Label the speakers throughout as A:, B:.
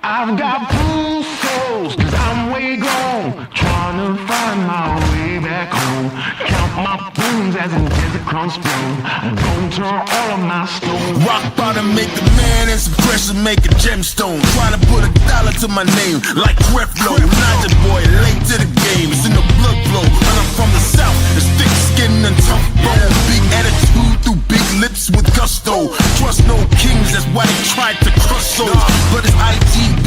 A: I've got bruised souls, cause I'm way gone, trying to find my way back home. Count my bones as in desert crumbs flow. I'm gonna turn all of my stones.
B: Rock bottom make the man and some pressure make a gemstone. Trying to put $1 to my name like Creflo. Not the boy, late to the game, it's in the blood flow. When I'm from the south, it's thick skin and tough bone. Big attitude through big lips with gusto. Trust no kings, that's why they tried to crush souls. But it's IGBO.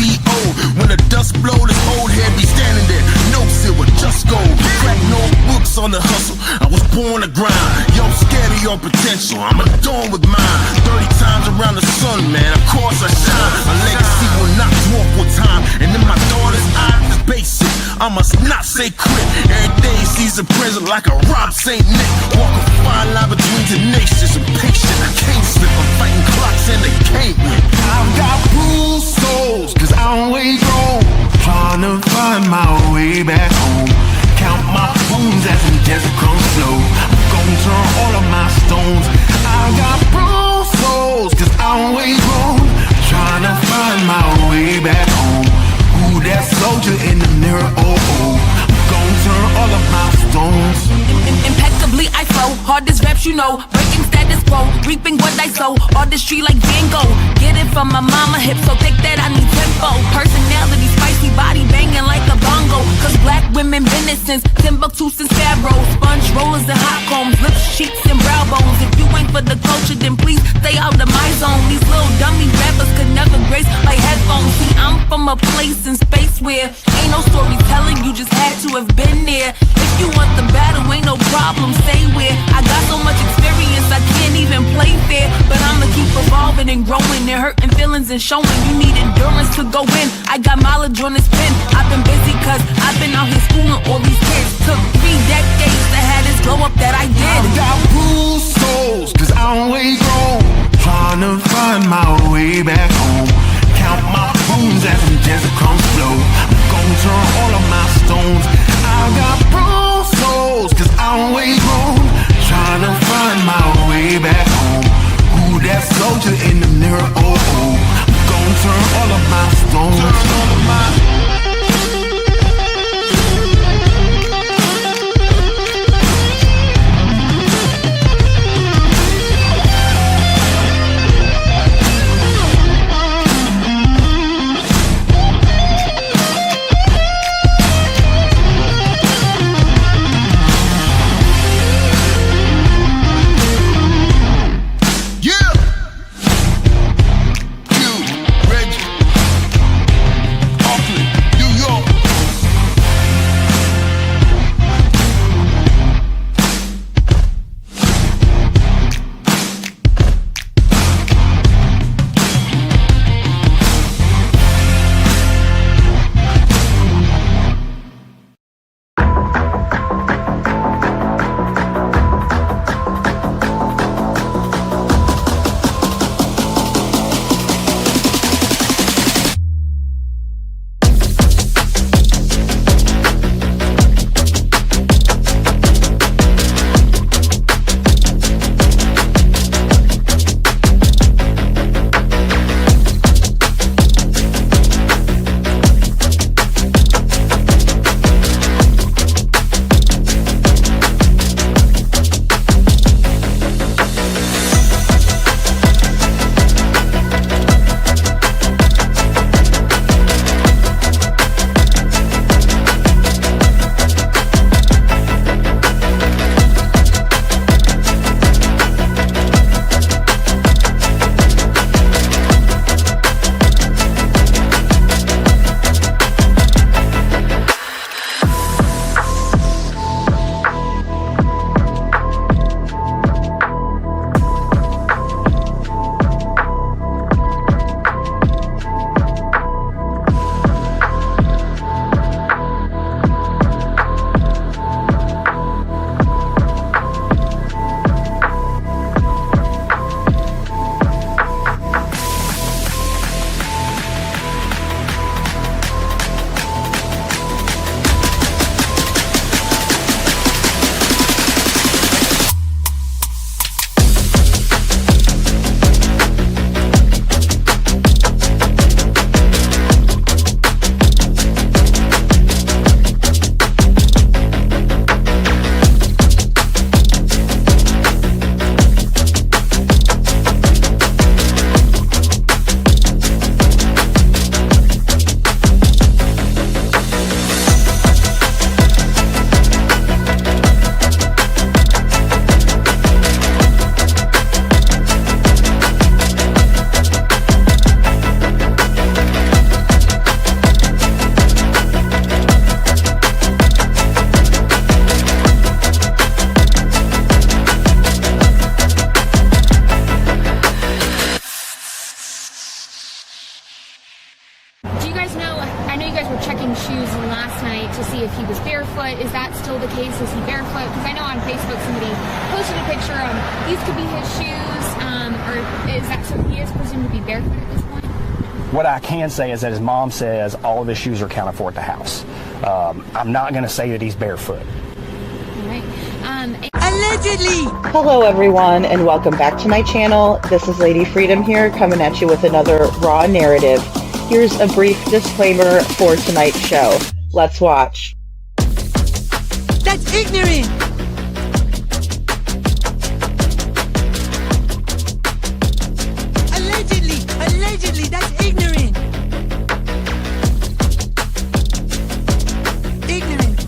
B: When the dust blow, this old head be standing there. No silver, just gold. Crack no books on the hustle. I was born to grind. Yo, scared of your potential. I'm adorned with mine. 30 times around the sun, man. Of course I shine. My legacy will not dwarf with time. And in my daughter's eyes, it's basic. I must not say quit. Every day sees a present like a Rob St. Nick. Walk a fine line between tenacious and patient. I can't slip. I'm fighting clocks and they can't win.
A: I've got bruised souls, cause I'm way gone, trying to find my way back home. Count my bones as in desert crumbs flow. I'm gonna turn all of my stones. I've got bruised souls, cause I'm way gone, trying to find my way back home. Ooh, that soldier in the mirror, oh oh. I'm gonna turn all of my stones.
C: Impeccably I flow, hardest raps you know, breaking status quo, reaping what I sow, artistry like Van Gogh. Get it from my mama hip, so thick that I need tempo. Personality, spicy body banging like a bongo. Cause black women been it since Timbuktu, since Pharaoh. Sponge rollers and hot combs, lips, cheeks and brow bones. If you ain't for the culture, then please stay out of my zone. These little dummy rappers could never grace my headphones. See, I'm from a place in space where ain't no storytelling, you just had to have been there. If you want the battle, ain't no problem, say where. I got so much experience, I can't even play fair. But I'ma keep evolving and growing and hurting feelings and showing you need endurance to go in. I got mileage on this pen. I've been busy cause I've been out here schooling all these kids. Took 3 decades to have this glow up that I did.
A: I've got bruised souls, cause I'm way gone, trying to find my way back home. Count my bones as in desert crumbs flow. I'm gonna turn all of my stones. I've got bruised souls, cause I'm way gone, trying to find my way back home. Ooh, that soldier in the mirror, oh oh. I'm gonna turn all of my stones. Turn all of my
D: guys know, I know you guys were checking shoes last night to see if he was barefoot. Is that still the case? Is he barefoot? Because I know on Facebook somebody posted a picture of these could be his shoes, or is that so he is presumed to be barefoot at this point?
E: What I can say is that his mom says all of his shoes are accounted for at the house. I'm not going to say that he's barefoot.
D: All right.
F: Allegedly!
G: Hello everyone and welcome back to my channel. This is Lady Freedom here coming at you with another raw narrative. Here's a brief disclaimer for tonight's show. Let's watch.
F: That's ignorant! Allegedly, that's ignorant! Ignorant.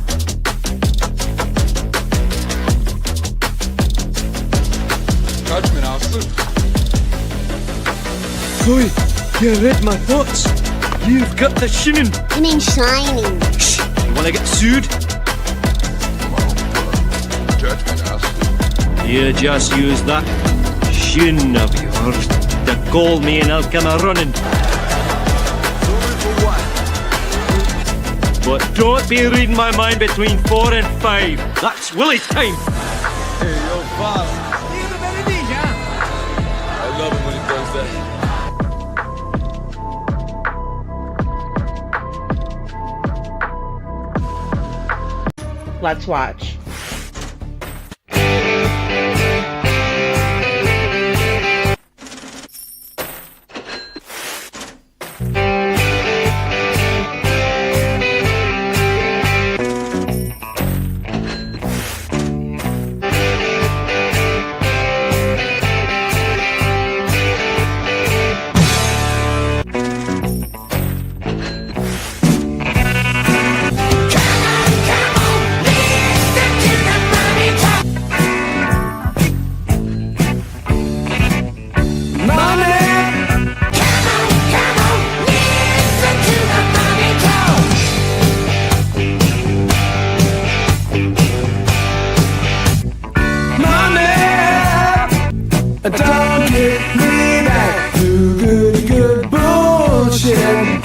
H: Judgment, Alfred.
I: Oi, you read my thoughts. You've got the shinin.
J: You mean shining?
I: Shh, you wanna get sued?
H: Judgment, Alfred.
I: You just use that shin of yours to call me and I'll come a-running. But don't be reading my mind between 4 and 5. That's Willie's time.
H: Hey, yo, boss. I love him when he does that.
G: Let's watch.
A: Don't get me back to good bullshit.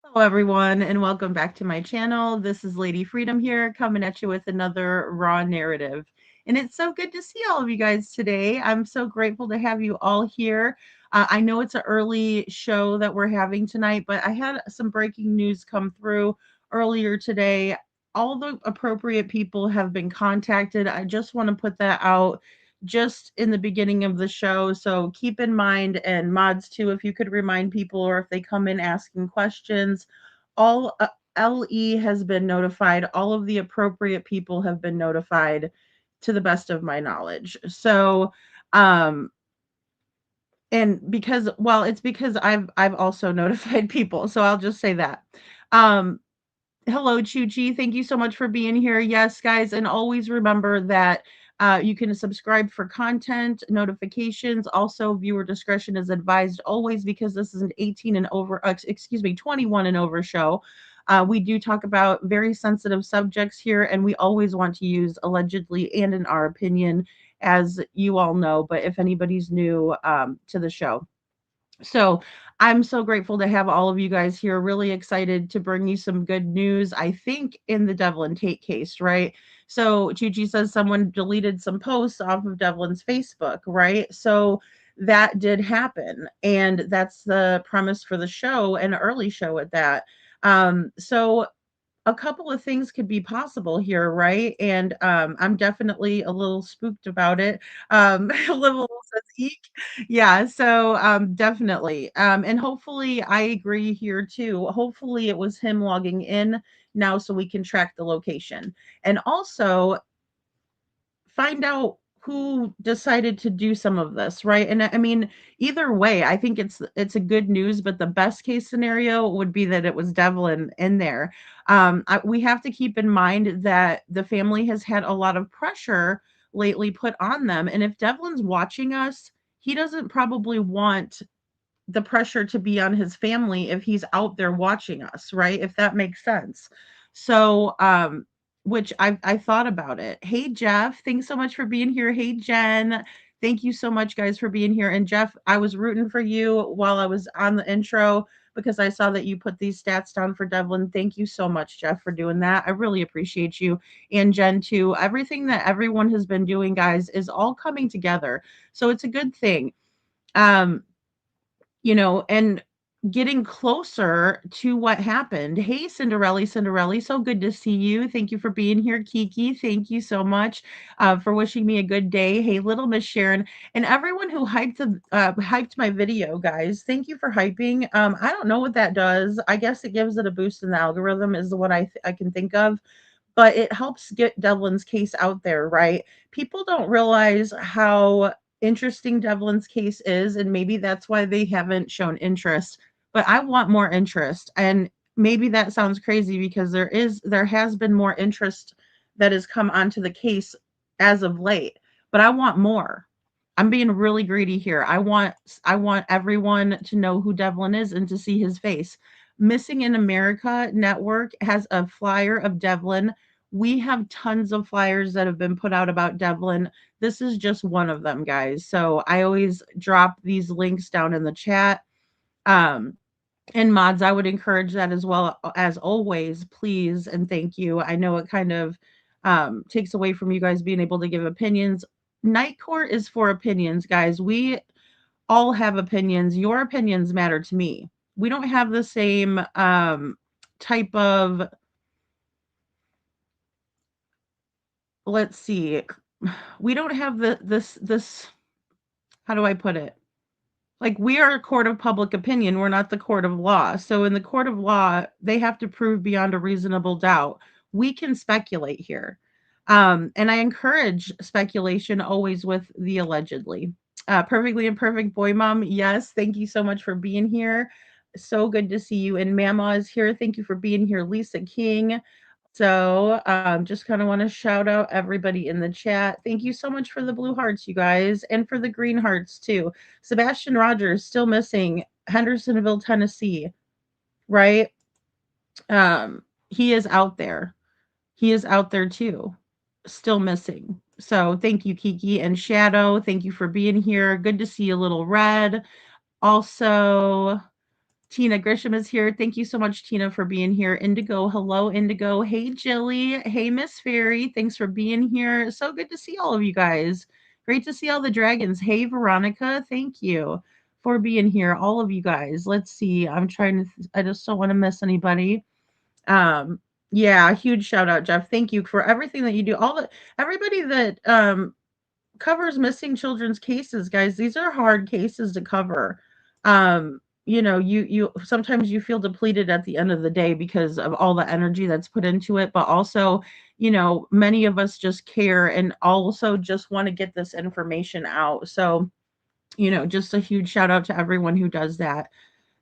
G: Hello everyone and welcome back to my channel. This is Lady Freedom here coming at you with another raw narrative. And it's so good to see all of you guys today. I'm so grateful to have you all here. I know it's an early show that we're having tonight, but I had some breaking news come through earlier today. All the appropriate people have been contacted. I just want to put that out just in the beginning of the show. So keep in mind, and mods too, if you could remind people or if they come in asking questions, all LE has been notified. All of the appropriate people have been notified to the best of my knowledge. So, and because, well, it's because I've also notified people. So I'll just say that. Hello, Chuchi. Thank you so much for being here. Yes, guys. And always remember that You can subscribe for content, notifications. Also, viewer discretion is advised always because this is an 18 and over, 21 and over show. We do talk about very sensitive subjects here, and we always want to use allegedly and in our opinion, as you all know. But if anybody's new to the show, so I'm so grateful to have all of you guys here. Really excited to bring you some good news. I think in the Devlin Tait case, right? So Chuchi says someone deleted some posts off of Devlin's Facebook, right? So that did happen, and that's the premise for the show, an early show at that. So a couple of things could be possible here, right? And I'm definitely a little spooked about it. Little says eek. Yeah, so definitely. And hopefully I agree here too. Hopefully it was him logging in now so we can track the location. And also find out who decided to do some of this, right? And I mean, either way, I think it's a good news, but the best case scenario would be that it was Devlin in there. We have to keep in mind that the family has had a lot of pressure lately put on them, and if Devlin's watching us, he doesn't probably want the pressure to be on his family if he's out there watching us, right? If that makes sense. So, which I thought about it. Hey Jeff, thanks so much for being here. Hey Jen, thank you so much guys for being here. And Jeff, I was rooting for you while I was on the intro because I saw that you put these stats down for Devlin. Thank you so much, Jeff, for doing that. I really appreciate you. And Jen too. Everything that everyone has been doing, guys, is all coming together. So it's a good thing. Um, and getting closer to what happened. Hey, Cinderella, so good to see you. Thank you for being here, Kiki. Thank you so much for wishing me a good day. Hey, little Miss Sharon, and everyone who hyped my video, guys. Thank you for hyping. I don't know what that does. I guess it gives it a boost in the algorithm, is what I can think of, but it helps get Devlin's case out there, right? People don't realize how interesting Devlin's case is, and maybe that's why they haven't shown interest. But I want more interest. And maybe that sounds crazy because there has been more interest that has come onto the case as of late, but I want more. I'm being really greedy here. I want everyone to know who Devlin is and to see his face. Missing in America Network has a flyer of Devlin. We have tons of flyers that have been put out about Devlin. This is just one of them, guys. So I always drop these links down in the chat. And mods, I would encourage that as well, as always, please and thank you. I know it kind of takes away from you guys being able to give opinions. Night Court is for opinions, guys. We all have opinions. Your opinions matter to me. We don't have the same type of, let's see, we don't have this, how do I put it? Like, we are a court of public opinion. We're not the court of law. So in the court of law, they have to prove beyond a reasonable doubt. We can speculate here. And I encourage speculation always with the allegedly. Perfectly Imperfect Boy Mom, yes, thank you so much for being here. So good to see you. And Mama is here. Thank you for being here, Lisa King. So just kind of want to shout out everybody in the chat. Thank you so much for the blue hearts, you guys, and for the green hearts too. Sebastian Rogers still missing, Hendersonville, Tennessee, right? He is out there. He is out there too, still missing. So thank you, Kiki and Shadow. Thank you for being here. Good to see you, Little Red. Also, Tina Grisham is here. Thank you so much, Tina, for being here. Indigo, hello, Indigo. Hey, Jilly. Hey, Miss Fairy. Thanks for being here. So good to see all of you guys. Great to see all the dragons. Hey, Veronica. Thank you for being here, all of you guys. Let's see. I just don't want to miss anybody. Yeah, huge shout out, Jeff. Thank you for everything that you do. Everybody that covers missing children's cases, guys. These are hard cases to cover. You sometimes you feel depleted at the end of the day because of all the energy that's put into it, but also, many of us just care and also just want to get this information out. So, just a huge shout out to everyone who does that.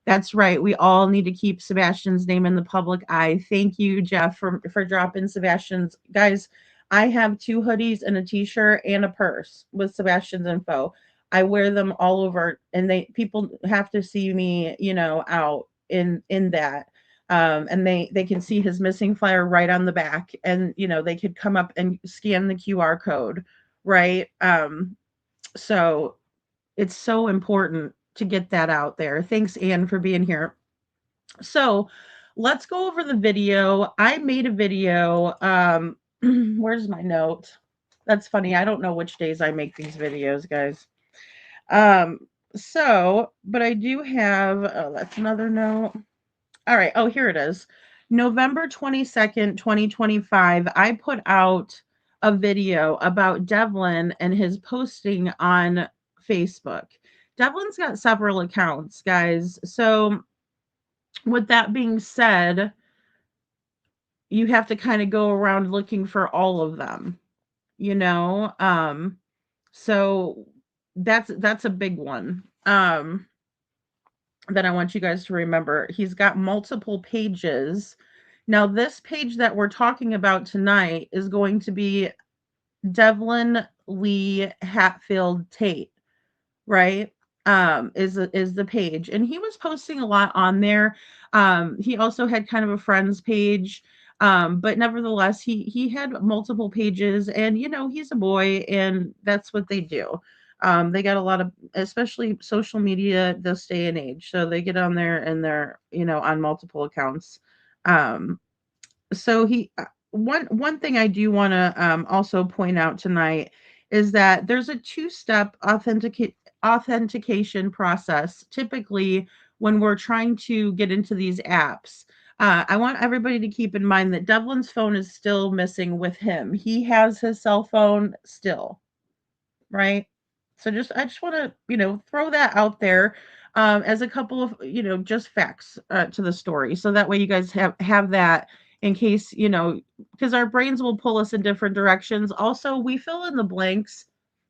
G: That's right. We all need to keep Sebastian's name in the public eye. Thank you, Jeff, for dropping Sebastian's. Guys, I have 2 hoodies and a t-shirt and a purse with Sebastian's info. I wear them all over, and people have to see me, out in that. And they can see his missing flyer right on the back, and they could come up and scan the QR code, right? So it's so important to get that out there. Thanks, Anne, for being here. So let's go over the video. I made a video. Where's my note? That's funny. I don't know which days I make these videos, guys. But I do have, oh, that's another note. All right. Oh, here it is. November 22nd, 2025. I put out a video about Devlin and his posting on Facebook. Devlin's got several accounts, guys. So with that being said, you have to kind of go around looking for all of them, you know? So that's a big one. That I want you guys to remember. He's got multiple pages. Now, this page that we're talking about tonight is going to be Devlin Lee Hatfield Tait, right? Is the page, and he was posting a lot on there. He also had kind of a friends page, but nevertheless, he had multiple pages, and he's a boy, and that's what they do. They got a lot of, especially social media this day and age, so they get on there and they're on multiple accounts. So one thing I do want to also point out tonight is that there's a two-step authentication process typically when we're trying to get into these apps. I want everybody to keep in mind that Devlin's phone is still missing with him. He has his cell phone still, right? So I just want to, throw that out there as a couple of, just facts to the story. So that way you guys have that in case, because our brains will pull us in different directions. Also, we fill in the blanks.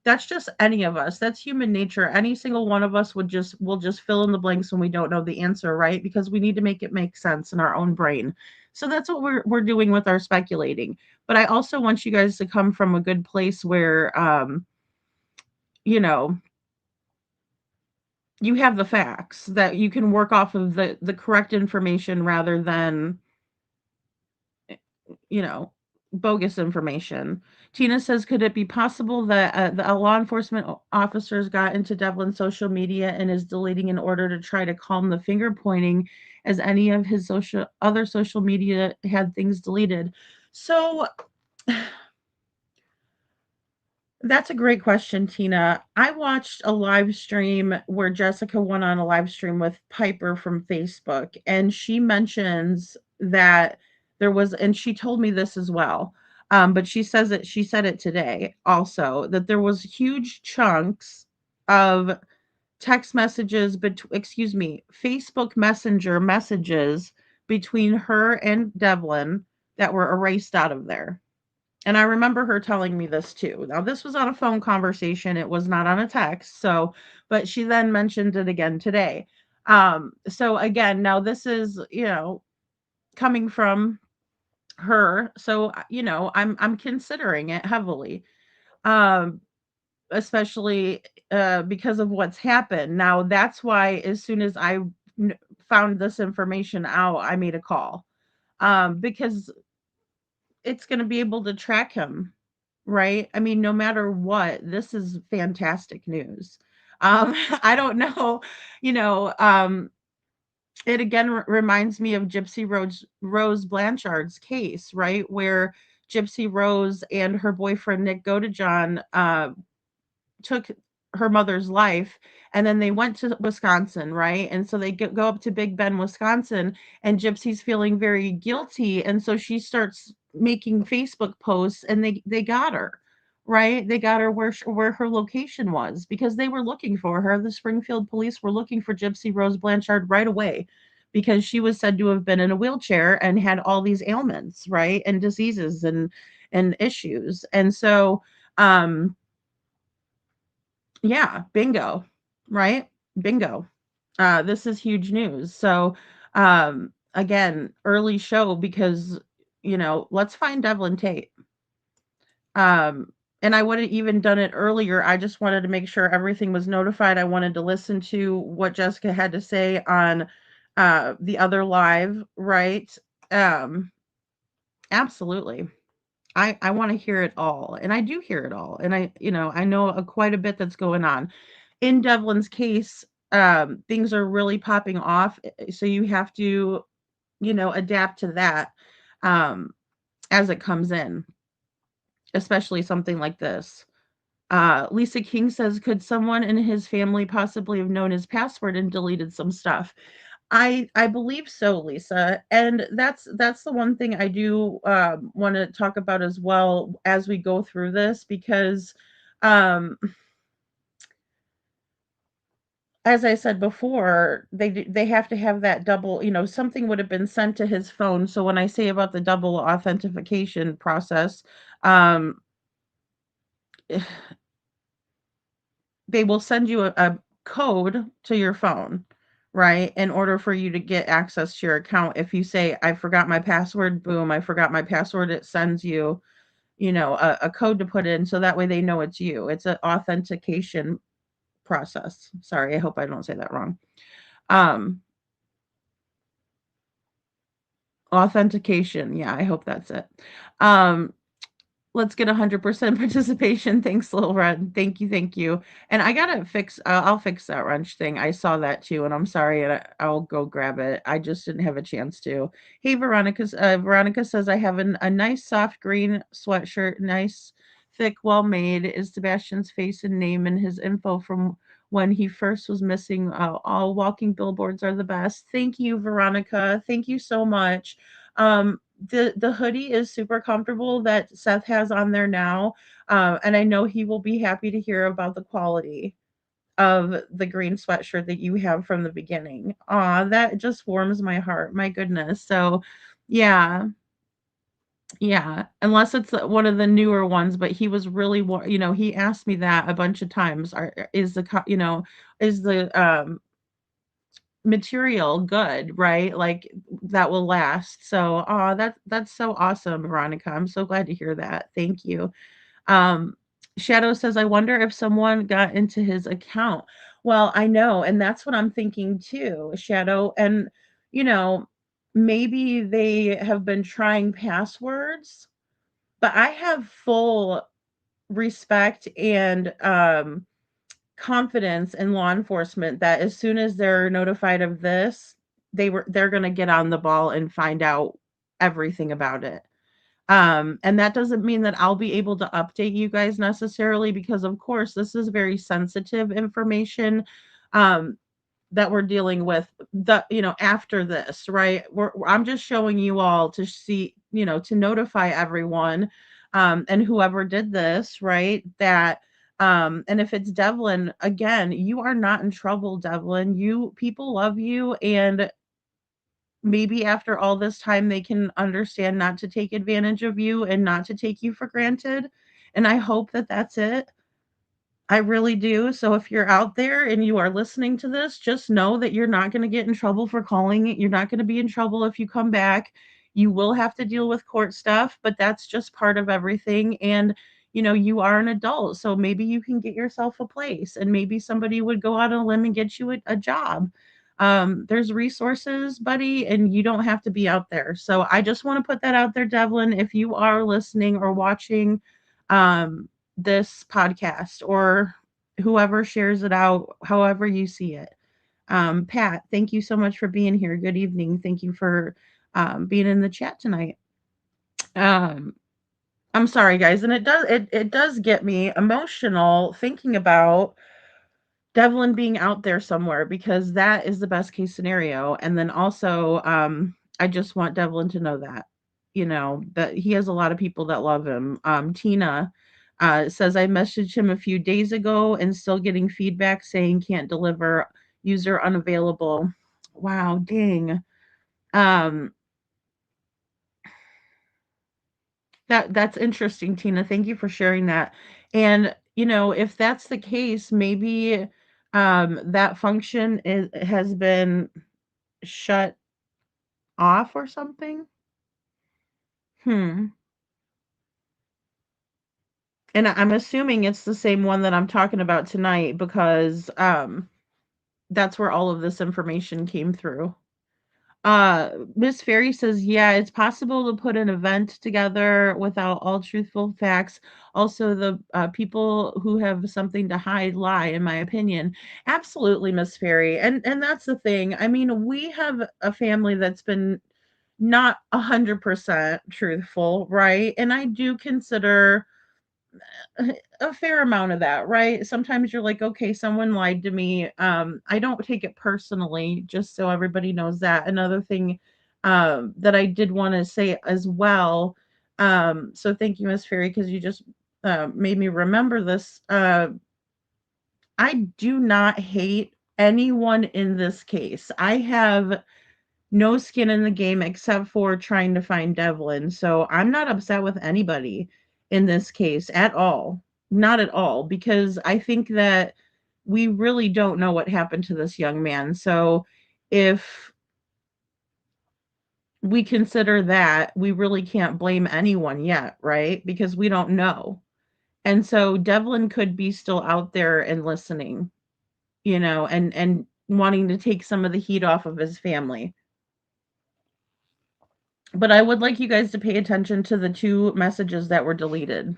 G: That's just any of us. That's human nature. Any single one of us will just fill in the blanks when we don't know the answer, right? Because we need to make it make sense in our own brain. So that's what we're doing with our speculating. But I also want you guys to come from a good place where you know, you have the facts that you can work off of the correct information rather than, you know, bogus information. Tina says, could it be possible that the law enforcement officers got into Devlin's social media and is deleting in order to try to calm the finger pointing, as any of his other social media had things deleted? So that's a great question, Tina. I watched a live stream where Jessica went on a live stream with Piper from Facebook, and she mentions that there was, and she told me this as well. But she said it today also, that there was huge chunks of text messages, but excuse me, Facebook Messenger messages between her and Devlin that were erased out of there. And I remember her telling me this too. Now, this was on a phone conversation. It was not on a text. So, but she then mentioned it again today. So again, now this is, coming from her. So, I'm considering it heavily. Um, Especially because of what's happened. Now, that's why as soon as I found this information out, I made a call. Because it's going to be able to track him, right? I mean, no matter what, this is fantastic news. I don't know, you know, it again reminds me of Gypsy Rose Blanchard's case, right? Where Gypsy Rose and her boyfriend Nick Godejohn took her mother's life, and then they went to Wisconsin, right? And so they go up to Big Bend, Wisconsin, and Gypsy's feeling very guilty, and so she starts making Facebook posts, and they got her, right? They got her where her location was, because they were looking for her. The Springfield police were looking for Gypsy Rose Blanchard right away, because she was said to have been in a wheelchair and had all these ailments, right? And diseases and issues. And so yeah, bingo, right? Bingo. This is huge news. So, again, early show because, let's find Devlin Tait. And I would have even done it earlier. I just wanted to make sure everything was notified. I wanted to listen to what Jessica had to say on the other live, right? Um, absolutely. I want to hear it all, and I do hear it all, and I know quite a bit that's going on. In Devlin's case, things are really popping off, so you have to, adapt to that um, as it comes in, especially something like this. Lisa King says, could someone in his family possibly have known his password and deleted some stuff? I believe so, Lisa, and that's the one thing I do want to talk about as well as we go through this because, um, as I said before, they have to have that double. Something would have been sent to his phone. So when I say about the double authentication process, um, they will send you a code to your phone, right? In order for you to get access to your account. If you say, I forgot my password, boom, I forgot my password, it sends you, a code to put in so that way they know it's you. It's an authentication process. Sorry, I hope I don't say that wrong. Um, authentication. Yeah, I hope that's it. Um, let's get 100% participation. Thanks, Little Red. Thank you, thank you. And I gotta fix. I'll fix that wrench thing. I saw that too, and I'm sorry. And I'll go grab it. I just didn't have a chance to. Hey, Veronica says I have a nice soft green sweatshirt. Nice, thick, well made. Is Sebastian's face and name and his info from when he first was missing. All walking billboards are the best. Thank you, Veronica. Thank you so much. The hoodie is super comfortable that Seth has on there now, and I know he will be happy to hear about the quality of the green sweatshirt that you have from the beginning. Aw, that just warms my heart. My goodness. So, yeah, yeah. Unless it's one of the newer ones, but he was really, he asked me that a bunch of times. Is the material good, right? Like that will last. So, that's so awesome, Veronica. I'm so glad to hear that. Thank you. Um, Shadow says, I wonder if someone got into his account. Well, I know, and that's what I'm thinking too, Shadow. And, you know, maybe they have been trying passwords, but I have full respect and confidence in law enforcement that as soon as they're notified of this, they're going to get on the ball and find out everything about it. And that doesn't mean that I'll be able to update you guys necessarily because of course this is very sensitive information um that we're dealing with after this, right? I'm just showing you all to see, to notify everyone and whoever did this, right? That and if it's Devlin, again, you are not in trouble, Devlin. You people love you, and maybe after all this time they can understand not to take advantage of you and not to take you for granted. And I hope that that's it. I really do. So if you're out there and you are listening to this, just know that you're not going to get in trouble for calling it. You're not going to be in trouble if you come back. You will have to deal with court stuff, but that's just part of everything. And, you are an adult. So maybe you can get yourself a place and maybe somebody would go out on a limb and get you a job. There's resources, buddy, and you don't have to be out there. So I just want to put that out there, Devlin. If you are listening or watching, this podcast or whoever shares it out, however you see it. Pat, thank you so much for being here. Good evening. Thank you for being in the chat tonight. Um, I'm sorry, guys, and it does get me emotional thinking about Devlin being out there somewhere because that is the best case scenario. And then also, I just want Devlin to know that, that he has a lot of people that love him. Tina says, I messaged him a few days ago and still getting feedback saying can't deliver, user unavailable. Wow, dang. Um, that's interesting, Tina. Thank you for sharing that. And, if that's the case, maybe that function has been shut off or something. Hmm. And I'm assuming it's the same one that I'm talking about tonight because that's where all of this information came through. Miss Fairy says, yeah, it's possible to put an event together without all truthful facts. Also, the people who have something to hide lie, in my opinion. Absolutely, Miss Fairy. And that's the thing. I mean, we have a family that's been not 100% truthful, right? And I do consider a fair amount of that, right? Sometimes you're like, okay, someone lied to me. I don't take it personally, just so everybody knows that. Another thing that I did want to say as well. So thank you, Miss Fairy, because you just made me remember this. I do not hate anyone in this case. I have no skin in the game except for trying to find Devlin. So I'm not upset with anybody in this case at all. Not at all, because I think that we really don't know what happened to this young man. So if we consider that, we really can't blame anyone yet, right? Because we don't know. And so Devlin could be still out there and listening, and wanting to take some of the heat off of his family. But I would like you guys to pay attention to the 2 messages that were deleted.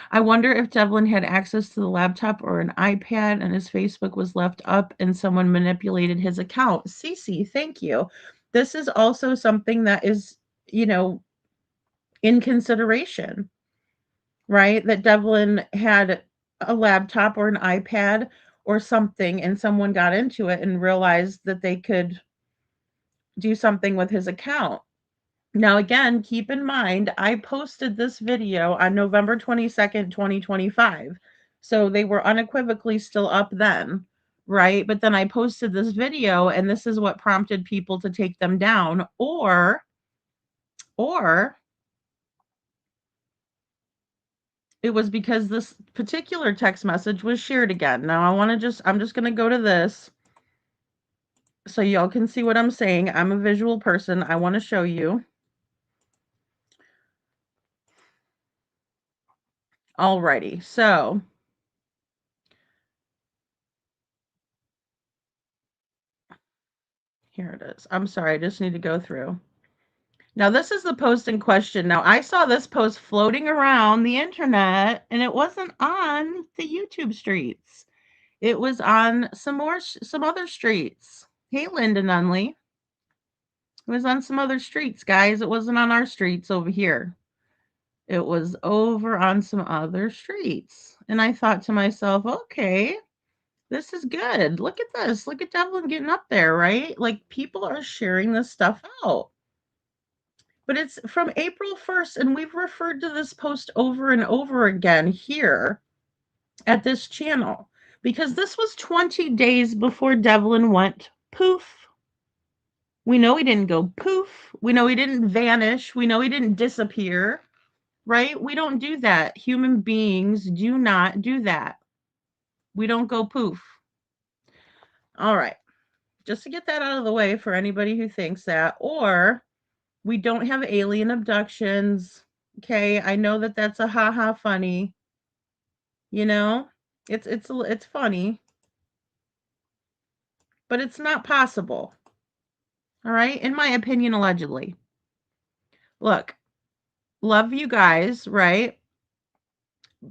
G: I wonder if Devlin had access to the laptop or an iPad and his Facebook was left up and someone manipulated his account. Cece, thank you. This is also something that is, in consideration, right? That Devlin had a laptop or an iPad or something and someone got into it and realized that they could do something with his account. Now, again, keep in mind, I posted this video on November 22nd, 2025. So they were unequivocally still up then, right? But then I posted this video and this is what prompted people to take them down. Or it was because this particular text message was shared again. Now I'm just going to go to this so y'all can see what I'm saying. I'm a visual person. I want to show you. Alrighty, so here it is. I'm sorry, I just need to go through. Now, this is the post in question. Now, I saw this post floating around the internet, and it wasn't on the YouTube streets. It was on some other streets. Hey, Linda Nunley. It was on some other streets, guys. It wasn't on our streets over here. It was over on some other streets. And I thought to myself, okay, this is good. Look at this. Look at Devlin getting up there, right? Like, people are sharing this stuff out. But it's from April 1st, and we've referred to this post over and over again here at this channel because this was 20 days before Devlin went poof. We know he didn't go poof. We know he didn't vanish. We know he didn't disappear, right? We don't do that. Human beings do not do that. We don't go poof. All right. Just to get that out of the way for anybody who thinks that, or we don't have alien abductions. Okay, I know that that's a haha funny. It's funny, but it's not possible. All right, in my opinion, allegedly. Look, love you guys, right?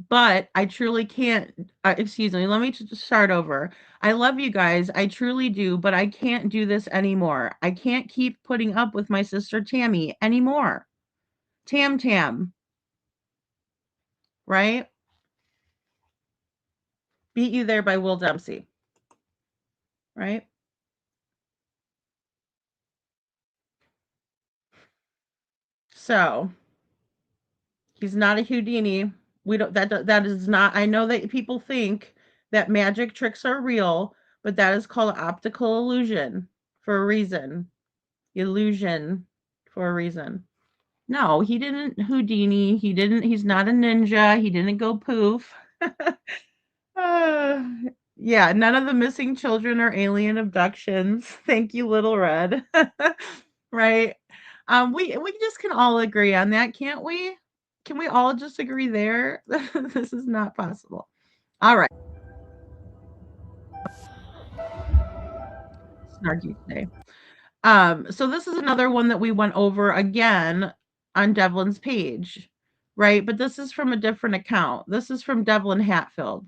G: But I truly can't. Excuse me. Let me just start over. I love you guys. I truly do, but I can't do this anymore. I can't keep putting up with my sister Tammy anymore. Tam, right? Beat You There by Will Dempsey, right? So he's not a Houdini. We don't. That is not. I know that people think that magic tricks are real, but that is called optical illusion for a reason. Illusion for a reason. No, he didn't Houdini. He didn't. He's not a ninja. He didn't go poof. Uh, yeah, none of the missing children are alien abductions. Thank you, Little Red. Right? We just can all agree on that, can't we? Can we all just agree there? This is not possible. All right. Snarky today. So this is another one that we went over again on Devlin's page, right? But this is from a different account. This is from Devlin Hatfield,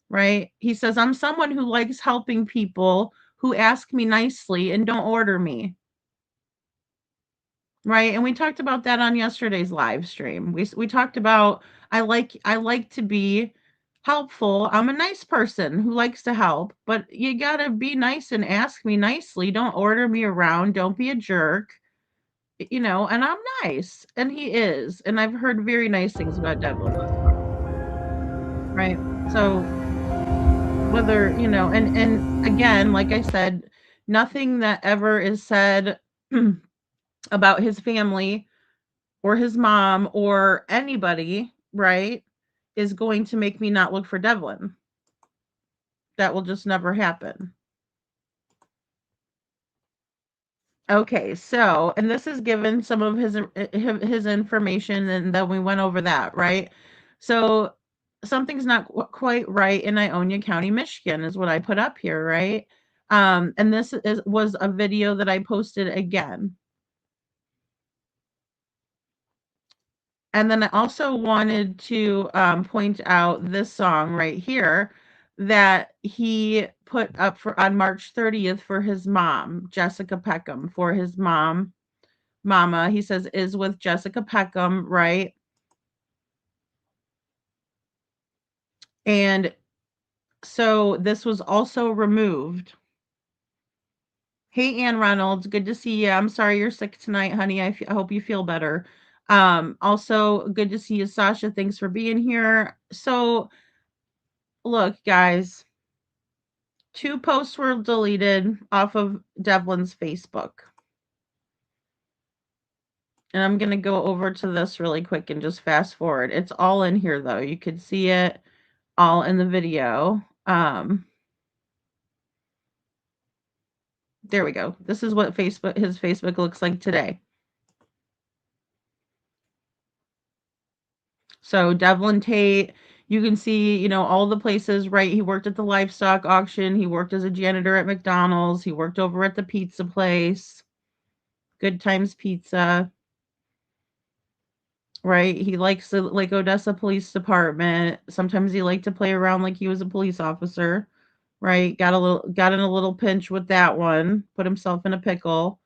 G: right? He says, I'm someone who likes helping people who ask me nicely and don't order me. Right? And we talked about that on yesterday's live stream. We talked about I like to be helpful. I'm a nice person who likes to help, but you got to be nice and ask me nicely. Don't order me around. Don't be a jerk. You know, and I'm nice, and he is. And I've heard very nice things about Devlin. Right? So whether, you know, and again, like I said, nothing that ever is said about his family or his mom or anybody, right, is going to make me not look for Devlin. That will just never happen. Okay, so, and this is given some of his information, and then we went over that, right? So something's not quite right in Ionia County, Michigan, is what I put up here, right? And this was a video that I posted again. And then I also wanted to point out this song right here that he put up for on March 30th for his mom, Jessica Peckham, for his mama. He says is with Jessica Peckham, right? And so this was also removed. Hey, Ann Reynolds, good to see you. I'm sorry you're sick tonight, honey. I hope you feel better. Also good to see you, Sasha. Thanks for being here. So look, guys, 2 posts were deleted off of Devlin's Facebook. And I'm going to go over to this really quick and just fast forward. It's all in here, though. You could see it all in the video. There we go. This is what his Facebook looks like today. So Devlin Tait, you can see, you know, all the places, right? He worked at the livestock auction. He worked as a janitor at McDonald's. He worked over at the pizza place, Good Times Pizza, right? He likes the Lake Odessa Police Department. Sometimes he liked to play around like he was a police officer, right? Got in a little pinch with that one, put himself in a pickle.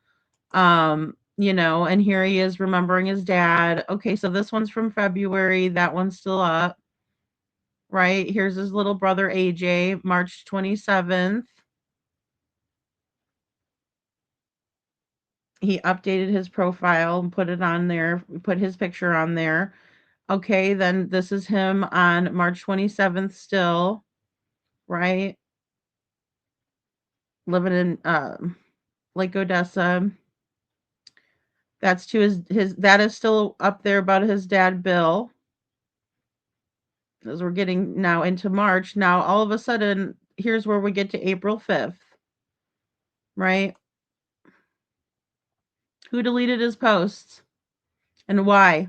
G: You know, and here he is remembering his dad. Okay, so this one's from February. That one's still up. Right? Here's his little brother AJ, March 27th. He updated his profile and put it on there, put his picture on there. Okay, then this is him on March 27th still, right? Living in Lake Odessa. That's to his that is still up there about his dad Bill. As we're getting now into March. Now all of a sudden, here's where we get to April 5th. Right? Who deleted his posts and why?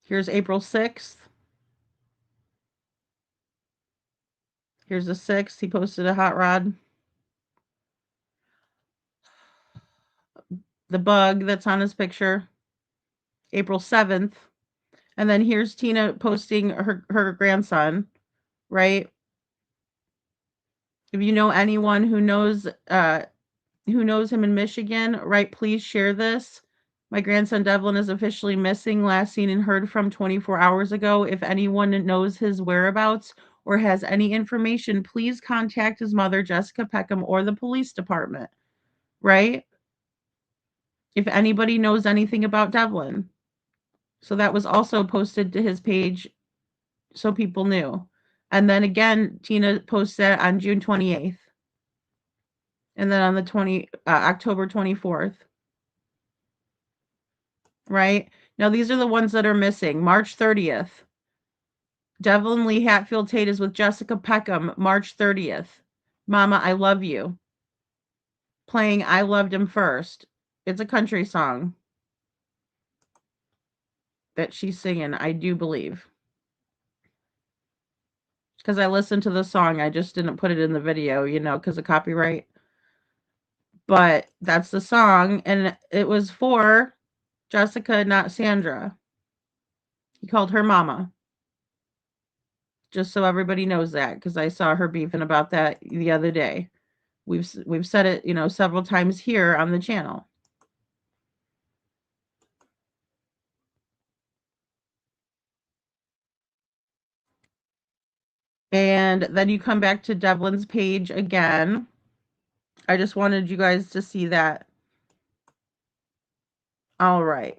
G: Here's April 6th. Here's the 6th. He posted a hot rod. The bug that's on his picture. April 7th. And then here's Tina posting her grandson, right? If you know anyone who knows him in Michigan, right, please share this. My grandson Devlin is officially missing, last seen and heard from 24 hours ago. If anyone knows his whereabouts or has any information, please contact his mother, Jessica Peckham, or the police department, right? If anybody knows anything about Devlin. So that was also posted to his page so people knew. And then again, Tina posted that on June 28th. And then on the October 24th. Right? Now these are the ones that are missing. March 30th. Devlin Lee Hatfield Tait is with Jessica Peckham, March 30th. Mama, I love you. Playing I Loved Him First. It's a country song that she's singing, I do believe. Because I listened to the song, I just didn't put it in the video, because of copyright. But that's the song, and it was for Jessica, not Sandra. He called her mama. Just so everybody knows that, because I saw her beefing about that the other day. We've said it, several times here on the channel. And then you come back to Devlin's page again. I just wanted you guys to see that. All right.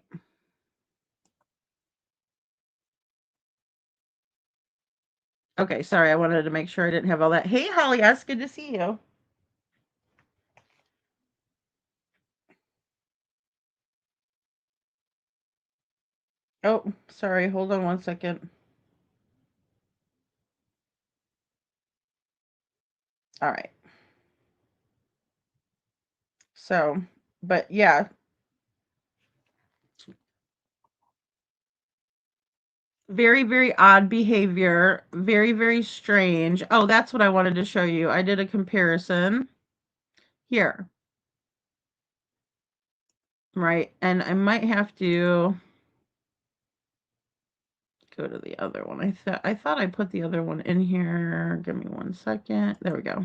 G: Okay, sorry, I wanted to make sure I didn't have all that. Hey, Holly S., good to see you. Oh, sorry, hold on one second. All right. So, but yeah. Very, very odd behavior. Very, very strange. Oh, that's what I wanted to show you. I did a comparison here. Right, and I might have to go to the other one. I thought I put the other one in here. Give me 1 second. There we go.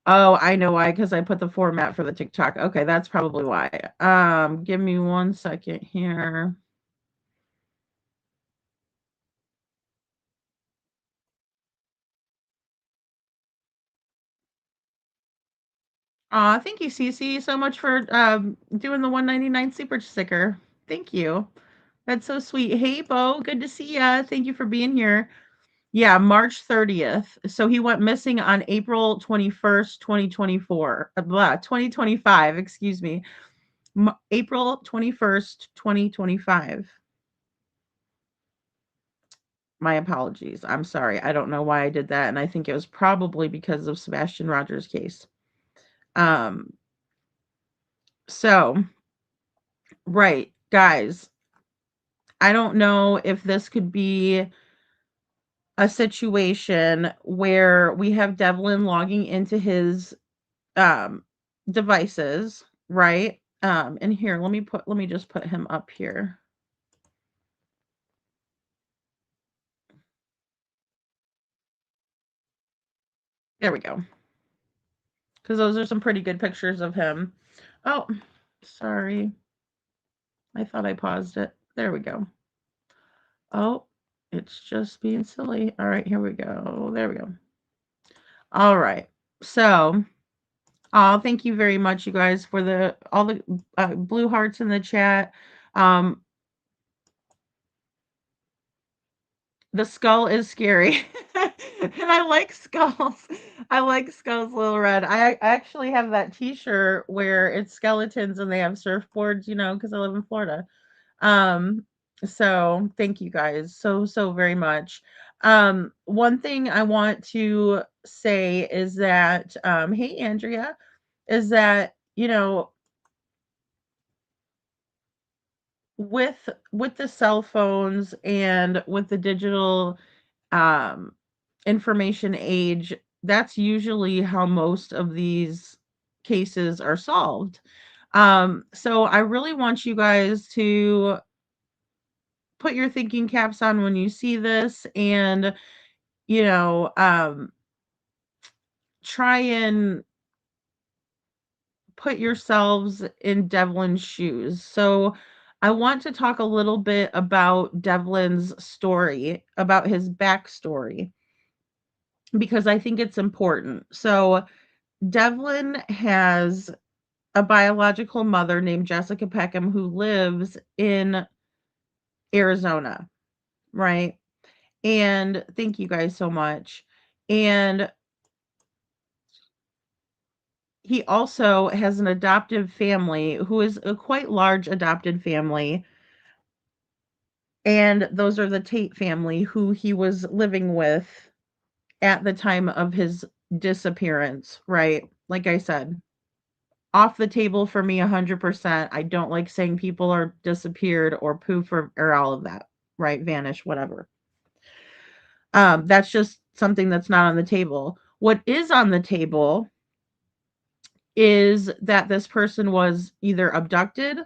G: Oh, I know why, because I put the format for the TikTok. Okay, that's probably why. Give me 1 second here. Thank you, Cece, so much for doing the 199 super sticker. Thank you. That's so sweet. Hey, Bo, good to see ya. Thank you for being here. Yeah, March 30th. So he went missing on April 21st, 2024. 2025, excuse me. April 21st, 2025. My apologies. I'm sorry. I don't know why I did that, and I think it was probably because of Sebastian Rogers' case. So, right, guys, I don't know if this could be a situation where we have Devlin logging into his devices, right? And here, let me just put him up here. There we go. Because those are some pretty good pictures of him. Oh, sorry. I thought I paused it. There we go. Oh, it's just being silly. All right, here we go. There we go. All right. So, thank you very much, you guys, for all the blue hearts in the chat. The skull is scary. And I like skulls. I like skulls, Little Red. I actually have that t-shirt where it's skeletons and they have surfboards, because I live in Florida. So thank you guys so very much. One thing I want to say is that, hey Andrea, is that, with the cell phones and with the digital information age, that's usually how most of these cases are solved. So I really want you guys to put your thinking caps on when you see this, and try and put yourselves in Devlin's shoes. So I want to talk a little bit about Devlin's story, about his backstory, because I think it's important. So Devlin has a biological mother named Jessica Peckham who lives in Arizona, right? And thank you guys so much. And he also has an adoptive family who is a quite large adopted family. And those are the Tait family who he was living with at the time of his disappearance, right? Like I said. off the table for me 100%. I don't like saying people are disappeared or poof or all of that, right? Vanish, whatever. That's just something that's not on the table. What is on the table is that this person was either abducted,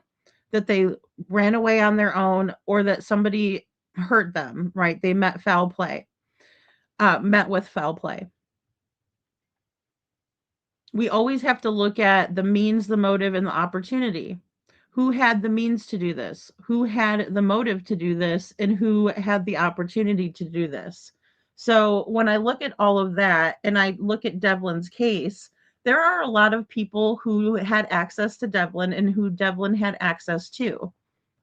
G: that they ran away on their own, or that somebody hurt them, right? They met foul play, met with foul play. We always have to look at the means, the motive, and the opportunity. Who had the means to do this? Who had the motive to do this? And who had the opportunity to do this? So when I look at all of that and I look at Devlin's case, there are a lot of people who had access to Devlin and who Devlin had access to,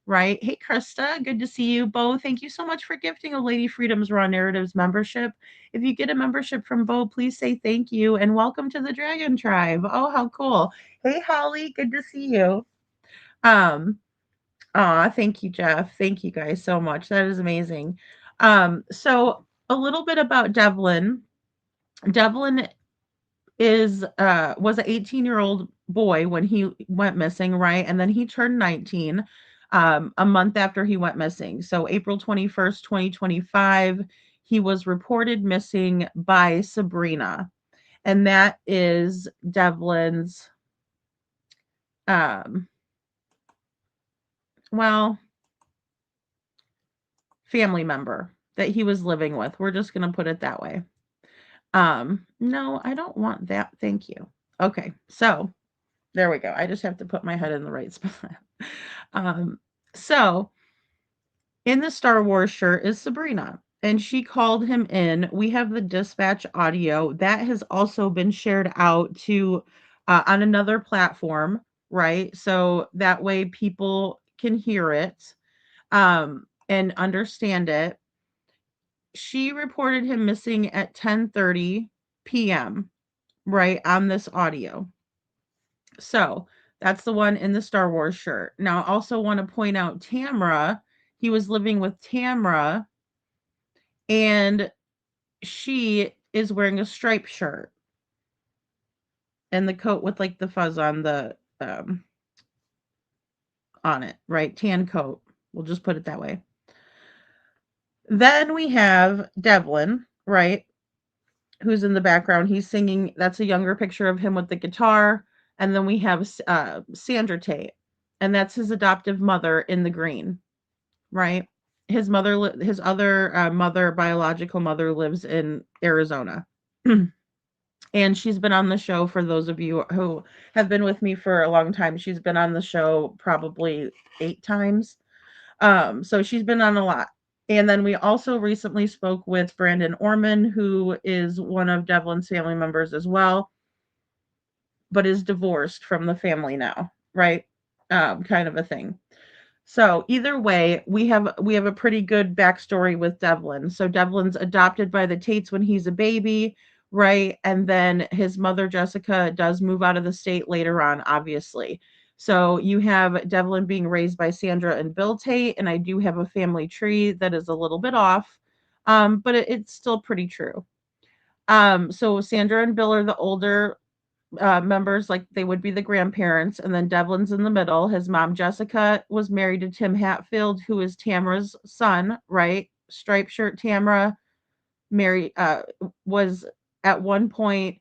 G: right? Hey, Krista, good to see you. Bo, thank you so much for gifting a Lady Freedom's Raw Narratives membership. If you get a membership from Bo, please say thank you and welcome to the Dragon Tribe. Oh, how cool. Hey, Holly, good to see you. Thank you, Jeff. Thank you guys so much. That is amazing. So a little bit about Devlin. Devlin was an 18-year-old boy when he went missing, right? And then he turned 19 a month after he went missing. So April 21st, 2025, he was reported missing by Sabrina. And that is Devlin's well, family member that he was living with. We're just going to put it that way. No, I don't want that. Thank you. Okay. So there we go. I just have to put my head in the right spot. So in the Star Wars shirt is Sabrina, and she called him in. We have the dispatch audio that has also been shared out to on another platform, right? So that way people can hear it and understand it. She reported him missing at 10:30 p.m., right, on this audio. So that's the one in the Star Wars shirt. Now, I also want to point out Tamra. He was living with Tamra, and she is wearing a striped shirt and the coat with like the fuzz on the on it, right? Tan coat. We'll just put it that way. Then we have Devlin, right? Who's in the background. He's singing. That's a younger picture of him with the guitar. And then we have Sandra Tait, and that's his adoptive mother in the green, right? His mother, his other mother, biological mother, lives in Arizona. And she's been on the show, for those of you who have been with me for a long time. She's been on the show probably 8 times. So she's been on a lot. And then we also recently spoke with Brandon Orman, who is one of Devlin's family members as well, but is divorced from the family now, right? Kind of a thing. So either way, we have a pretty good backstory with Devlin. So Devlin's adopted by the Taits when he's a baby, right? And then his mother, Jessica, does move out of the state later on, obviously. So you have Devlin being raised by Sandra and Bill Tait, and I do have a family tree that is a little bit off, but it's still pretty true. So Sandra and Bill are the older members, like they would be the grandparents, and then Devlin's in the middle. His mom, Jessica, was married to Tim Hatfield, who is Tamra's son, right? Striped shirt Tamra married was at one point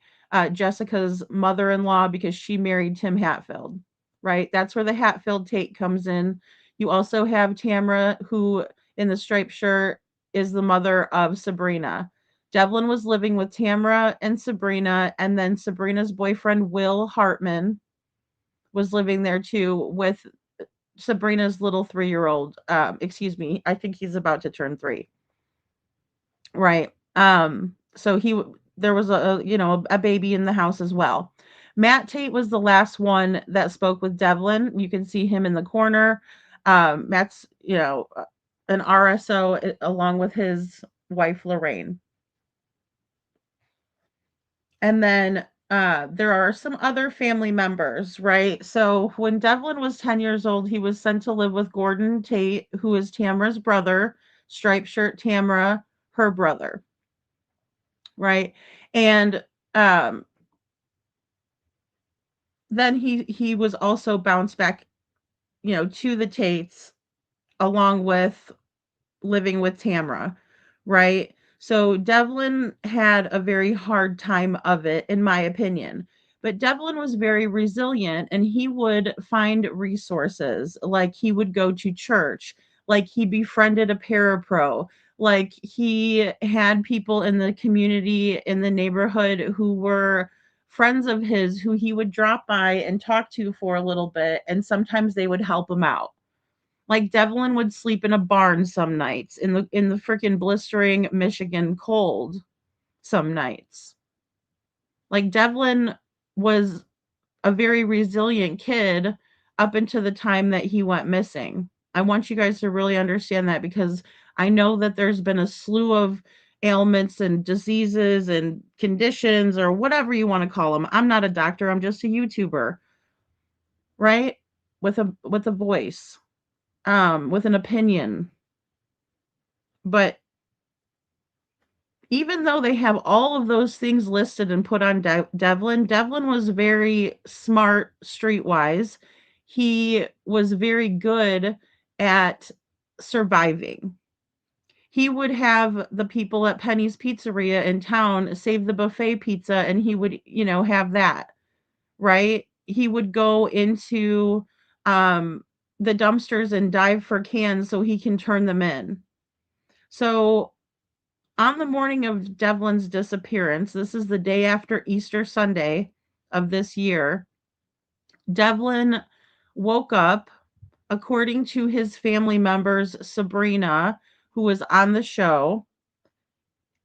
G: Jessica's mother-in-law because she married Tim Hatfield, right? That's where the Hatfield Tait comes in. You also have Tamra, who in the striped shirt is the mother of Sabrina. Devlin was living with Tamra and Sabrina, and then Sabrina's boyfriend, Will Hartman, was living there too with Sabrina's little 3-year-old. Excuse me, I think he's about to turn 3. Right. So there was a baby in the house as well. Matt Tait was the last one that spoke with Devlin. You can see him in the corner. Matt's, an RSO along with his wife, Lorraine. And then there are some other family members, right? So when Devlin was 10 years old, he was sent to live with Gordon Tait, who is Tamra's brother, striped shirt Tamra, her brother, right? And then he was also bounced back, to the Tates along with living with Tamra, right? So Devlin had a very hard time of it, in my opinion. But Devlin was very resilient and he would find resources. Like he would go to church, like he befriended a parapro, like he had people in the community, in the neighborhood who were friends of his who he would drop by and talk to for a little bit. And sometimes they would help him out. Like Devlin would sleep in a barn some nights in the freaking blistering Michigan cold some nights. Like Devlin was a very resilient kid up until the time that he went missing. I want you guys to really understand that because I know that there's been a slew of ailments and diseases and conditions or whatever you want to call them. I'm not a doctor, I'm just a YouTuber, right? With a voice, with an opinion. But even though they have all of those things listed and put on Devlin, Devlin was very smart streetwise. He was very good at surviving. He would have the people at Penny's Pizzeria in town save the buffet pizza and he would, have that, right? He would go into the dumpsters and dive for cans so he can turn them in. So on the morning of Devlin's disappearance, this is the day after Easter Sunday of this year, Devlin woke up, according to his family members, Sabrina, who was on the show,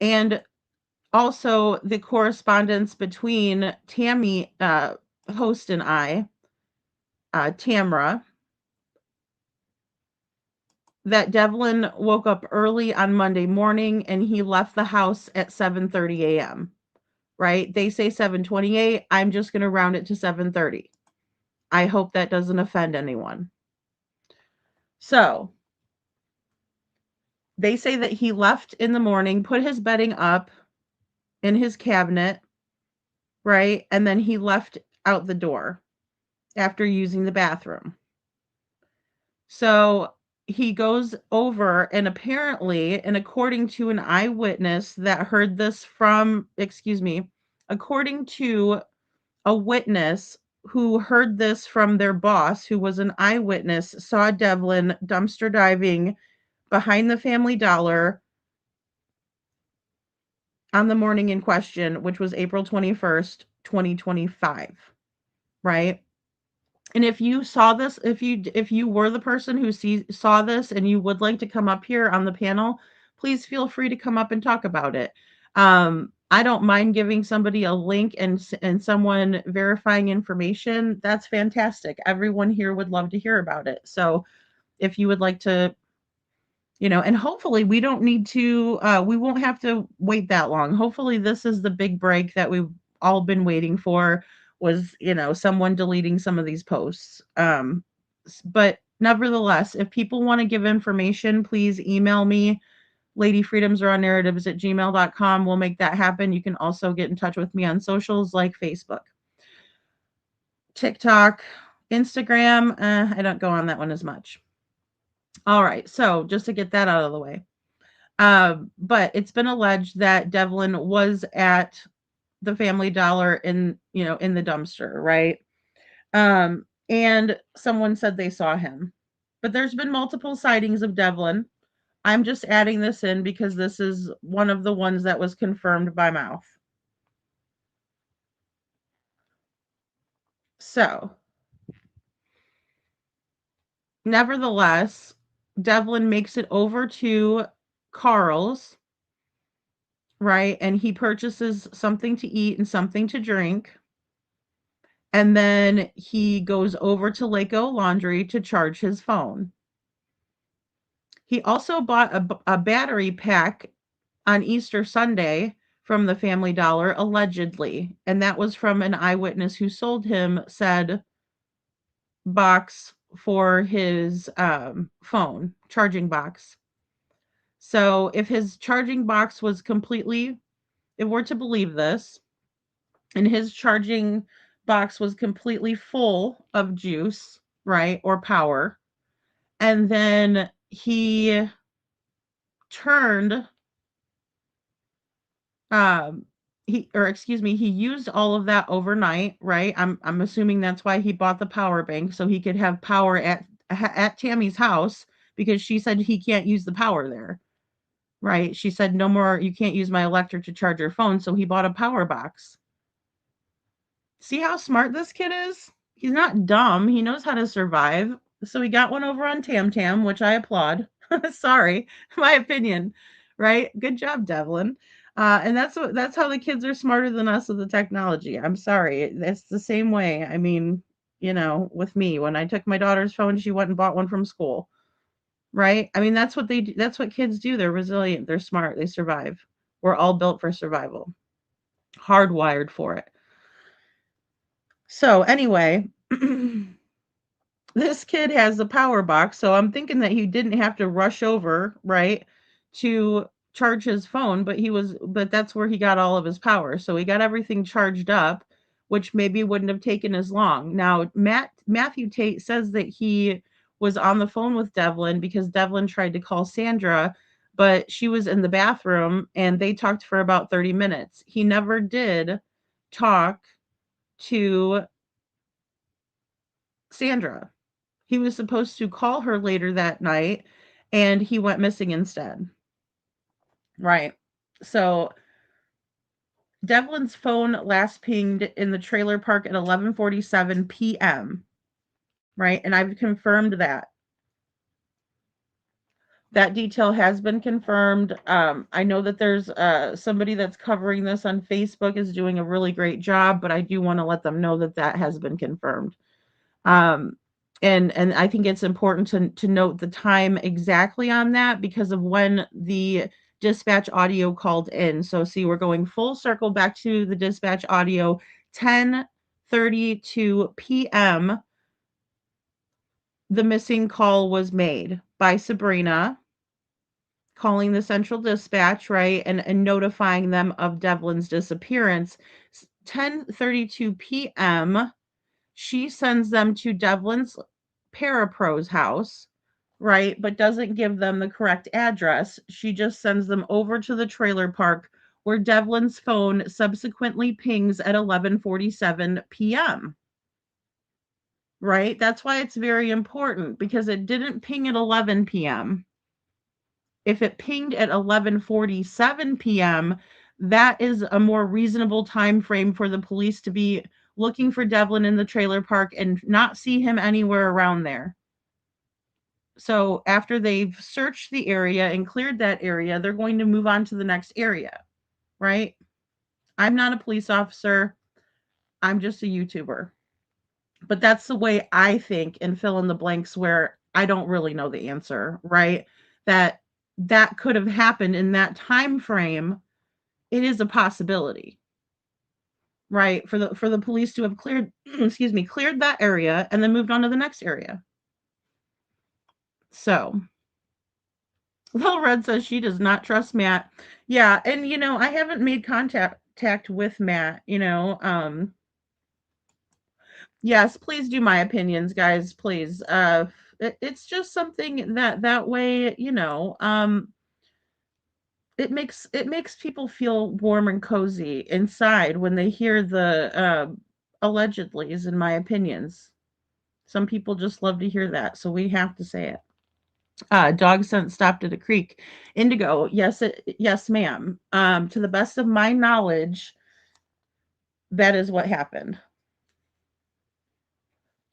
G: and also the correspondence between Tammy, host, and I, Tamra, that Devlin woke up early on Monday morning and he left the house at 7:30 a.m. Right? They say 7:28. I'm just going to round it to 7:30. I hope that doesn't offend anyone. So, they say that he left in the morning, put his bedding up in his cabinet, right? And then he left out the door after using the bathroom. So, he goes over and apparently, and according to an eyewitness that heard this according to a witness who heard this from their boss, who was an eyewitness, saw Devlin dumpster diving behind the Family Dollar on the morning in question, which was April 21st, 2025, right? And if you saw this, if you were the person who saw this and you would like to come up here on the panel, please feel free to come up and talk about it. I don't mind giving somebody a link and someone verifying information. That's fantastic. Everyone here would love to hear about it. So if you would like to, and hopefully we don't need to, we won't have to wait that long. Hopefully this is the big break that we've all been waiting for, was, someone deleting some of these posts. But nevertheless, if people want to give information, please email me, ladyfreedomsrawnerratives@gmail.com. We'll make that happen. You can also get in touch with me on socials like Facebook, TikTok, Instagram. I don't go on that one as much. All right, so just to get that out of the way. But it's been alleged that Devlin was at the Family Dollar in the dumpster, right? And someone said they saw him. But there's been multiple sightings of Devlin. I'm just adding this in because this is one of the ones that was confirmed by mouth. So, nevertheless, Devlin makes it over to Carl's, right? And he purchases something to eat and something to drink. And then he goes over to Lako Laundry to charge his phone. He also bought a battery pack on Easter Sunday from the Family Dollar, allegedly. And that was from an eyewitness who sold him said box for his phone, charging box. So if his charging box was completely, if we're to believe this, and his charging box was completely full of juice, right, or power, and then he turned um he used all of that overnight, right? I'm assuming that's why he bought the power bank, so he could have power at Tammy's house, because she said he can't use the power there, right? She said, no more, you can't use my electric to charge your phone, so he bought a power box. See how smart this kid is? He's not dumb. He knows how to survive. So he got one over on Tam Tam, which I applaud. Sorry, my opinion, right? Good job, Devlin. And that's how the kids are smarter than us with the technology. I'm sorry. It's the same way. I mean, with me, when I took my daughter's phone, she went and bought one from school, right? I mean, that's what they do. That's what kids do. They're resilient. They're smart. They survive. We're all built for survival, hardwired for it. So anyway, this kid has the power box, so I'm thinking that he didn't have to rush over, right, to charge his phone, but that's where he got all of his power. So he got everything charged up, which maybe wouldn't have taken as long. Now, Matthew Tait says that he was on the phone with Devlin because Devlin tried to call Sandra, but she was in the bathroom and they talked for about 30 minutes. He never did talk to Sandra. He was supposed to call her later that night and he went missing instead. Right. So Devlin's phone last pinged in the trailer park at 11:47 p.m. Right? And I've confirmed that. That detail has been confirmed. I know that there's somebody that's covering this on Facebook is doing a really great job, but I do want to let them know that that has been confirmed. And I think it's important to note the time exactly on that because of when the dispatch audio called in. So see, we're going full circle back to the dispatch audio, 10:32 p.m. The missing call was made by Sabrina, calling the central dispatch, right, and notifying them of Devlin's disappearance. 10:32 p.m. She sends them to Devlin's Parapro's house, right, but doesn't give them the correct address. She just sends them over to the trailer park where Devlin's phone subsequently pings at 11:47 p.m. Right? That's why it's very important because it didn't ping at 11 p.m. If it pinged at 11:47 p.m., that is a more reasonable time frame for the police to be looking for Devlin in the trailer park and not see him anywhere around there. So after they've searched the area and cleared that area, they're going to move on to the next area, right? I'm not a police officer. I'm just a YouTuber. But that's the way I think and fill in the blanks where I don't really know the answer, right? That could have happened in that time frame. It is a possibility, right? For the police to have cleared cleared that area and then moved on to the next area. So Little Red says she does not trust Matt. Yeah, and I haven't made contact with Matt, yes, please do my opinions, guys, please. It's just something that way, it makes people feel warm and cozy inside when they hear the allegedlys, in my opinions. Some people just love to hear that, so we have to say it. Dog scent stopped at a creek. Indigo, yes, ma'am. To the best of my knowledge, that is what happened.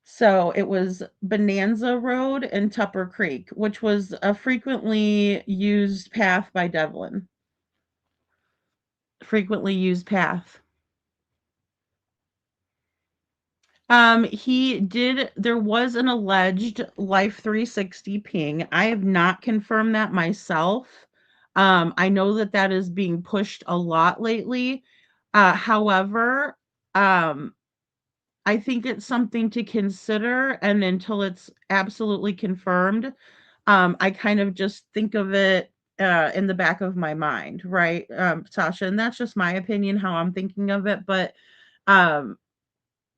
G: So it was Bonanza Road and Tupper Creek, which was a frequently used path by Devlin. Frequently used path. There was an alleged Life 360 ping. I have not confirmed that myself. I know that is being pushed a lot lately. However, I think it's something to consider, and until it's absolutely confirmed, I kind of just think of it in the back of my mind, right, Sasha? And that's just my opinion, how I'm thinking of it. But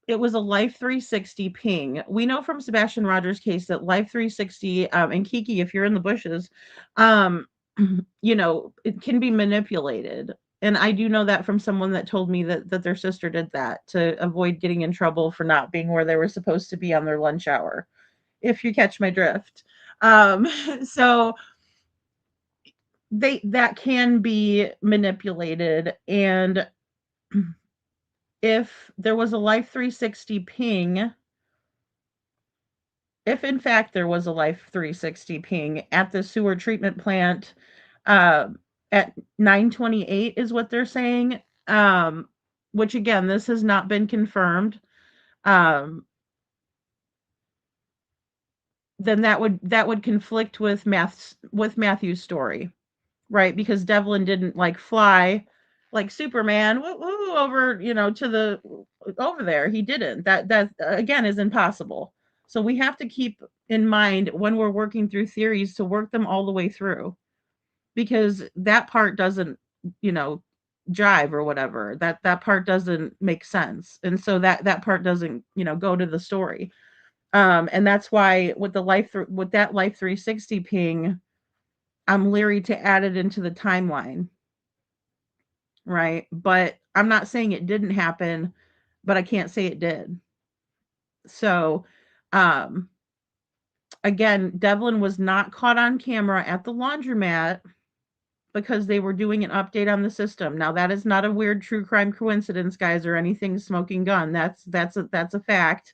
G: it was a Life 360 ping. We know from Sebastian Rogers' case that Life 360, and Kiki, if you're in the bushes, um, it can be manipulated. And I do know that from someone that told me that their sister did that to avoid getting in trouble for not being where they were supposed to be on their lunch hour, if you catch my drift. Um, so that can be manipulated, and if there was a Life 360 ping, if in fact there was a Life 360 ping at the sewer treatment plant, uh, at 9:28 is what they're saying. Which again, this has not been confirmed. Um, then that would conflict with Matthew's story, right? Because Devlin didn't like fly like Superman woo, woo, over, to the over there. He didn't. That again is impossible. So we have to keep in mind when we're working through theories to work them all the way through, because that part doesn't, you know, jive or whatever. That part doesn't make sense. And so that part doesn't, go to the story. And that's why with with that Life 360 ping, I'm leery to add it into the timeline, right? But I'm not saying it didn't happen, but I can't say it did. So, um, again, Devlin was not caught on camera at the laundromat because they were doing an update on the system. Now, that is not a weird true crime coincidence, guys, or anything smoking gun. That's a fact.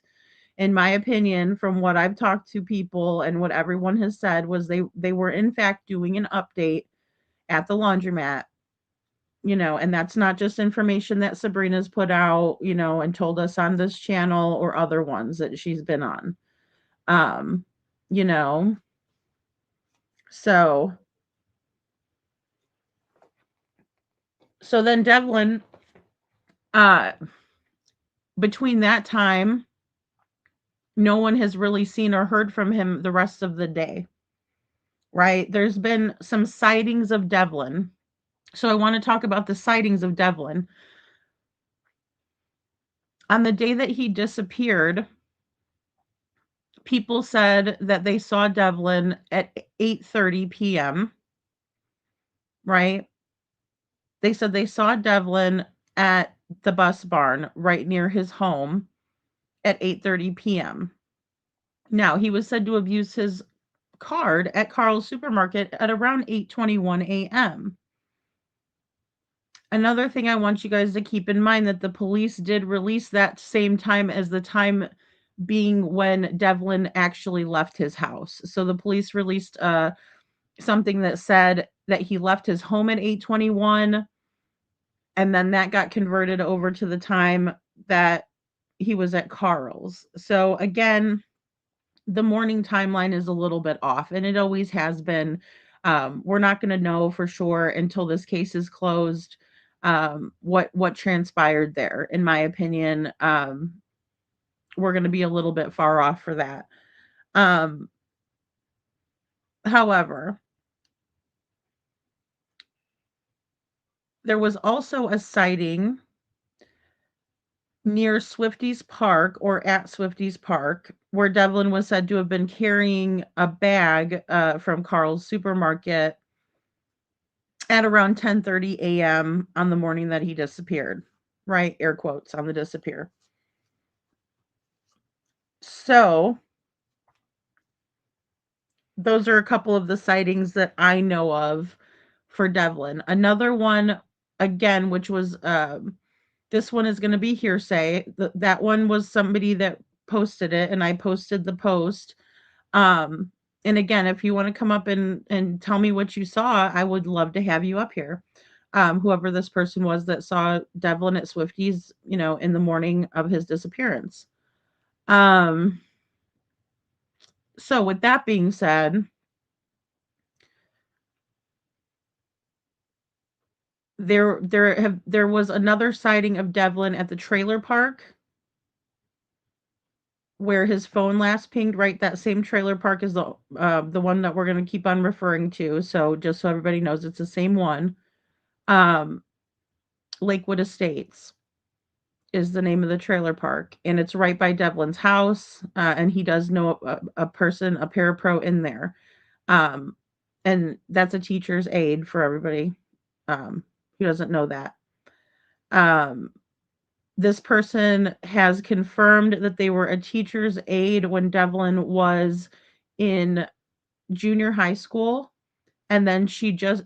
G: In my opinion, from what I've talked to people and what everyone has said, was they were in fact doing an update at the laundromat, and that's not just information that Sabrina's put out, and told us on this channel or other ones that she's been on. Um, you know, so then Devlin, uh between that time, no one has really seen or heard from him the rest of the day, right? There's been some sightings of Devlin. So I want to talk about the sightings of Devlin. On the day that he disappeared, people said that they saw Devlin at 8:30 p.m., right? They said they saw Devlin at the bus barn right near his home at 8:30 p.m. Now, he was said to have used his card at Carl's supermarket at around 8:21 a.m. Another thing I want you guys to keep in mind, that the police did release that same time as the time being when Devlin actually left his house. So the police released something that said that he left his home at 8:21, and then that got converted over to the time that he was at Carl's. So again, the morning timeline is a little bit off, and it always has been. We're not going to know for sure until this case is closed, what transpired there. In my opinion, we're going to be a little bit far off for that. However, there was also a sighting near Swifty's Park, or at Swifty's Park, where Devlin was said to have been carrying a bag from Carl's supermarket at around 10:30 a.m. on the morning that he disappeared, right? Air quotes on the disappear. So those are a couple of the sightings that I know of for Devlin. Another one, again, which was this one is going to be hearsay. That one was somebody that posted it, and I posted the post. And again, if you want to come up and tell me what you saw, I would love to have you up here. Whoever this person was that saw Devlin at Swifty's, in the morning of his disappearance. So with that being said, there was another sighting of Devlin at the trailer park where his phone last pinged, right? That same trailer park is the one that we're going to keep on referring to. So just so everybody knows, it's the same one. Lakewood Estates. is the name of the trailer park, and it's right by Devlin's house. And he does know a person, a parapro in there. Um, and that's a teacher's aide for everybody who doesn't know that. Um, this person has confirmed that they were a teacher's aide when Devlin was in junior high school. And then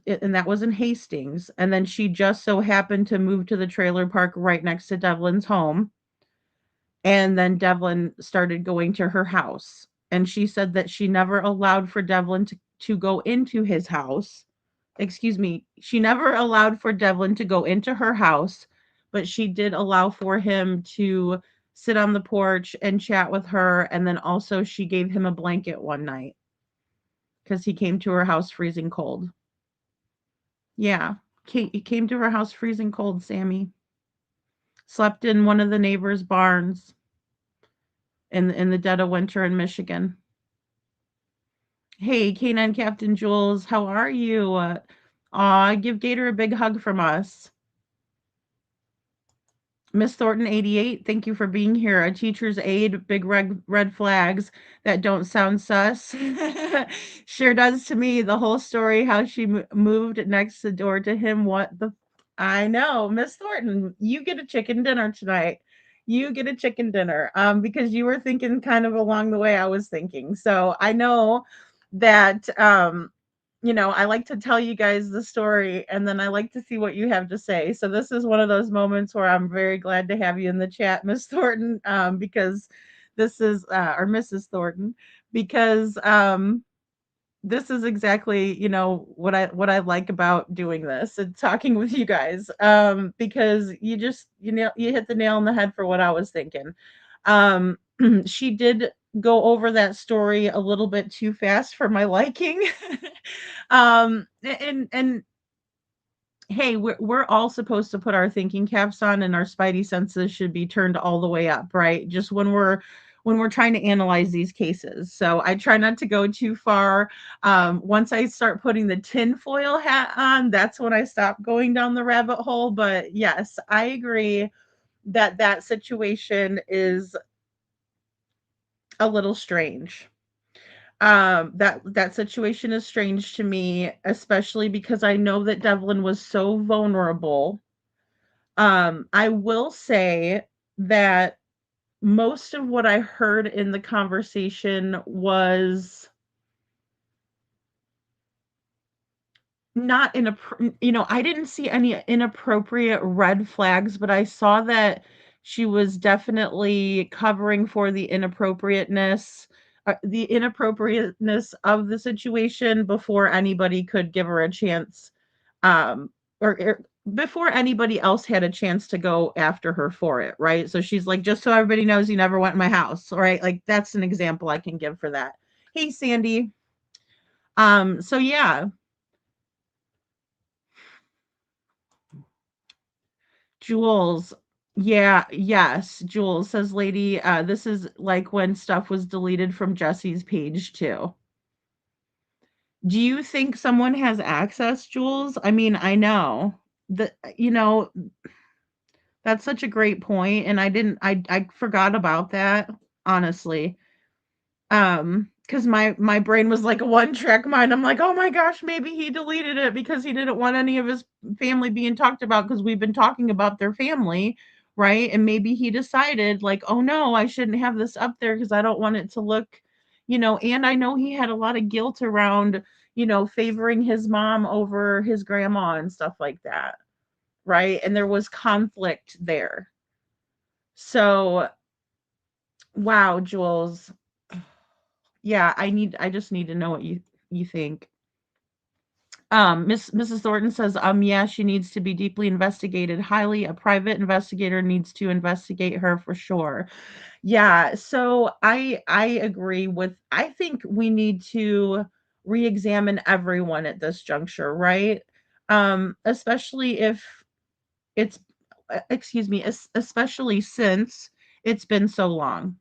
G: and that was in Hastings. And then she just so happened to move to the trailer park right next to Devlin's home. And then Devlin started going to her house. And she said that she never allowed for Devlin to go into his house. Excuse me. She never allowed for Devlin to go into her house, but she did allow for him to sit on the porch and chat with her. And then also she gave him a blanket one night because he came to her house freezing cold. Yeah. He came to her house freezing cold, Sammy. Slept in one of the neighbors' barns in the dead of winter in Michigan. Hey, Canine Captain Jules, how are you? Give Gator a big hug from us. Miss Thornton 88, thank you for being here. A teacher's aide, big red flags that don't sound sus. Sure does to me. The whole story, how she moved next the door to him. What the? I know, Miss Thornton, you get a chicken dinner tonight. You get a chicken dinner because you were thinking kind of along the way I was thinking. So I know that I like to tell you guys the story and then I like to see what you have to say. So this is one of those moments where I'm very glad to have you in the chat, Miss Thornton, because this is or Mrs. Thornton, because this is exactly, what I like about doing this and talking with you guys. Because you hit the nail on the head for what I was thinking. She did go over that story a little bit too fast for my liking. And hey, we're all supposed to put our thinking caps on and our spidey senses should be turned all the way up, right? Just when we're trying to analyze these cases. So I try not to go too far. Once I start putting the tinfoil hat on, that's when I stop going down the rabbit hole. But yes, I agree that situation is a little strange. That situation is strange to me, especially because I know that Devlin was so vulnerable. I will say that most of what I heard in the conversation was not I didn't see any inappropriate red flags, but I saw that she was definitely covering for the inappropriateness of the situation before anybody could give her a chance, or before anybody else had a chance to go after her for it, right? So she's like, just so everybody knows, you never went in my house, right? Like that's an example I can give for that. Hey, Sandy. So yeah. Jules. Yeah, yes. Jules says, lady, this is like when stuff was deleted from Jesse's page too. Do you think someone has access, Jules? I mean, I know that, that's such a great point, and I forgot about that, honestly. Because my brain was like a one-track mind. I'm like, "Oh my gosh, maybe he deleted it because he didn't want any of his family being talked about because we've been talking about their family, right? And maybe he decided like, "Oh no, I shouldn't have this up there because I don't want it to look, and I know he had a lot of guilt around, favoring his mom over his grandma and stuff like that, right? And there was conflict there. So, wow, Jules. Yeah, I just need to know what you think. Mrs. Thornton says, yeah, she needs to be deeply investigated. Highly, a private investigator needs to investigate her for sure. Yeah, so I agree with. I think we need to re-examine everyone at this juncture, right? Especially if it's, excuse me, especially since it's been so long.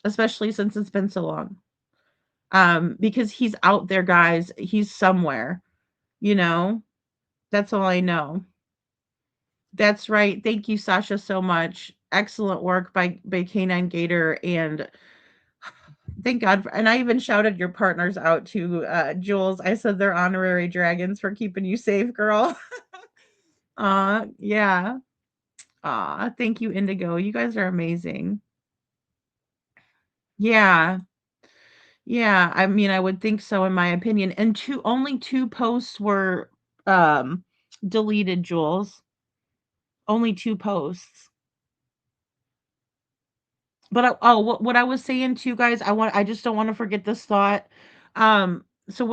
G: Especially since it's been so long. Because he's out there, guys. He's somewhere, you know. That's all I know. That's right. Thank you, Sasha, so much. Excellent work by Canine Gator, and thank God. And I even shouted your partners out to Jules. I said they're honorary dragons for keeping you safe, girl. Yeah. Thank you, Indigo. You guys are amazing. Yeah. Yeah, I mean, I would think so in my opinion. And only two posts were um deleted, Jules. Only two posts. But what I was saying to you guys, I just don't want to forget this thought. So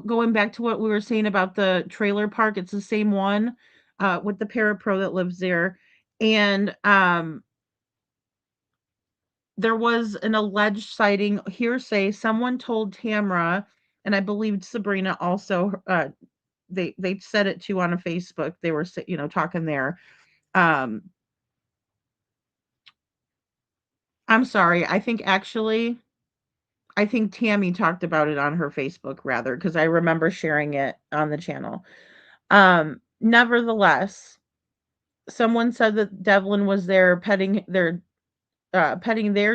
G: going back to what we were saying about the trailer park, it's the same one with the parapro that lives there. And there was an alleged sighting hearsay. Someone told Tamra, and I believed Sabrina also, they said it too on a Facebook. They were talking there. Um, I'm sorry. I think Tammy talked about it on her Facebook rather, because I remember sharing it on the channel. Nevertheless, someone said that Devlin was there petting their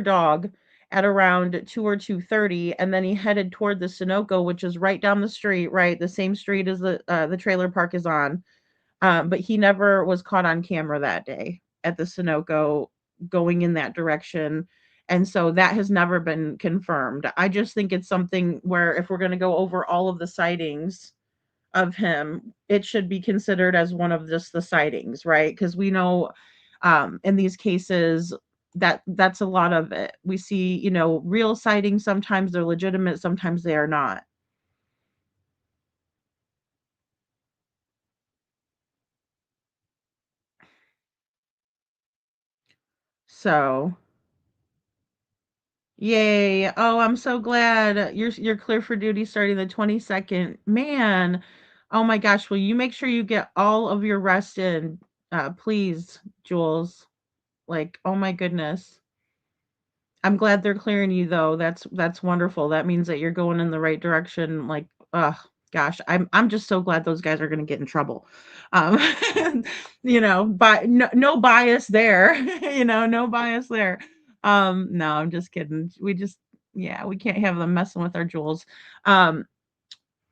G: dog at around 2 or 2:30, and then he headed toward the Sunoco, which is right down the street, right? The same street as the trailer park is on. But he never was caught on camera that day at the Sunoco going in that direction. And so that has never been confirmed. I just think it's something where if we're going to go over all of the sightings of him, it should be considered as one of just the sightings, right? Because we know in these cases that's a lot of it. We see, real sightings. Sometimes they're legitimate, sometimes they are not. So yay. Oh, I'm so glad you're clear for duty starting the 22nd. Man, oh my gosh, will you make sure you get all of your rest in, please, Jules? Like, oh my goodness. I'm glad they're clearing you though. That's wonderful. That means that you're going in the right direction. Like, gosh, I'm just so glad those guys are going to get in trouble. Um, but no bias there. No bias there. No, I'm just kidding. Yeah, we can't have them messing with our jewels. Um,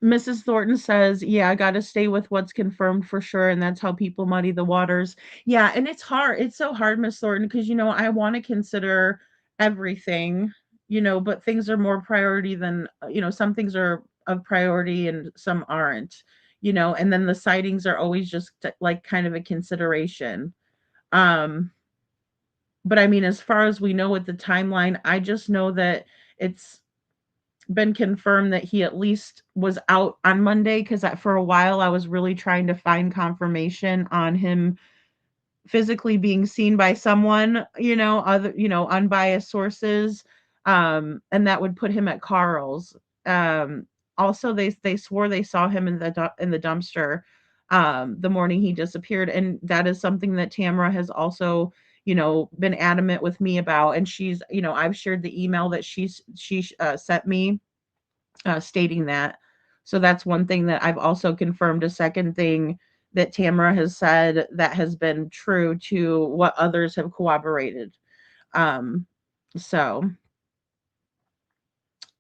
G: Mrs. Thornton says, "Yeah, I got to stay with what's confirmed for sure, and that's how people muddy the waters." Yeah, and it's hard. It's so hard, Miss Thornton, because I want to consider everything, but things are more priority than some things are of priority and some aren't, and then the sightings are always just like kind of a consideration. Um, but I mean, as far as we know with the timeline, I just know that it's been confirmed that he at least was out on Monday, because for a while I was really trying to find confirmation on him physically being seen by someone, other, unbiased sources. And that would put him at Carl's. Also, they swore they saw him in the dumpster the morning he disappeared, and that is something that Tamara has also been adamant with me about. And she's, I've shared the email that she sent me stating that. So that's one thing that I've also confirmed. A second thing that Tamara has said that has been true to what others have corroborated. Um, so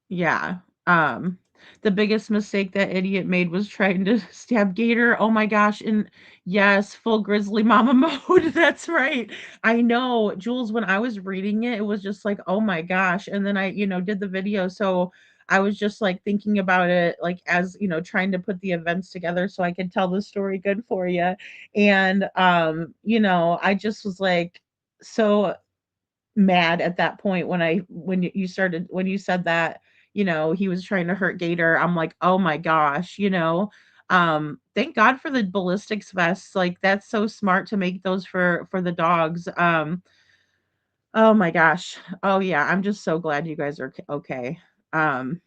G: yeah. Um, the biggest mistake that idiot made was trying to stab Gator. Oh my gosh. And yes, full grizzly mama mode. That's right. I know, Jules, when I was reading it, it was just like, oh my gosh. And then I, did the video. So I was just like thinking about it, like as, trying to put the events together so I could tell the story good for you. And, I just was like, so mad at that point when you said that he was trying to hurt Gator. I'm like, oh my gosh. Thank God for the ballistics vests. Like, that's so smart to make those for the dogs. Oh my gosh. Oh yeah, I'm just so glad you guys are okay. um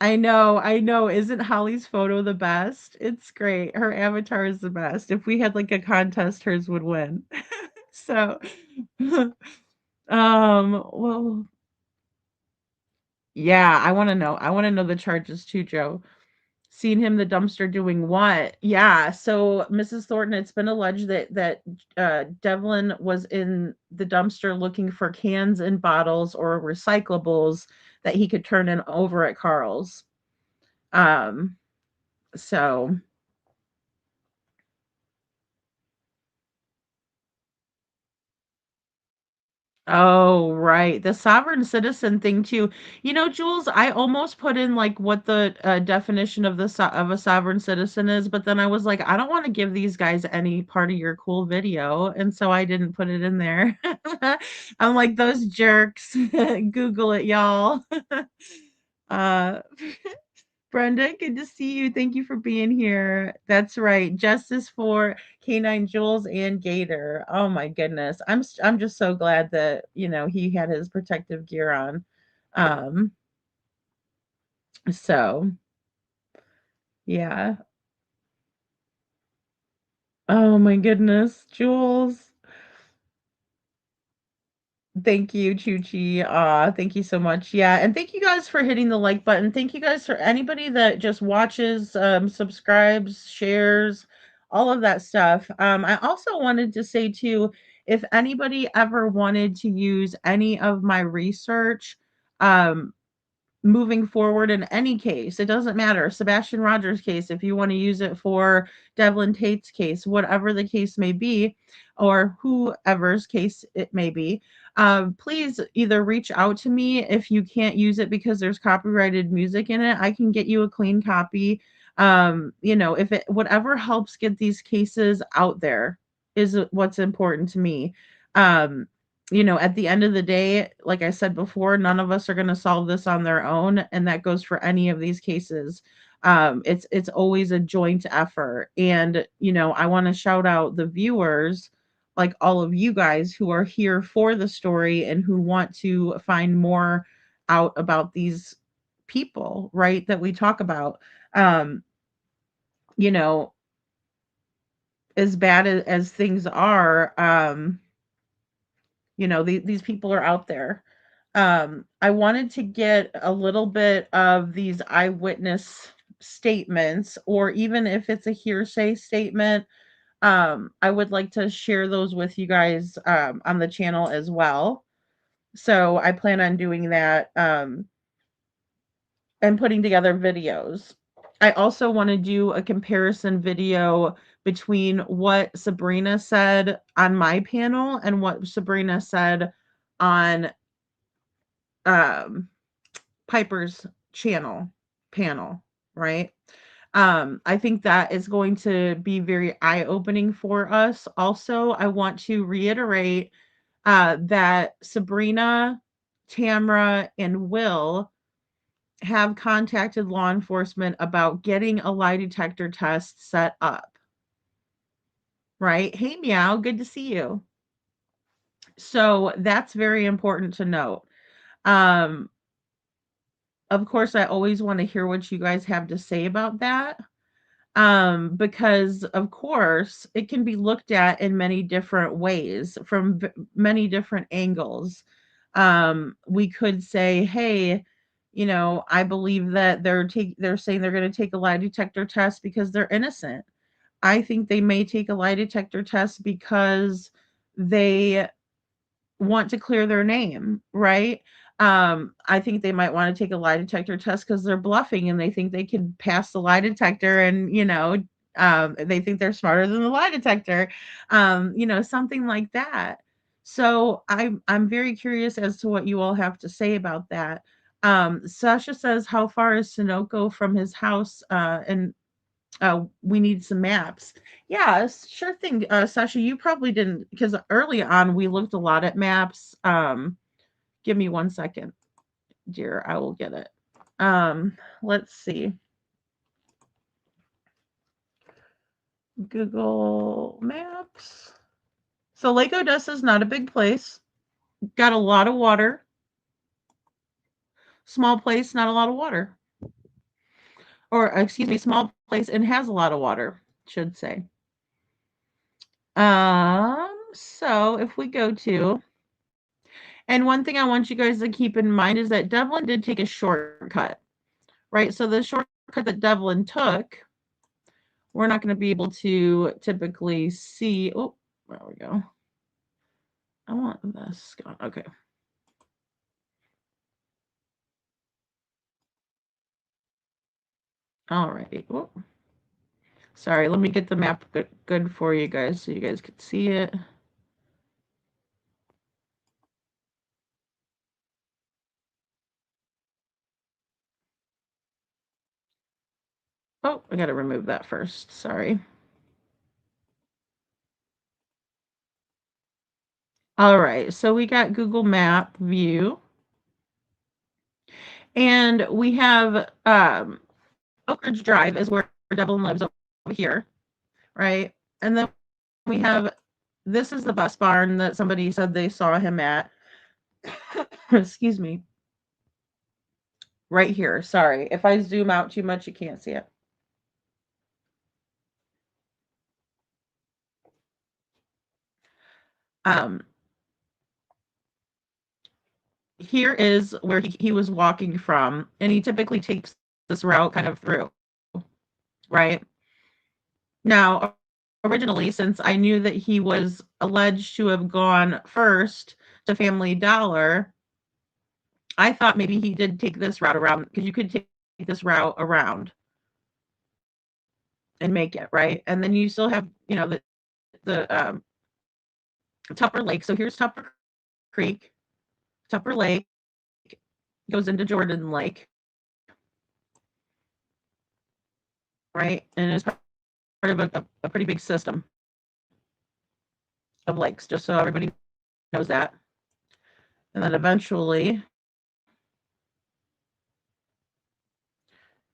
G: I know. Isn't Holly's photo the best? It's great. Her avatar is the best. If we had like a contest, hers would win. So well, yeah, I wanna know. I wanna know the charges too, Joe. Seen him the dumpster doing what? Yeah. So Mrs. Thornton, it's been alleged that Devlin was in the dumpster looking for cans and bottles or recyclables that he could turn in over at Carl's. Um, so Oh, right. The sovereign citizen thing too. Jules, I almost put in like what the definition of of a sovereign citizen is, but then I was like, I don't want to give these guys any part of your cool video, and so I didn't put it in there. I'm like those jerks. Google it, y'all. uh Brenda, good to see you. Thank you for being here. That's right. Justice for Canine Jules and Gator. Oh my goodness. I'm just so glad that, he had his protective gear on. Um so yeah. Oh my goodness, Jules. Thank you, Chuchi. Thank you so much. Yeah, and thank you guys for hitting the like button. Thank you guys for anybody that just watches, subscribes, shares, all of that stuff. I also wanted to say too, if anybody ever wanted to use any of my research, um, moving forward in any case. It doesn't matter. Sebastian Rogers' case, if you want to use it for Devlin Tait's case, whatever the case may be, or whoever's case it may be, please either reach out to me if you can't use it because there's copyrighted music in it. I can get you a clean copy. If it whatever helps get these cases out there is what's important to me. At the end of the day, like I said before, none of us are going to solve this on their own, and that goes for any of these cases. It's always a joint effort, and I want to shout out the viewers, like all of you guys who are here for the story and who want to find more out about these people, right? That we talk about. Um, you know, as bad as things are, these people are out there. I wanted to get a little bit of these eyewitness statements, or even if it's a hearsay statement, I would like to share those with you guys on the channel as well. So I plan on doing that, and putting together videos. I also want to do a comparison video between what Sabrina said on my panel and what Sabrina said on um, Piper's panel, right? I think that is going to be very eye-opening for us. Also, I want to reiterate that Sabrina, Tamra, and Will have contacted law enforcement about getting a lie detector test set up. Right? Hey, Meow, good to see you. So that's very important to note. Um, of course, I always want to hear what you guys have to say about that. Because of course it can be looked at in many different ways from many different angles. We could say, hey, I believe that they're saying they're going to take a lie detector test because they're innocent. I think they may take a lie detector test because they want to clear their name, right? I think they might want to take a lie detector test because they're bluffing and they think they can pass the lie detector, and they think they're smarter than the lie detector, something like that. So I'm very curious as to what you all have to say about that. Sasha says, how far is Sunoco from his house? And we need some maps. Yeah, sure thing. Sasha, you probably didn't, because early on we looked a lot at maps. Give me 1 second, dear. I will get it. Let's see. Google Maps. So Lake Odessa is not a big place. Got a lot of water. Small place, not a lot of water. Or excuse me, small place and has a lot of water, should say. So if we go to, and one thing I want you guys to keep in mind is that Devlin did take a shortcut, right? So the shortcut shortcut that Devlin took, we're not going to be able to typically see. Oh, there we go. I want this gone. Okay. All right. Oh, sorry. Let me get the map good for you guys so you guys could see it. Oh, I got to remove that first. Sorry. All right. So we got Google Map view. And we have Oak Ridge Drive is where Devlin lives over here, right? And then we have this is the bus barn that somebody said they saw him at. Excuse me. Right here. Sorry. If I zoom out too much, you can't see it. Here is where he was walking from, and he typically takes this route kind of through, right? Now, originally, since I knew that he was alleged to have gone first to Family Dollar, I thought maybe he did take this route around because you could take this route around and make it, right? And then you still have, the Tupper Lake. So here's Tupper Creek. Tupper Lake goes into Jordan Lake, right? And it's part of a pretty big system of lakes, just so everybody knows that. And then eventually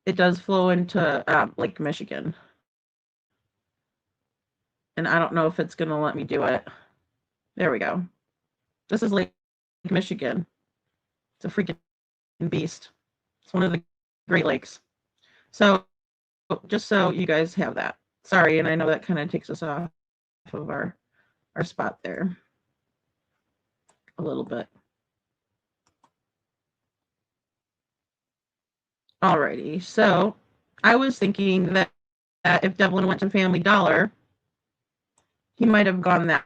G: it does flow into Lake Michigan. And I don't know if it's going to let me do it. There we go. This is Lake Michigan. It's a freaking beast. It's one of the Great Lakes. So just so you guys have that. Sorry, and I know that kind of takes us off of our spot there a little bit. Alrighty, so I was thinking that if Devlin went to Family Dollar, he might have gone that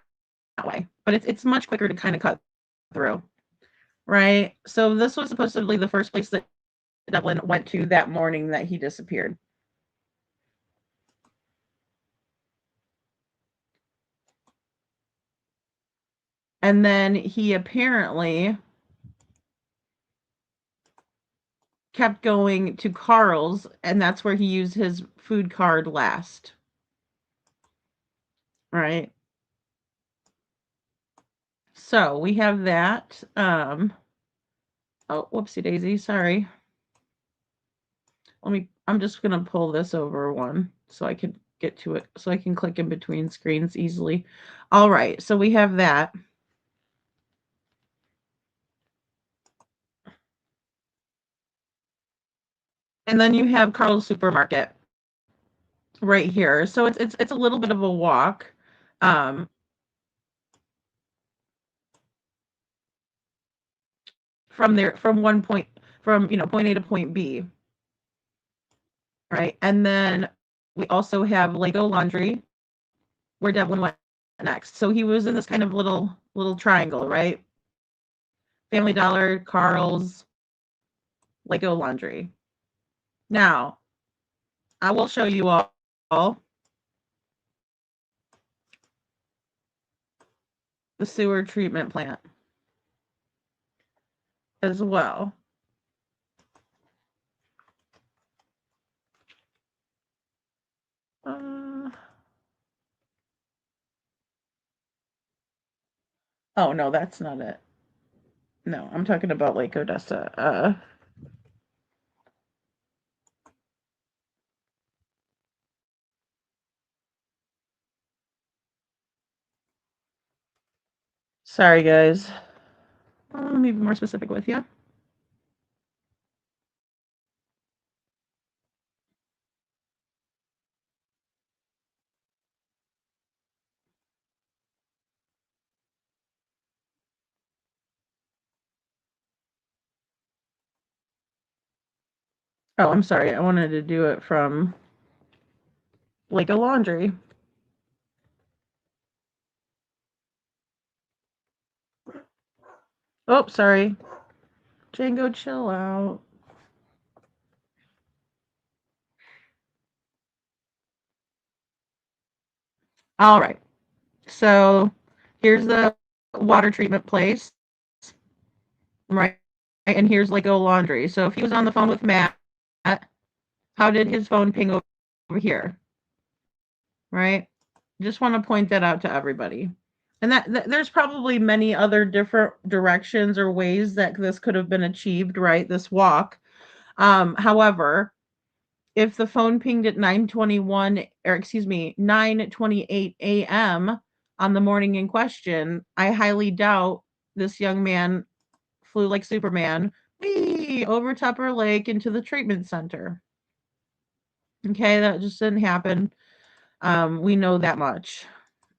G: way, but it's much quicker to kind of cut through, right? So this was supposedly the first place that Devlin went to that morning that he disappeared. And then he apparently kept going to Carl's, and that's where he used his food card last. Right? So we have that. Oh, whoopsie daisy, sorry. I'm just gonna pull this over one so I can get to it, so I can click in between screens easily. All right, so we have that. And then you have Carl's Supermarket right here. So it's a little bit of a walk. From point A to point B. Right. And then we also have Lego Laundry, where Devlin went next. So he was in this kind of little triangle, right? Family Dollar, Carl's, Lego Laundry. Now, I will show you all the sewer treatment plant as well. Oh, no, that's not it. No, I'm talking about Lake Odessa. Sorry, guys. Let me be more specific with you. Oh, I'm sorry. I wanted to do it from Lego Laundry. Oh, sorry. Django, chill out. All right. So here's the water treatment place, right? And here's Lego Laundry. So if he was on the phone with Matt, how did his phone ping over here? Right? Just want to point that out to everybody. And that there's probably many other different directions or ways that this could have been achieved, right? This walk. However, if the phone pinged at 9:21, or excuse me, 9:28 a.m. on the morning in question, I highly doubt this young man flew like Superman over Tupper Lake into the treatment center. Okay, that just didn't happen. We know that much.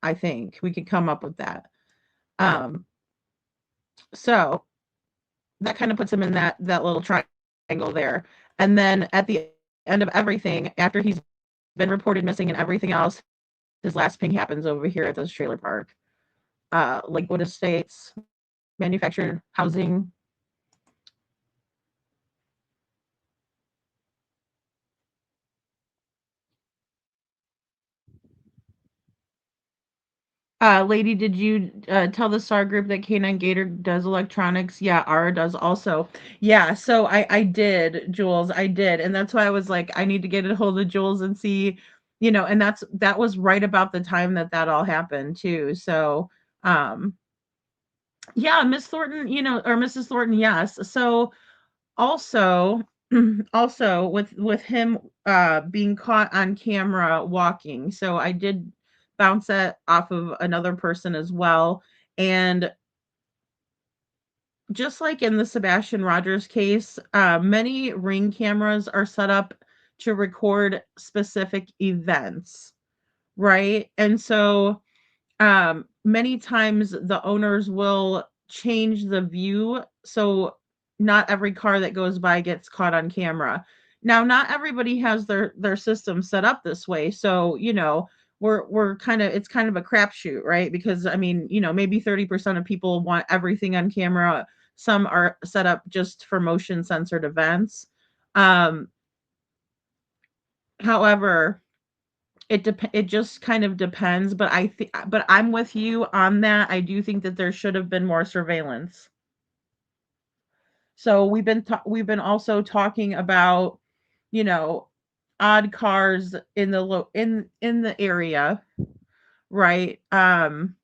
G: I think we could come up with that. Um, so that kind of puts him in that little triangle there. And then at the end of everything, after he's been reported missing and everything else, his last ping happens over here at this trailer park. Lakewood Estates, manufactured housing. Lady, did you tell the SAR group that K9 Gator does electronics? Yeah, Ara does also. Yeah, so I did, Jules, I did, and that's why I was like, I need to get a hold of Jules and see, and that was right about the time that all happened too. So, yeah, Miss Thornton, or Mrs. Thornton, yes. So also, also with him being caught on camera walking, so I did bounce that off of another person as well. And just like in the Sebastian Rogers case, many ring cameras are set up to record specific events, right? And so many times the owners will change the view so not every car that goes by gets caught on camera. Now, not everybody has their system set up this way, so we're kind of it's kind of a crapshoot, right? Because I mean, maybe 30% of people want everything on camera. Some are set up just for motion censored events. Um, However, it just kind of depends, but but I'm with you on that. I do think that there should have been more surveillance. So we've been also talking about, you know, odd cars in the in the area, right? On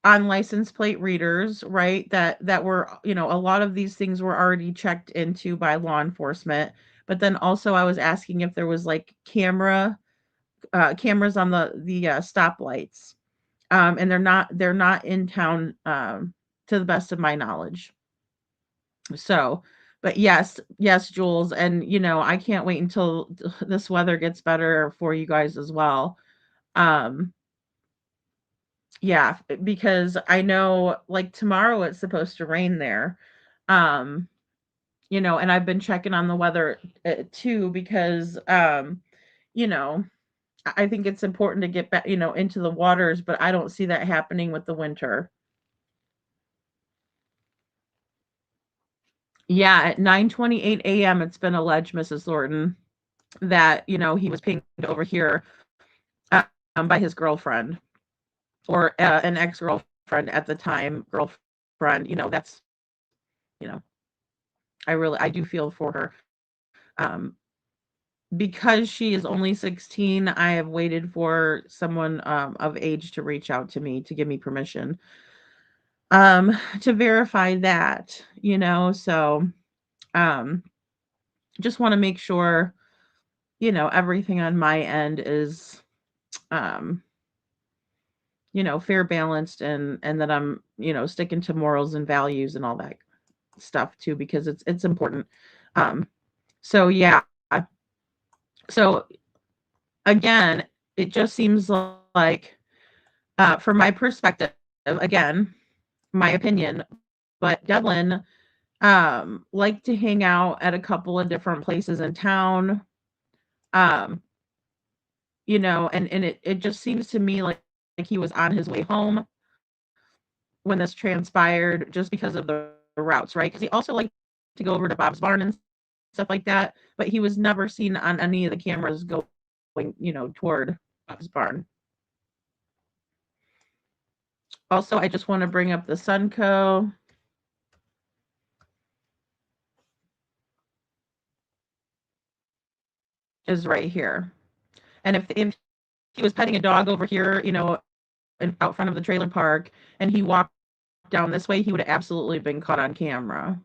G: license plate readers, right? That were, a lot of these things were already checked into by law enforcement. But then also I was asking if there was like cameras on the stoplights, and they're not in town, to the best of my knowledge. So, but yes, Jules, and I can't wait until this weather gets better for you guys as well. Um, yeah, because I know like tomorrow it's supposed to rain there. Um, and I've been checking on the weather too because you know, I think it's important to get back, into the waters, but I don't see that happening with the winter. Yeah, at 9:28 a.m., it's been alleged, Mrs. Thornton, that, he was pinged over here by his girlfriend or an ex-girlfriend at the time, girlfriend, that's, you know, I do feel for her. Um, because she is only 16, I have waited for someone of age to reach out to me to give me permission to verify that, so um just want to make sure, everything on my end is um fair, balanced, and that I'm, sticking to morals and values and all that stuff too, because it's important. Um so yeah. So again, it just seems like from my perspective, again, my opinion, but Devlin Like to hang out at a couple of different places in town. Um, and it just seems to me like he was on his way home when this transpired just because of the routes, right? Because he also liked to go over to Bob's Barn and stuff like that, but he was never seen on any of the cameras going, toward Bob's Barn. Also, I just want to bring up the Sunco. Is right here. And if he was petting a dog over here, out front of the trailer park, and he walked down this way, he would have absolutely been caught on camera.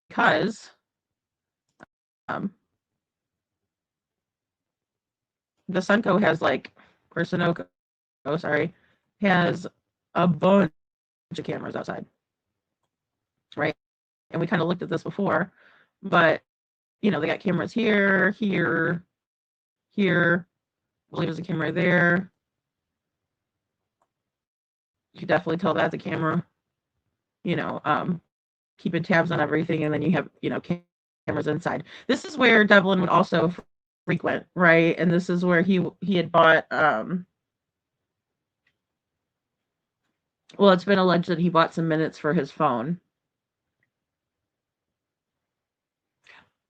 G: Because the Sunco has or Sunoco, sorry, has a bunch of cameras outside, right? And we kind of looked at this before, but they got cameras here, here, here. I believe there's a camera there. You can definitely tell that's a camera. Keeping tabs on everything, and then you have cameras inside. This is where Devlin would also frequent, right? And this is where he had bought. Well, it's been alleged that he bought some minutes for his phone.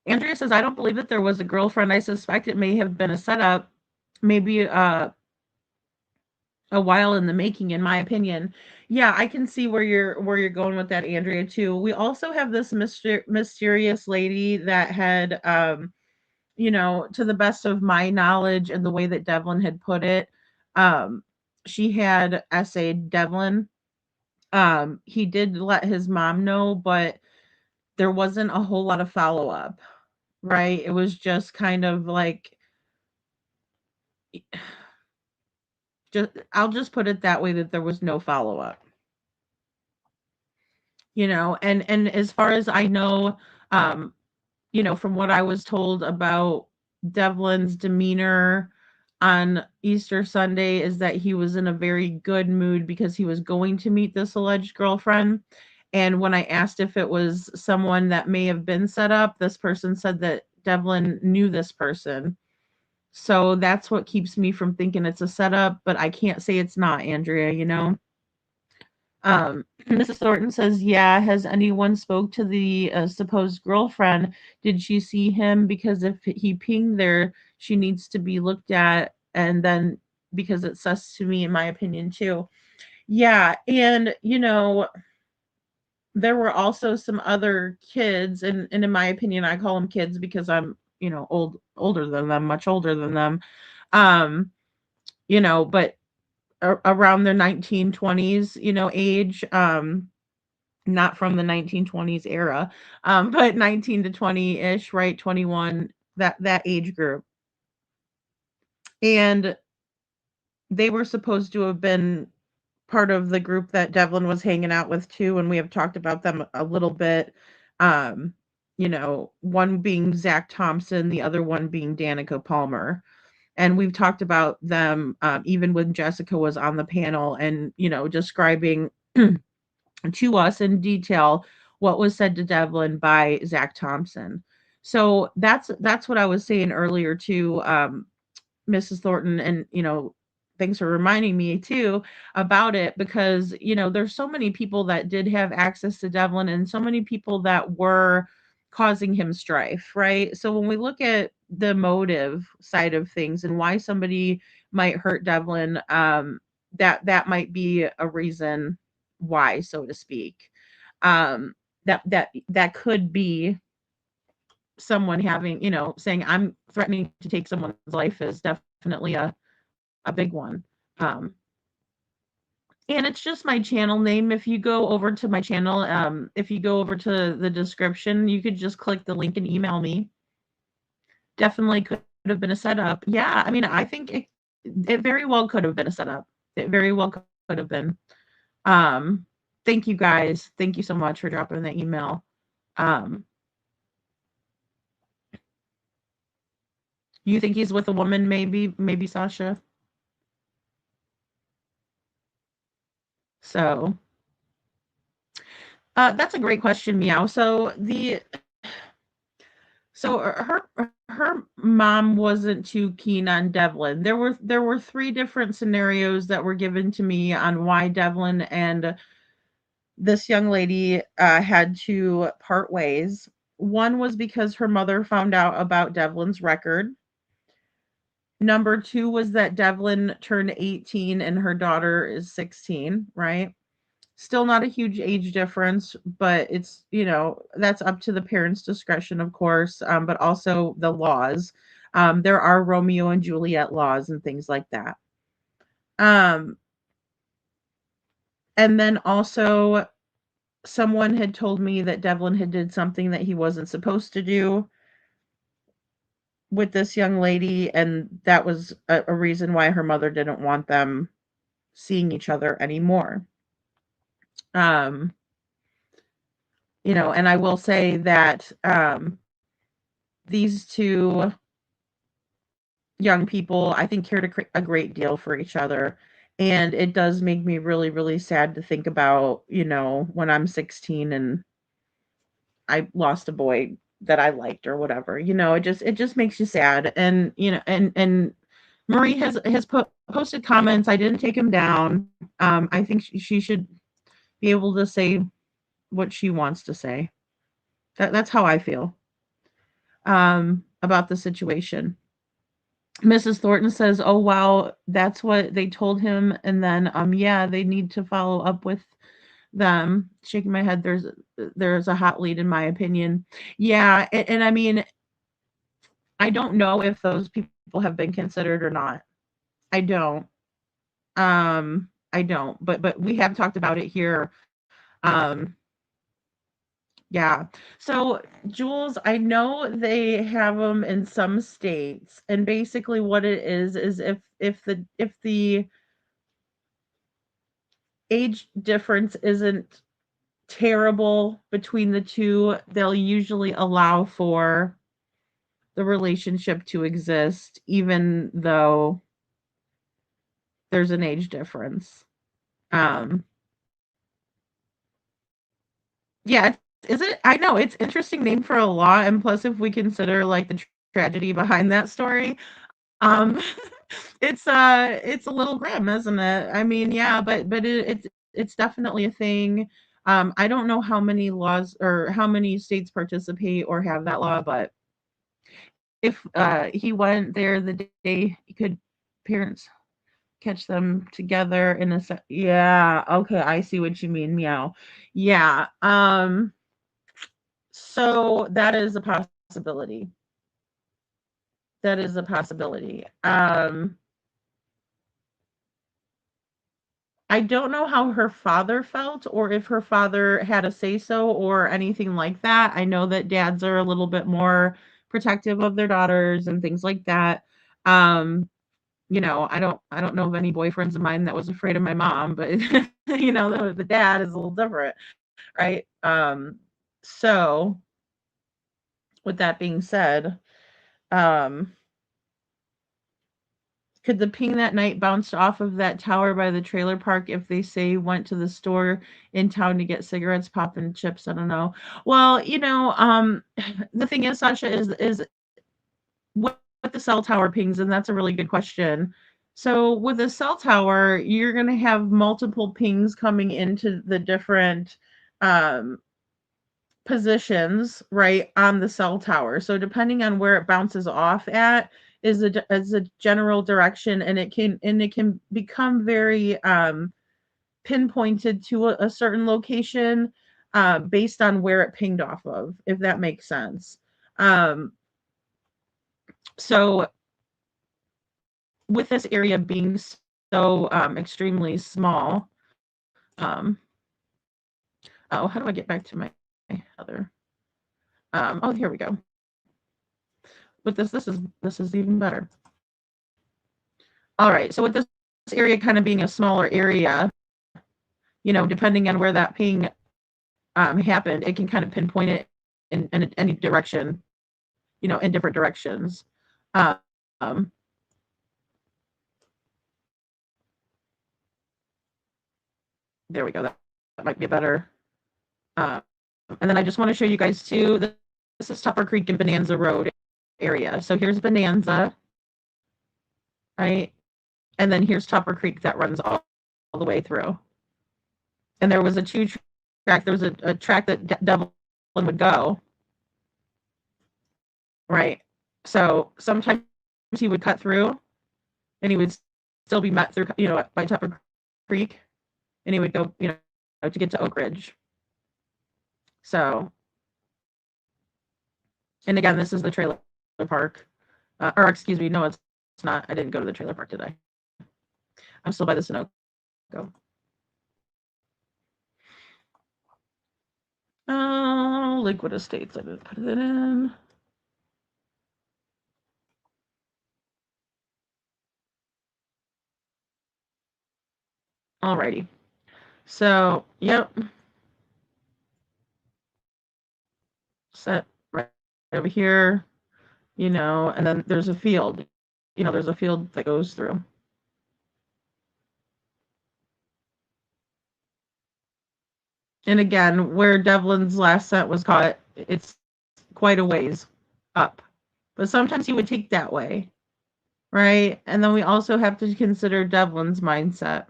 G: Andrea says, I don't believe that there was a girlfriend. I suspect it may have been a setup, maybe a while in the making, in my opinion. Yeah, I can see where you're going with that, Andrea, too. We also have this mysterious lady that had, to the best of my knowledge and the way that Devlin had put it, she had essayed Devlin. He did let his mom know, but there wasn't a whole lot of follow up, right? It was just kind of like, I'll just put it that way, that there was no follow up. And as far as I know, from what I was told about Devlin's demeanor on Easter Sunday, is that he was in a very good mood because he was going to meet this alleged girlfriend. And when I asked if it was someone that may have been set up, this person said that Devlin knew this person. So that's what keeps me from thinking it's a setup, but I can't say it's not, Andrea. Mrs. Thornton says, yeah, has anyone spoke to the supposed girlfriend? Did she see him? Because if he pinged there, she needs to be looked at, and then because it's sus to me, in my opinion, too. Yeah, and there were also some other kids, and in my opinion, I call them kids because I'm, older than them, much older than them. But around their 1920s, age, not from the 1920s era, but 19 to 20-ish, right? 21, that age group. And they were supposed to have been part of the group that Devlin was hanging out with too, and we have talked about them a little bit. One being Zach Thompson, the other one being Danica Palmer. And we've talked about them even when Jessica was on the panel and, describing to us in detail what was said to Devlin by Zach Thompson. So that's what I was saying earlier to Mrs. Thornton, and thanks for reminding me too about it, because there's so many people that did have access to Devlin and so many people that were causing him strife, right? So when we look at the motive side of things and why somebody might hurt Devlin, that might be a reason why, so to speak. That could be someone having, saying I'm threatening to take someone's life, is definitely a big one. And it's just my channel name. If you go over to my channel, if you go over to the description, you could just click the link and email me. Definitely could have been a setup. Yeah, I mean, I think it very well could have been a setup. It very well could have been. Thank you guys. Thank you so much for dropping the email. You think he's with a woman, maybe Sasha? So That's a great question, Meow. So her mom wasn't too keen on Devlin. There were three different scenarios that were given to me on why Devlin and this young lady had to part ways. One was because her mother found out about Devlin's record. Number two was that Devlin turned 18 and her daughter is 16, right? Still not a huge age difference, but it's, that's up to the parents' discretion, of course, but also the laws. There are Romeo and Juliet laws and things like that. Um, and then also someone had told me that Devlin had did something that he wasn't supposed to do with this young lady, and that was a reason why her mother didn't want them seeing each other anymore. Um, and I will say that these two young people, I think, cared a great deal for each other. And it does make me really, really sad to think about, when I'm 16 and I lost a boy that I liked or whatever. It just makes you sad. And and Marie has posted comments. I didn't take him down. I think she should be able to say what she wants to say. That's how I feel about the situation. Mrs. Thornton says, "Oh wow, that's what they told him." And then, yeah, they need to follow up with them. Shaking my head. There's a hot lead, in my opinion. Yeah, and I mean, I don't know if those people have been considered or not. I don't. I don't. But we have talked about it here. Um, Yeah. So, Jules, I know they have them in some states, and basically what it is if the age difference isn't terrible between the two, they'll usually allow for the relationship to exist even though there's an age difference. Um Yeah, is it? I know it's interesting name for a law, and plus, if we consider like the tragedy behind that story, um, it's a little grim, isn't it? I mean, yeah, but it's definitely a thing. I don't know how many laws or how many states participate or have that law, but if he went there the day he could, parents catch them together in a yeah, okay, I see what you mean, meow. Yeah, so that is a possibility. That is a possibility. I don't know how her father felt or if her father had a say so or anything like that. I know that dads are a little bit more protective of their daughters and things like that. Um, I don't know of any boyfriends of mine that was afraid of my mom, but the dad is a little different, right? So with that being said, um could the ping that night bounced off of that tower by the trailer park if they say went to the store in town to get cigarettes, pop, and chips? I don't know. Well, the thing is, Sasha, is what the cell tower pings, and that's a really good question. So with a cell tower, you're going to have multiple pings coming into the different um, positions, right, on the cell tower. So depending on where it bounces off at is a general direction, and it can become very pinpointed to a certain location based on where it pinged off of, if that makes sense. Um, so with this area being so extremely small, um, oh, how do I get back to my other? Oh, here we go. With this is even better. All right, so with this area kind of being a smaller area, depending on where that ping happened, it can kind of pinpoint it in any direction, in different directions. Um, there we go. That might be a better And then I just want to show you guys too. This is Tupper Creek and Bonanza Road area. So here's Bonanza, right? And then here's Tupper Creek that runs all the way through. And there was a track. There was a track that Devlin would go, right? So sometimes he would cut through, and he would still be met through, by Tupper Creek, and he would go, to get to Oak Ridge. So, and again, this is the trailer park, or excuse me, no, it's not. I didn't go to the trailer park today. I'm still by the Sunoco. Oh, Liquid Estates. I didn't put it in. Alrighty. So, yep. Set right over here, and then there's a field. There's a field that goes through. And again, where Devlin's last set was caught, it's quite a ways up. But sometimes he would take that way, right? And then we also have to consider Devlin's mindset.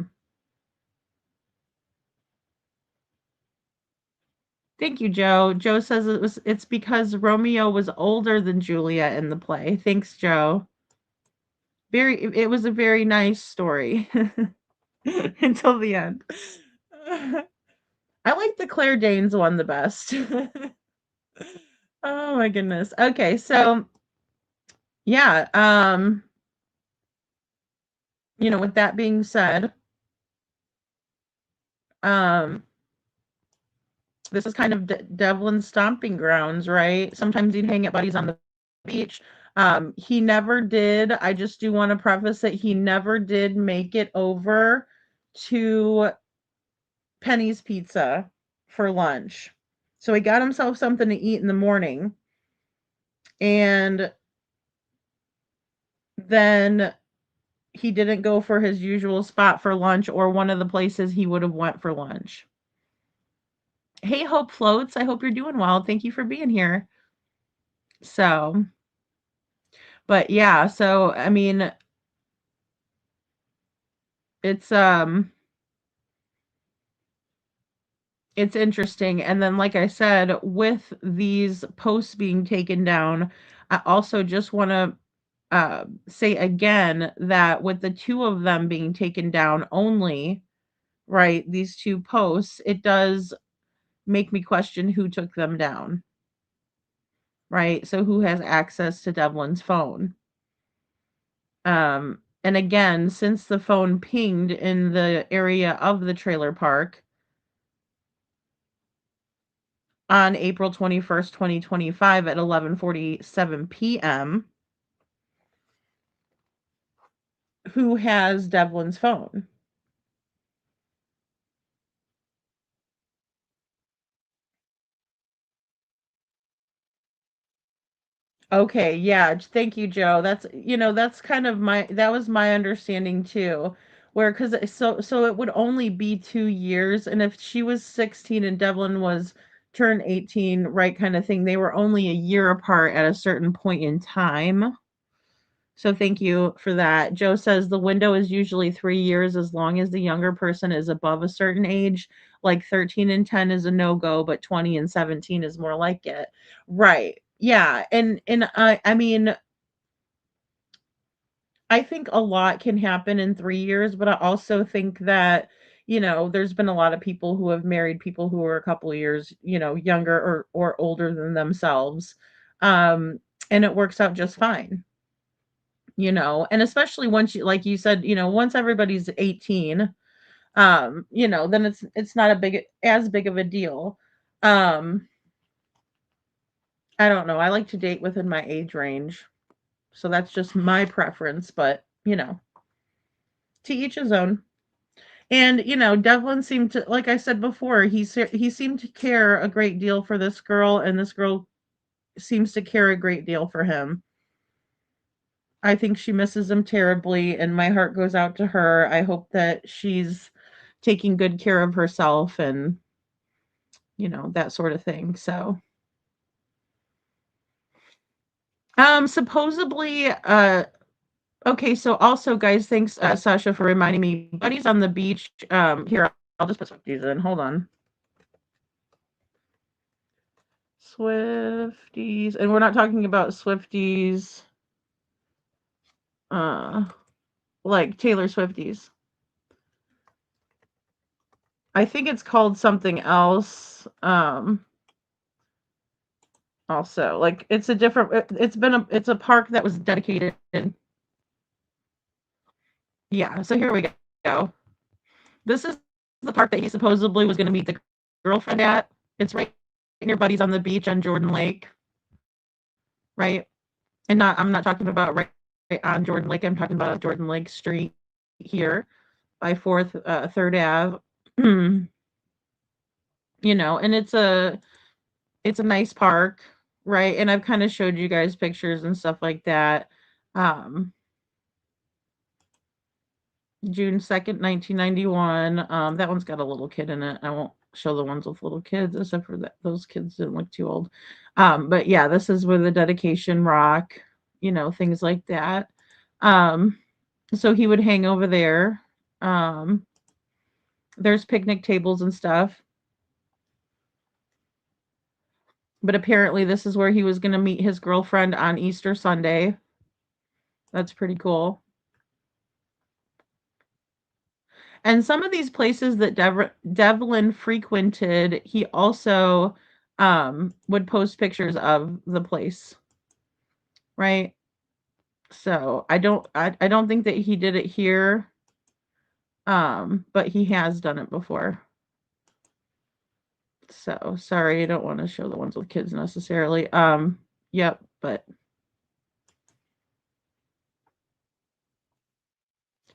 G: Thank you, Joe. Joe says it's because Romeo was older than Julia in the play. Thanks, Joe. It was a very nice story until the end. I like the Claire Danes one the best. Oh my goodness. Okay, so yeah, with that being said, this is kind of Devlin's stomping grounds, right? Sometimes he'd hang at buddies on the beach. He never did. I just do want to preface that he never did make it over to Penny's Pizza for lunch. So he got himself something to eat in the morning. And then he didn't go for his usual spot for lunch or one of the places he would have went for lunch. Hey, Hope Floats. I hope you're doing well. Thank you for being here. So, but yeah, so I mean, it's interesting. And then, like I said, with these posts being taken down, I also just want to say again that with the two of them being taken down only, right, these two posts, it does make me question who took them down, right? So who has access to Devlin's phone? And again, since the phone pinged in the area of the trailer park on April 21st, 2025 at 11:47 p.m., who has Devlin's phone? Okay, yeah, thank you, Joe. That's kind of that was my understanding too. Where, cuz so it would only be 2 years, and if she was 16 and Devlin was turned 18, right, kind of thing, they were only a year apart at a certain point in time. So thank you for that. Joe says the window is usually 3 years as long as the younger person is above a certain age. Like 13 and 10 is a no-go, but 20 and 17 is more like it. Right. Yeah. And I mean, I think a lot can happen in 3 years, but I also think that, there's been a lot of people who have married people who are a couple of years, younger or older than themselves. And it works out just fine. And especially once you, like you said, once everybody's 18, then it's not as big of a deal. I don't know. I like to date within my age range. So that's just my preference, but to each his own. And Devlin seemed to, like I said before, he seemed to care a great deal for this girl, and this girl seems to care a great deal for him. I think she misses him terribly, and my heart goes out to her. I hope that she's taking good care of herself and that sort of thing. So, supposedly, okay, so also, guys, thanks, Sasha, for reminding me. Buddies on the beach. Here, I'll just put Swifties in. Hold on. Swifties, and we're not talking about Swifties, like Taylor Swifties. I think it's called something else. Also, like it's a different. It's a park that was dedicated. Yeah. So here we go. This is the park that he supposedly was going to meet the girlfriend at. It's right near Buddies on the beach on Jordan Lake, right? And I'm not talking about right on Jordan Lake. I'm talking about Jordan Lake Street here by Third Ave. And it's a nice park, right? And I've kind of showed you guys pictures and stuff like that. June 2nd, 1991. That one's got a little kid in it. I won't show the ones with little kids, except for that those kids didn't look too old. But yeah, this is where the dedication rock, things like that. So he would hang over there. There's picnic tables and stuff. But apparently this is where he was going to meet his girlfriend on Easter Sunday. That's pretty cool. And some of these places that Devlin frequented, he also would post pictures of the place, right? So I don't think that he did it here, but he has done it before. So sorry, I don't want to show the ones with kids necessarily. Yep, but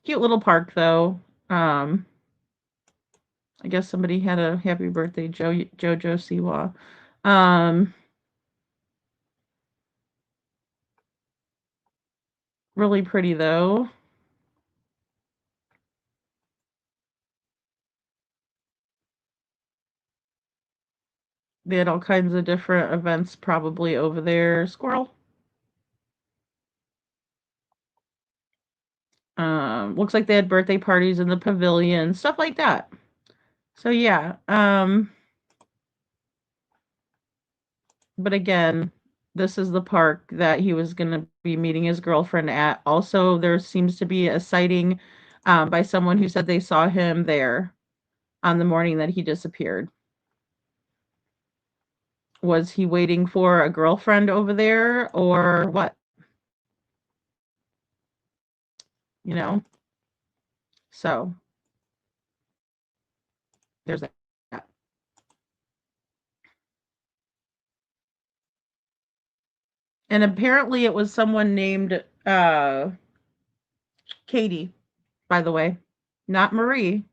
G: cute little park though. I guess somebody had a happy birthday, Jojo Siwa. Really pretty though. They had all kinds of different events probably over there. Squirrel. Looks like they had birthday parties in the pavilion, stuff like that. So yeah. But again, this is the park that he was going to be meeting his girlfriend at. Also, there seems to be a sighting by someone who said they saw him there on the morning that he disappeared. Was he waiting for a girlfriend over there or what? So there's that. And apparently it was someone named Katie, by the way, not Marie,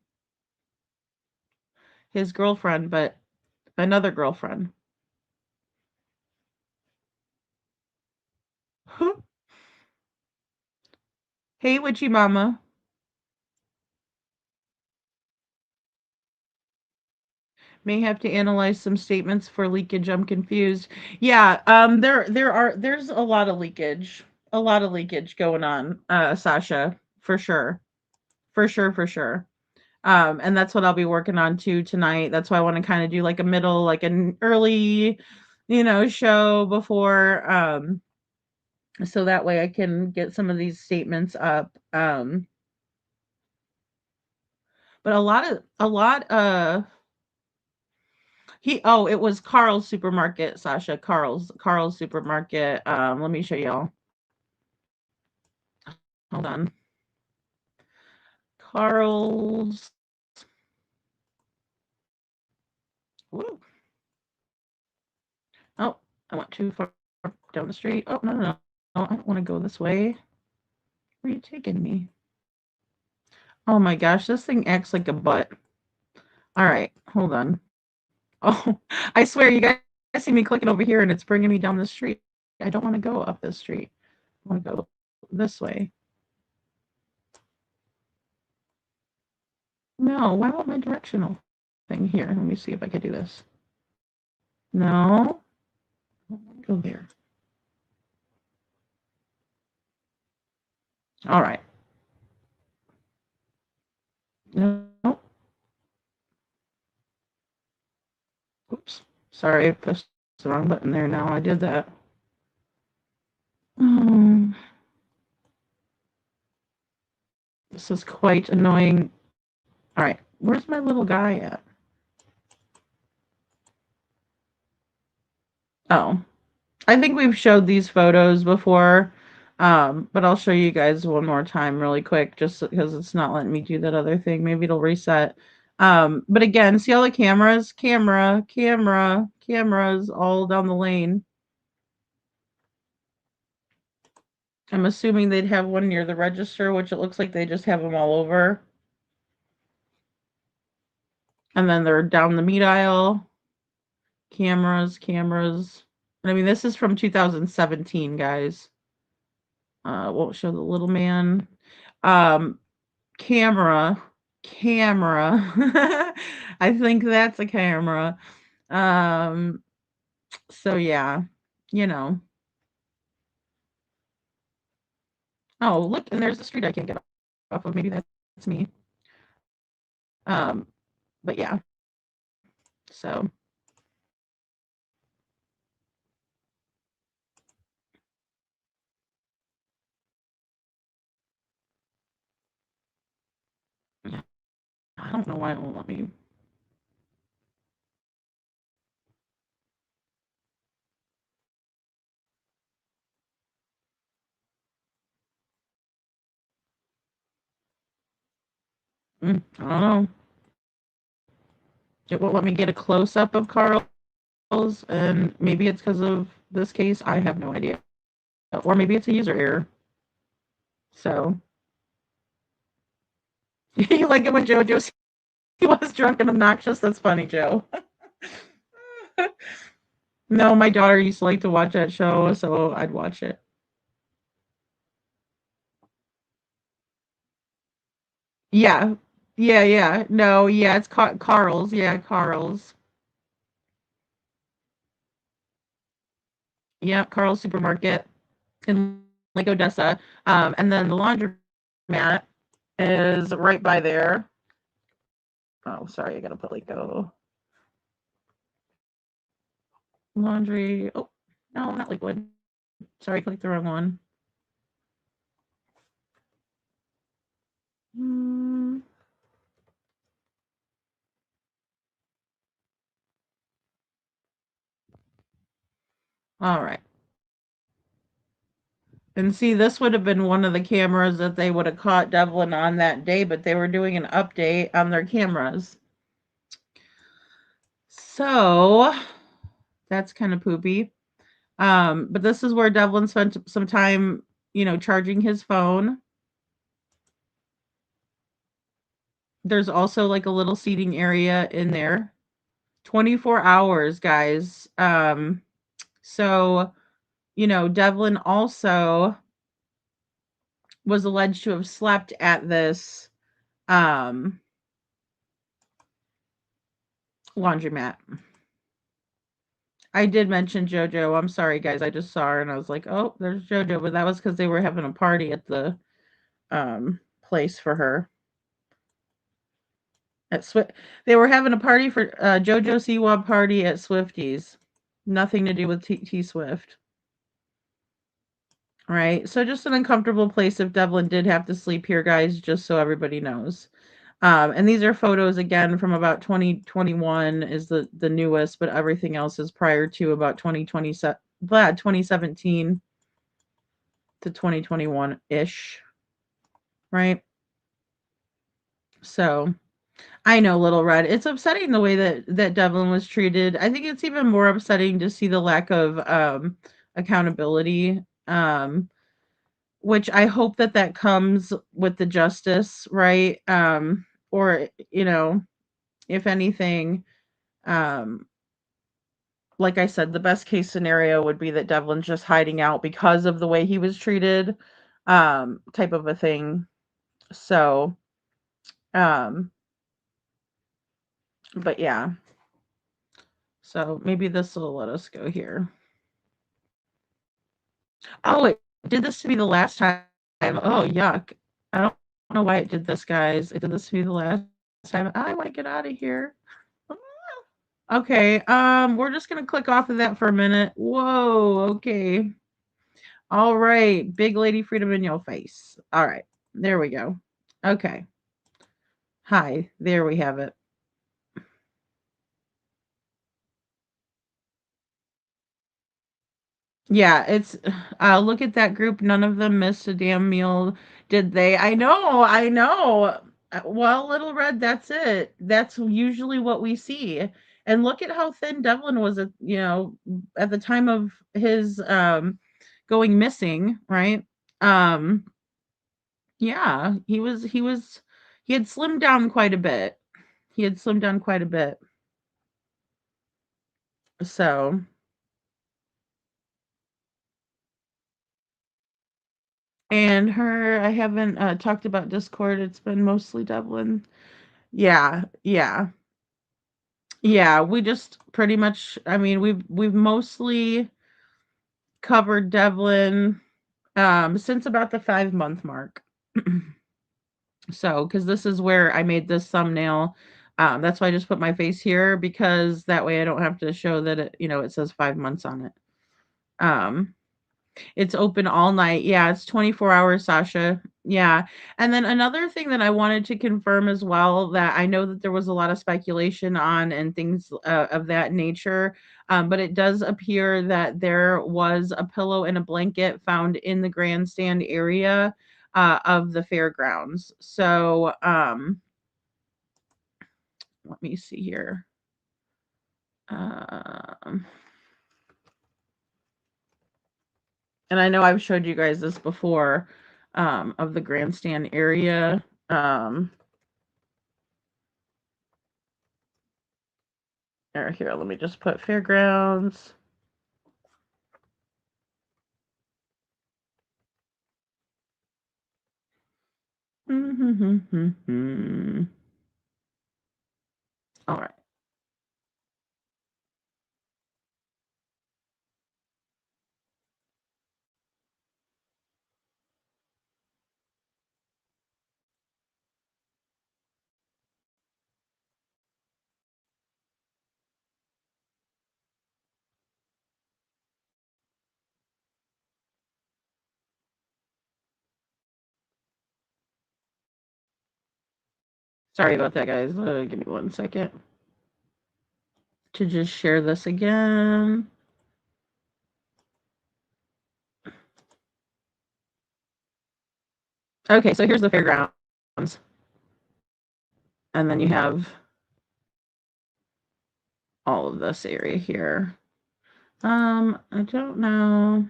G: his girlfriend, but another girlfriend. Hey, Witchy Mama. May have to analyze some statements for leakage. I'm confused. Yeah, there's a lot of leakage. A lot of leakage going on, Sasha, for sure. For sure, for sure. And that's what I'll be working on too tonight. That's why I want to kind of do like a middle, like an early, show before so that way I can get some of these statements up. But it was Carl's supermarket, Sasha. Carl's supermarket. Let me show y'all. Hold on. Carl's. Woo. Oh, I went too far down the street. Oh, no. I don't want to go this way. Where are you taking me? Oh my gosh, this thing acts like a butt. All right, hold on. Oh, I swear, you guys see me clicking over here and it's bringing me down the street. I don't want to go up this street. I want to go this way. No, why won't my directional thing here? Let me see if I can do this. No. Go there. All right. No. Oops. Sorry, I pushed the wrong button there. Now I did that. This is quite annoying. All right. Where's my little guy at? Oh. I think we've showed these photos before, but I'll show you guys one more time really quick just because it's not letting me do that other thing. Maybe it'll reset. But again, see all the cameras? Cameras all down the lane. I'm assuming they'd have one near the register, which it looks like they just have them all over. And then they're down the meat aisle. Cameras. And I mean, this is from 2017, guys. Won't show the little man. Camera. I think that's a camera. So yeah, you know. Oh, look, and there's the street I can't get off of. Maybe that's me. But yeah. So yeah. I don't know why it won't let me. I don't know. It won't let me get a close up of Carl's, and maybe it's because of this case. I have no idea. Or maybe it's a user error. So you like it when JoJo he was drunk and obnoxious? That's funny, Joe. No, my daughter used to like to watch that show, so I'd watch it. Yeah. Yeah. No, yeah, it's Carl's. Yeah, Carl's. Yeah, Carl's Supermarket in Lake Odessa. And then the laundromat is right by there. Oh, sorry, I gotta put Lego. Laundry. Oh, no, not liquid. Sorry, I clicked the wrong one. All right. And see, this would have been one of the cameras that they would have caught Devlin on that day, but they were doing an update on their cameras. So that's kind of poopy. But this is where Devlin spent some time, charging his phone. There's also like a little seating area in there. 24 hours, guys. So, Devlin also was alleged to have slept at this laundromat. I did mention JoJo. I'm sorry, guys. I just saw her and I was like, oh, there's JoJo. But that was because they were having a party at the place for her. They were having a party for JoJo Siwa party at Swifties. Nothing to do with T Swift. Right. So just an uncomfortable place if Devlin did have to sleep here, guys, just so everybody knows. And these are photos again from about 2021 is the newest, but everything else is prior to about 2017 to 2021 ish. Right. So I know, Little Red. It's upsetting the way that Devlin was treated. I think it's even more upsetting to see the lack of accountability. Which I hope that comes with the justice, right? Or if anything, like I said, the best case scenario would be that Devlin's just hiding out because of the way he was treated, type of a thing. So, but yeah. So maybe this will let us go here. Oh, it did this to me the last time. Oh, yuck. I don't know why it did this, guys. It did this to me the last time. I want to get out of here. Okay, we're just gonna click off of that for a minute. Whoa, okay. All right, big lady freedom in your face. All right, there we go. Okay. Hi, there we have it. Yeah, it's look at that group. None of them missed a damn meal, did they? I know, I know. Well, Little Red, that's it. That's usually what we see. And look at how thin Devlin was at, at the time of his going missing, right? Um yeah, he had slimmed down quite a bit. He had slimmed down quite a bit. So, and her, I haven't talked about Discord. It's been mostly Devlin. Yeah, yeah. Yeah, we just pretty much, I mean, we've mostly covered Devlin since about the 5-month mark. So, because this is where I made this thumbnail. That's why I just put my face here, because that way I don't have to show that it says 5 months on it. It's open all night. Yeah, it's 24 hours, Sasha. Yeah. And then another thing that I wanted to confirm as well, that I know that there was a lot of speculation on and things of that nature, but it does appear that there was a pillow and a blanket found in the grandstand area of the fairgrounds. So let me see here. Um, and I know I've showed you guys this before, of the grandstand area. Here, let me just put fairgrounds. All right. Sorry about that, guys. Give me 1 second to just share this again. Okay, so here's the fairgrounds. And then you have all of this area here. I don't know.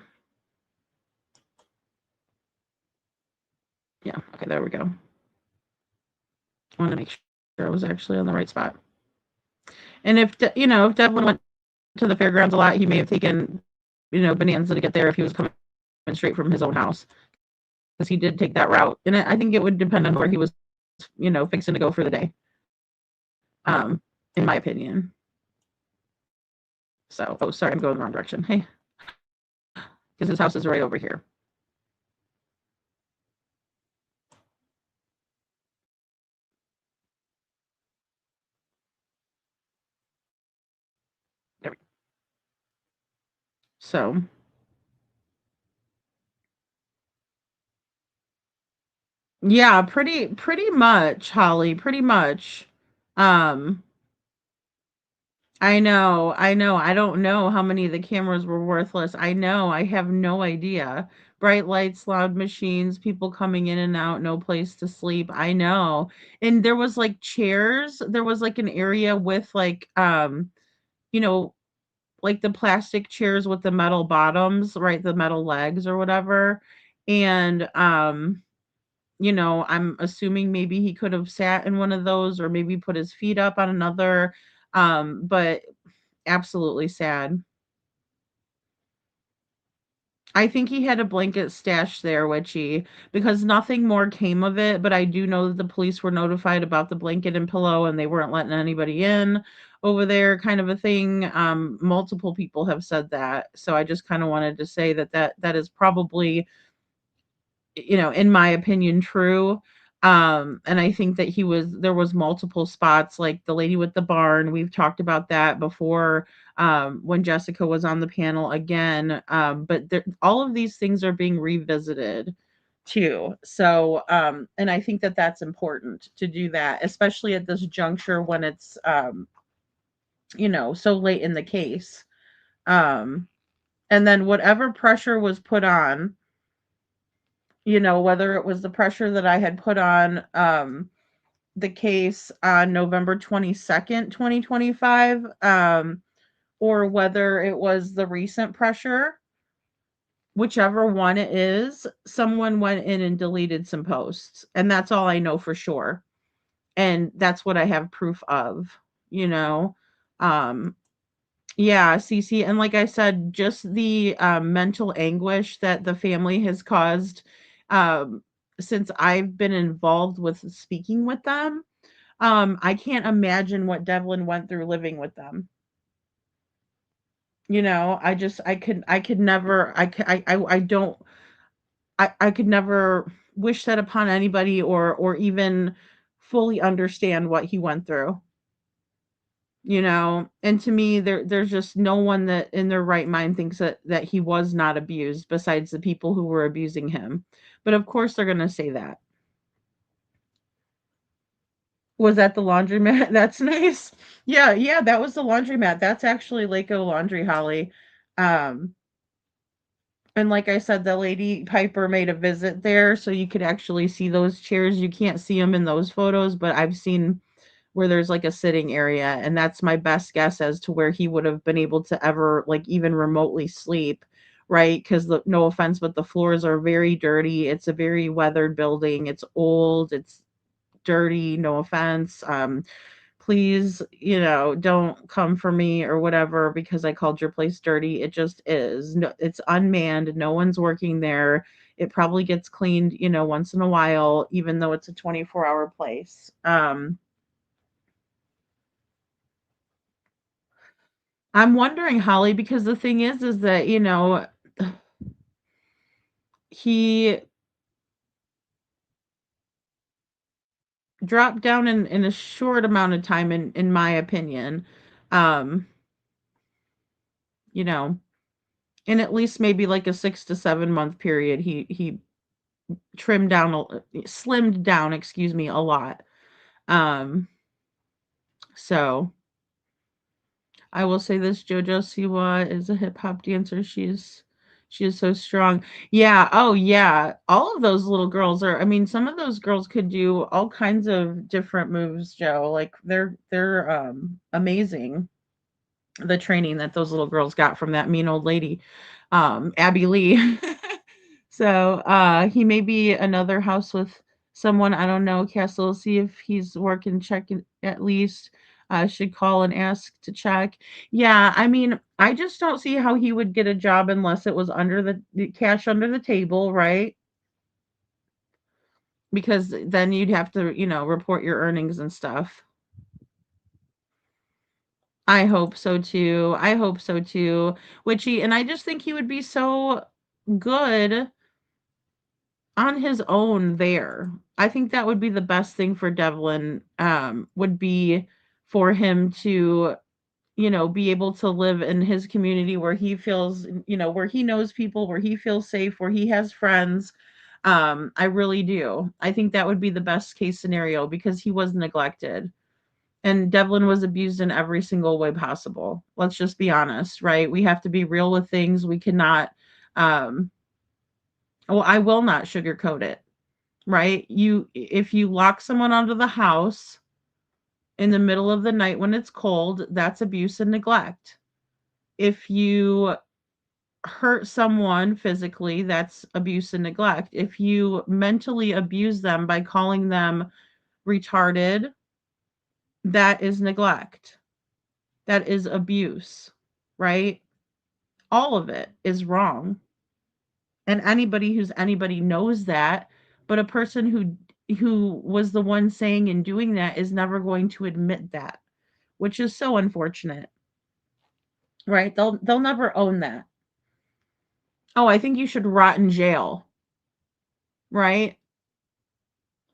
G: Yeah, okay, there we go. I want to make sure I was actually on the right spot. And if Devlin went to the fairgrounds a lot, he may have taken, Bonanza to get there if he was coming straight from his own house, because he did take that route. And I think it would depend on where he was, fixing to go for the day. In my opinion. So, oh, sorry, I'm going the wrong direction. Hey, because his house is right over here. There we go. So, yeah, pretty much, Holly, pretty much. Um, I know, I know. I don't know how many of the cameras were worthless. I know, I have no idea. Bright lights, loud machines, people coming in and out, no place to sleep. I know. And there was like chairs. There was like an area with like you know, like the plastic chairs with the metal bottoms, right? The metal legs or whatever. And I'm assuming maybe he could have sat in one of those, or maybe put his feet up on another. But absolutely sad. I think he had a blanket stash there, Witchy, because nothing more came of it. But I do know that the police were notified about the blanket and pillow, and they weren't letting anybody in over there, kind of a thing. Multiple people have said that, so I just kind of wanted to say that is probably, in my opinion, true. And I think that there was multiple spots, like the lady with the barn. We've talked about that before, when Jessica was on the panel again. But all of these things are being revisited too. So, and I think that that's important to do that, especially at this juncture when it's, so late in the case. Um, and then whatever pressure was put on, whether it was the pressure that I had put on, the case on November 22nd, 2025, or whether it was the recent pressure, whichever one it is, someone went in and deleted some posts. And that's all I know for sure. And that's what I have proof of, you know. Um, Yeah, Cece, and like I said, just the, mental anguish that the family has caused, um, since I've been involved with speaking with them, I can't imagine what Devlin went through living with them. I could never, I don't, I could never wish that upon anybody, or even fully understand what he went through. And to me, there's just no one that in their right mind thinks that he was not abused, besides the people who were abusing him. But of course they're going to say that. Was that the laundromat? That's nice. Yeah, yeah, that was the laundromat. That's actually Laco Laundry, Holly. um and like I said, the lady Piper made a visit there, so you could actually see those chairs. You can't see them in those photos, but I've seen where there's like a sitting area, and that's my best guess as to where he would have been able to ever, like, even remotely sleep, right? Because, no offense, but the floors are very dirty. It's a very weathered building. It's old. It's dirty. No offense. Please, don't come for me or whatever because I called your place dirty. It just is. No, it's unmanned. No one's working there. It probably gets cleaned, once in a while, even though it's a 24-hour place. I'm wondering, Holly, because the thing is that, he dropped down in a short amount of time, in my opinion. Um, you know, in at least maybe like a 6 to 7 month period, he trimmed down, slimmed down, excuse me, a lot. Um, so I will say this: JoJo Siwa is a hip hop dancer. She is so strong. Yeah. Oh, yeah. All of those little girls are. I mean, some of those girls could do all kinds of different moves, Joe. Like they're amazing. The training that those little girls got from that mean old lady, Abby Lee. So he may be another house with someone. I don't know. Castle, see if he's working, checking at least. Should call and ask to check. Yeah, I mean, I just don't see how he would get a job unless it was under the cash under the table, right? Because then you'd have to, report your earnings and stuff. I hope so too. I hope so too. And I just think he would be so good on his own there. I think that would be the best thing for Devlin, would be for him to, be able to live in his community where he feels, where he knows people, where he feels safe, where he has friends. I really do. I think that would be the best case scenario because he was neglected. And Devlin was abused in every single way possible. Let's just be honest, right? We have to be real with things. We cannot, um, well, I will not sugarcoat it, right? If you lock someone onto the house in the middle of the night when it's cold, that's abuse and neglect. If you hurt someone physically, that's abuse and neglect. If you mentally abuse them by calling them retarded, that is neglect. That is abuse, right? All of it is wrong. And anybody who's anybody knows that, but a person who was the one saying and doing that is never going to admit that, which is so unfortunate. Right? They'll never own that. Oh, I think you should rot in jail. Right?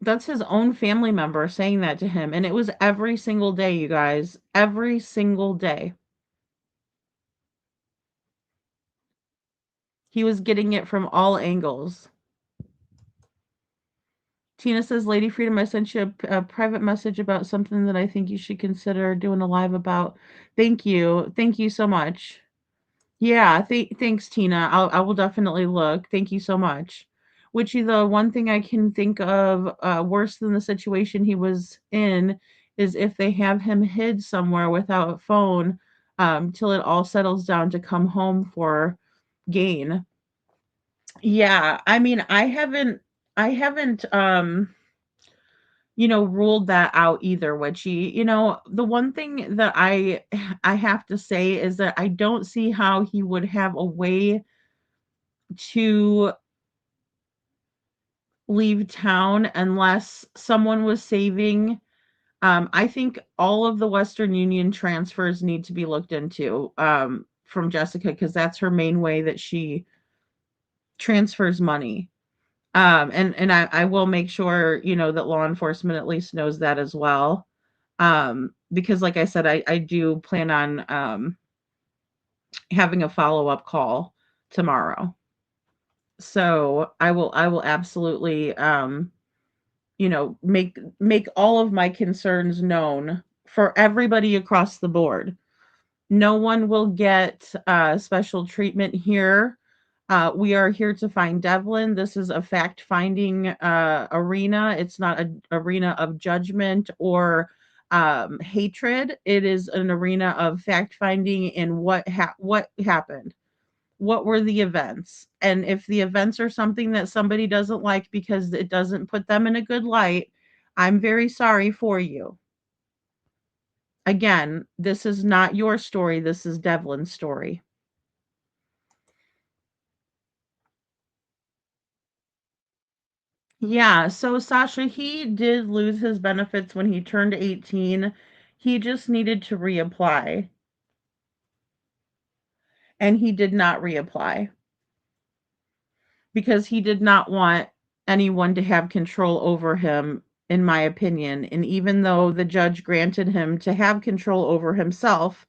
G: That's his own family member saying that to him, and it was every single day, you guys. Every single day. He was getting it from all angles. Tina says, Lady Freedom, I sent you a private message about something that I think you should consider doing a live about. Thank you. Thank you so much. Yeah, thanks, Tina. I will definitely look. Thank you so much. Which the one thing I can think of worse than the situation he was in is if they have him hid somewhere without a phone till it all settles down to come home for gain. Yeah, I mean, I haven't ruled that out either, Witchy. The one thing that I have to say is that I don't see how he would have a way to leave town unless someone was saving. I think all of the Western Union transfers need to be looked into from Jessica because that's her main way that she transfers money. And I will make sure, that law enforcement at least knows that as well. Because like I said, I do plan on having a follow-up call tomorrow. So I will absolutely make all of my concerns known for everybody across the board. No one will get special treatment here. We are here to find Devlin. This is a fact-finding arena. It's not an arena of judgment or hatred. It is an arena of fact-finding and what happened. What were the events? And if the events are something that somebody doesn't like because it doesn't put them in a good light, I'm very sorry for you. Again, this is not your story. This is Devlin's story. Yeah, so Sasha, he did lose his benefits when he turned 18. He just needed to reapply. And he did not reapply because he did not want anyone to have control over him, in my opinion. And even though the judge granted him to have control over himself,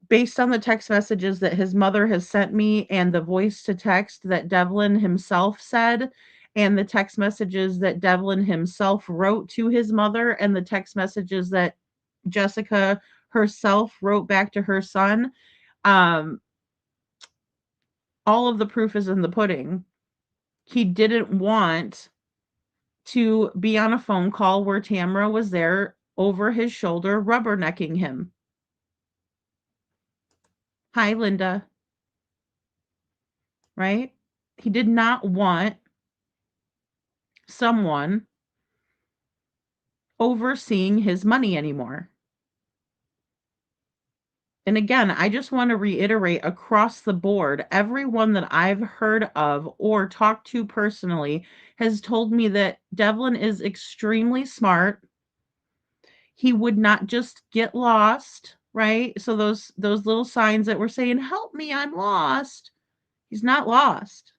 G: based on the text messages that his mother has sent me and the voice to text that Devlin himself said, and the text messages that Devlin himself wrote to his mother, and the text messages that Jessica herself wrote back to her son, um, all of the proof is in the pudding. He didn't want to be on a phone call where Tamara was there over his shoulder, rubbernecking him. Hi, Linda. Right? He did not want someone overseeing his money anymore. And again, I just want to reiterate across the board, everyone that I've heard of or talked to personally has told me that Devlin is extremely smart. He would not just get lost, right? So those little signs that were saying, "Help me, I'm lost." He's not lost.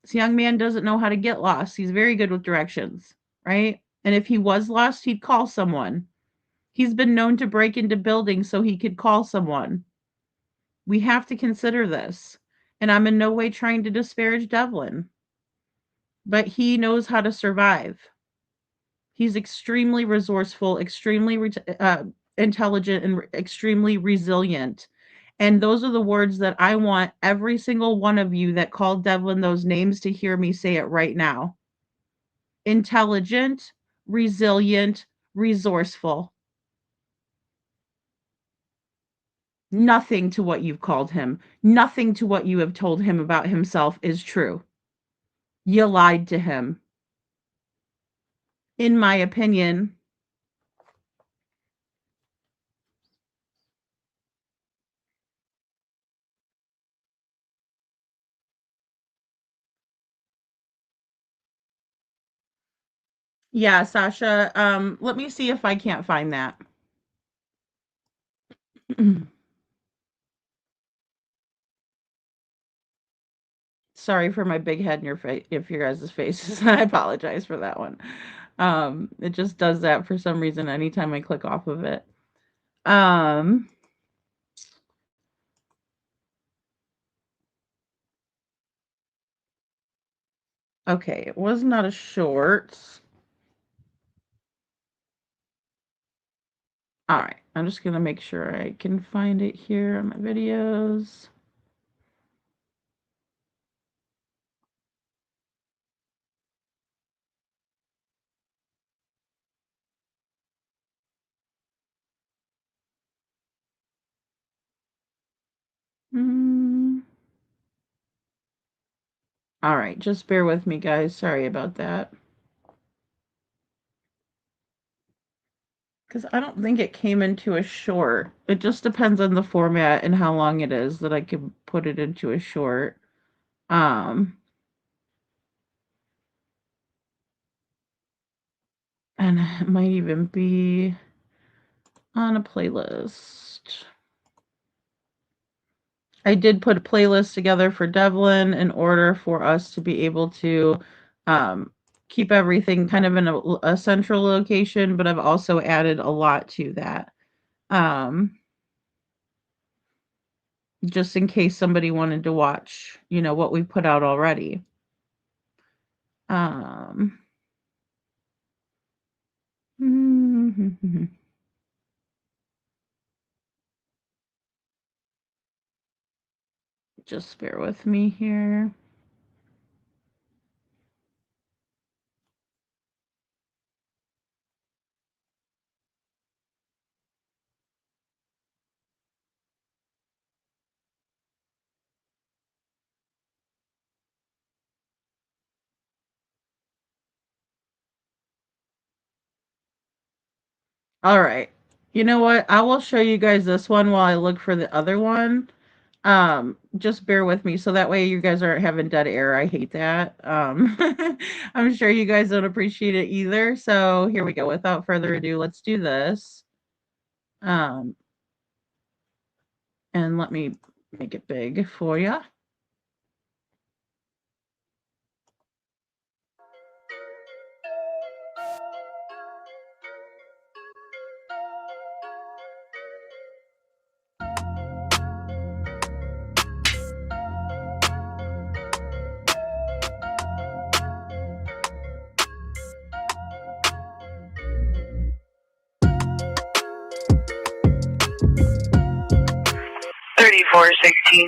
G: This young man doesn't know how to get lost. He's very good with directions, right? And if he was lost, he'd call someone. He's been known to break into buildings so he could call someone. We have to consider this. And I'm in no way trying to disparage Devlin, but he knows how to survive. He's extremely resourceful, extremely intelligent, and extremely resilient. And those are the words that I want every single one of you that called Devlin those names to hear me say it right now. Intelligent, resilient, resourceful. Nothing to what you've called him, nothing to what you have told him about himself is true. You lied to him. In my opinion, Yeah, Sasha. Let me see if I can't find that. Sorry for my big head in your face, if your guys' faces. I apologize for that one. It just does that for some reason anytime I click off of it. Um, okay, it was not a short. All right, I'm just gonna make sure I can find it here on my videos. Mm. All right, just bear with me, guys. Sorry about that. Because I don't think it came into a short. It just depends on the format and how long it is that I can put it into a short. Um, and it might even be on a playlist. I did put a playlist together for Devlin in order for us to be able to keep everything kind of in a central location, but I've also added a lot to that. Just in case somebody wanted to watch, what we put out already. Just bear with me here. All right. You know what? I will show you guys this one while I look for the other one. Just bear with me so that way you guys aren't having dead air. I hate that. I'm sure you guys don't appreciate it either. So here we go. Without further ado, let's do this. And let me make it big for you.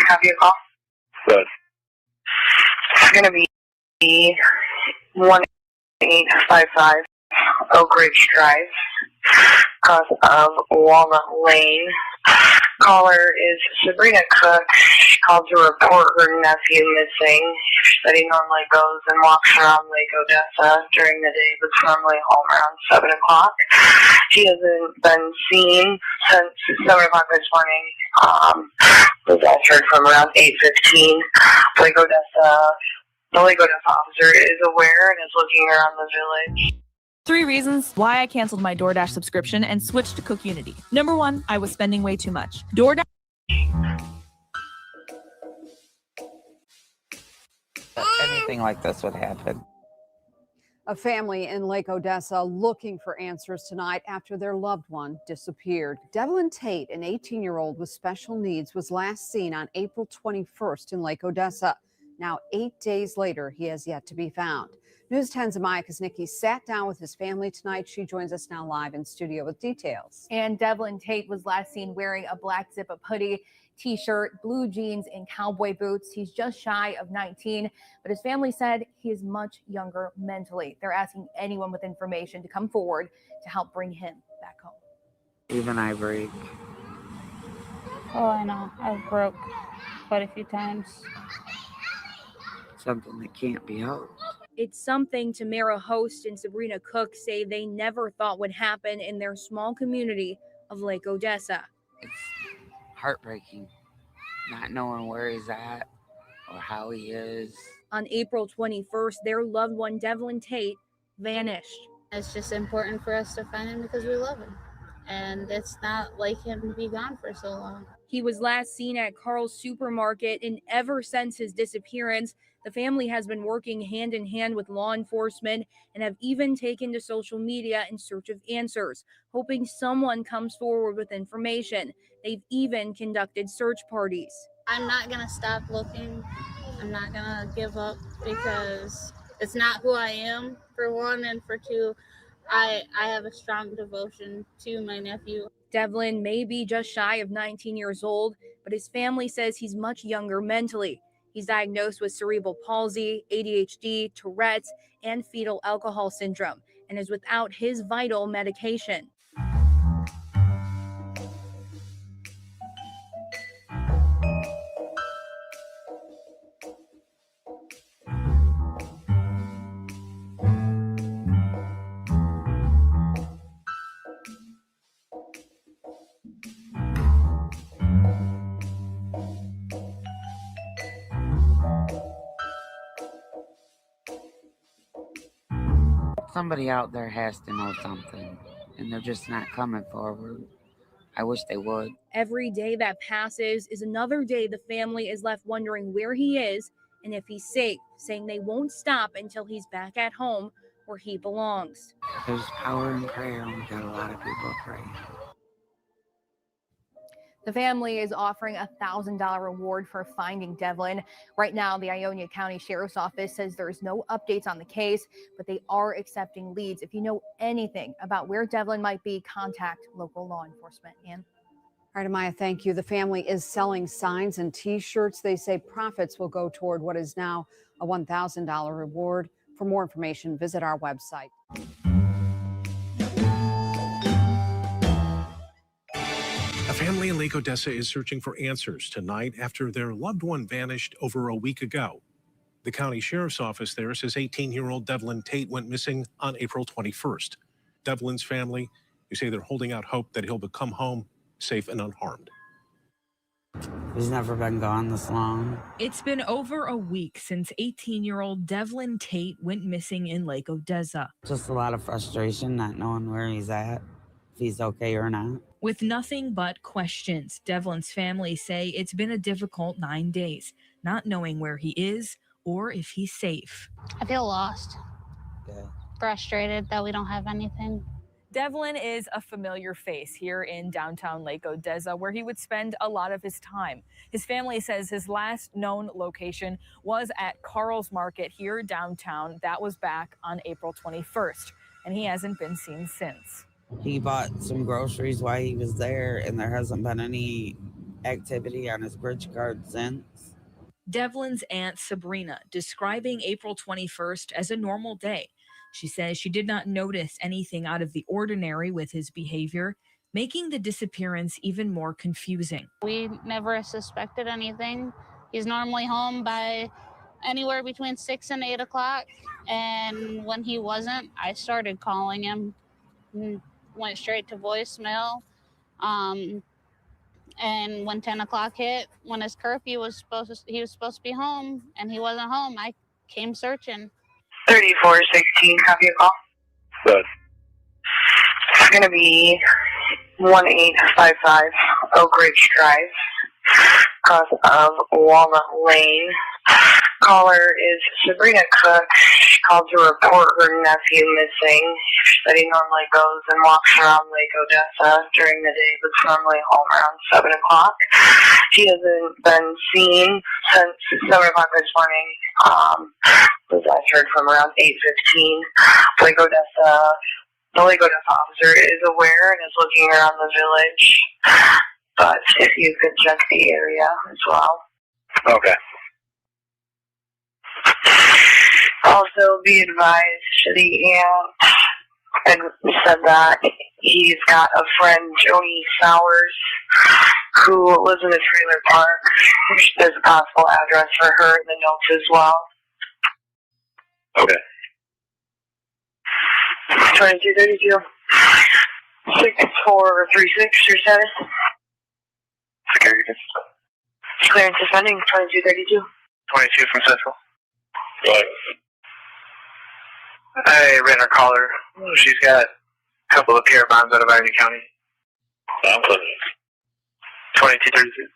J: Copy a call.
K: Good.
J: It's going to be 1855 Oak Ridge Drive, across of Walnut Lane. Caller is Sabrina Cook. She called to report her nephew missing. She said he normally goes and walks around Lake Odessa during the day, but is normally home around 7 o'clock. He hasn't been seen since 7 o'clock this morning. Was last heard from around 8:15. Lake Odessa. The Lake Odessa officer is aware and is looking around the village.
L: 3 reasons why I canceled my DoorDash subscription and switched to Cook Unity. Number 1, I was spending way too much. DoorDash.
M: Anything like this would happen.
N: A family in Lake Odessa looking for answers tonight after their loved one disappeared. Devlin Tait, an 18-year-old with special needs, was last seen on April 21st in Lake Odessa. Now, 8 days later, he has yet to be found. News 10's Amaya Kuznicki sat down with his family tonight. She joins us now live in studio with details.
O: And Devlin Tait was last seen wearing a black zip-up hoodie, t-shirt, blue jeans, and cowboy boots. He's just shy of 19, but his family said he is much younger mentally. They're asking anyone with information to come forward to help bring him back home.
M: Even I break.
P: Oh, I know. I've broke quite a few times.
M: Something that can't be helped.
L: It's something Tamara Host and Sabrina Cook say they never thought would happen in their small community of Lake Odessa.
M: It's heartbreaking, not knowing where he's at or how he is.
L: On April 21st, their loved one, Devlin Tait, vanished.
P: It's just important for us to find him because we love him. And it's not like him to be gone for so long.
L: He was last seen at Carl's supermarket, and ever since his disappearance, the family has been working hand in hand with law enforcement and have even taken to social media in search of answers, hoping someone comes forward with information. They've even conducted search parties.
P: I'm not going to stop looking. I'm not going to give up because it's not who I am, for one, and for two, I have a strong devotion to my nephew.
L: Devlin may be just shy of 19 years old, but his family says he's much younger mentally. He's diagnosed with cerebral palsy, ADHD, Tourette's, and fetal alcohol syndrome, and is without his vital medication.
M: Somebody out there has to know something, and they're just not coming forward. I wish they would.
L: Every day that passes is another day the family is left wondering where he is and if he's safe, saying they won't stop until he's back at home where he belongs.
M: There's power in prayer, and we got a lot of people praying.
O: The family is offering a $1,000 reward for finding Devlin. Right now, the Ionia County Sheriff's Office says there's no updates on the case, but they are accepting leads. If you know anything about where Devlin might be, contact local law enforcement. Ann?
N: All right, Amaya, thank you. The family is selling signs and T-shirts. They say profits will go toward what is now a $1,000 reward. For more information, visit our website.
K: A family in Lake Odessa is searching for answers tonight after their loved one vanished over a week ago. The county sheriff's office there says 18-year-old Devlin Tait went missing on April 21st. Devlin's family, you say they're holding out hope that he'll become home safe and unharmed.
M: He's never been gone this long.
Q: It's been over a week since 18-year-old Devlin Tait went missing in Lake Odessa.
M: Just a lot of frustration, not knowing where he's at, if he's okay or not.
Q: With nothing but questions, Devlin's family say it's been a difficult 9 days, not knowing where he is or if he's safe.
P: I feel lost.
M: Yeah.
P: Frustrated that we don't have anything.
R: Devlin is a familiar face here in downtown Lake Odessa, where he would spend a lot of his time. His family says his last known location was at Carl's Market here downtown. That was back on April 21st, and he hasn't been seen since.
M: He bought some groceries while he was there, and there hasn't been any activity on his bridge card since.
Q: Devlin's aunt Sabrina describing April 21st as a normal day. She says she did not notice anything out of the ordinary with his behavior, making the disappearance even more confusing.
P: We never suspected anything. He's normally home by anywhere between 6 and 8 o'clock. And when he wasn't, I started calling him. Went straight to voicemail. And when 10 o'clock hit, when his curfew was he was supposed to be home and he wasn't home, I came searching.
J: 3416, copy a call.
S: Good.
J: It's going to be 1855 Oak Ridge Drive, across of Walnut Lane. Caller is Sabrina Cook. She called to report her nephew missing. She said he normally goes and walks around Lake Odessa during the day, but normally home around 7 o'clock. He hasn't been seen since 7 o'clock this morning. Was I heard from around 8:15. The Lake Odessa officer is aware and is looking around the village. But if you could check the area as well.
S: Okay.
J: Also be advised, the aunt had said that he's got a friend, Joni Sowers, who lives in a trailer park. There's a possible address for her in the notes as well.
S: Okay.
J: 2232 6436, your status?
S: Security.
J: Clearance is pending, 2232.
S: 22 from Central. Go ahead. I ran her collar. She's got a couple of pair bonds out of Ivy County. 2232.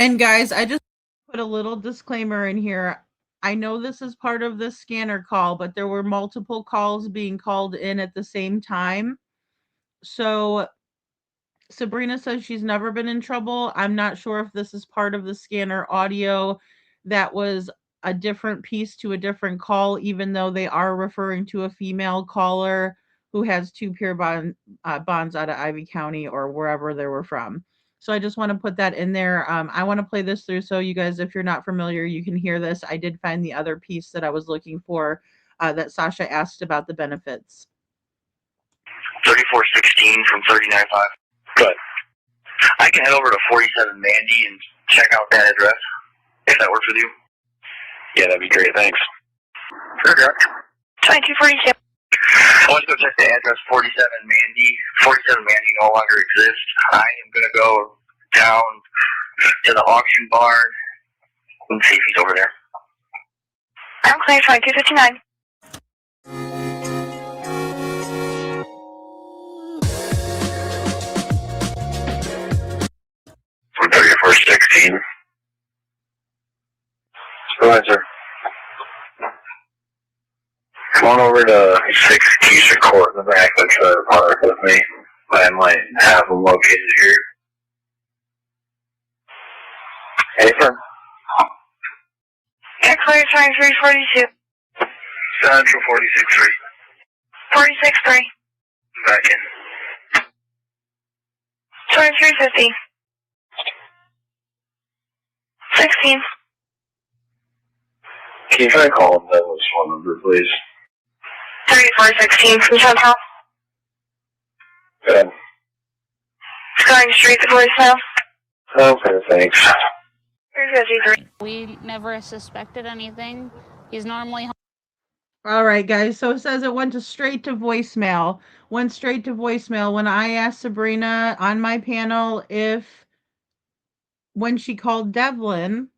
G: And guys, I just put a little disclaimer in here. I know this is part of the scanner call, but there were multiple calls being called in at the same time. So Sabrina says she's never been in trouble. I'm not sure if this is part of the scanner audio that was a different piece to a different call, even though they are referring to a female caller who has two pure bonds out of Ivy County or wherever they were from. So I just want to put that in there. I want to play this through so you guys, if you're not familiar, you can hear this. I did find the other piece that I was looking for that Sasha asked about the benefits.
S: 3416 from 395. Good. I can head over to 47 Mandy and check out that address, if that works with you. Yeah, that'd be great, thanks. Sure, Jack. 2242. I want to go check the address 47 Mandy. 47 Mandy no longer exists. I am going to go down to the auction barn and see if he's over there. I'm clear, 2259. From 3416. Supervisor. Come on over to 6 Keisha Court in the back of the trailer park with me. I might have them located here. Hey, sir. Clear 2342. Central 463. 463. Back in. 2350. 16. Can you try to call him Devlin's phone number, please? 3416 from Town Hall. Good. It's going straight to voicemail. Okay, thanks. 353.
P: We never suspected anything. He's normally home.
G: All right, guys. So it says it went straight to voicemail. Went straight to voicemail. When I asked Sabrina on my panel if when she called Devlin,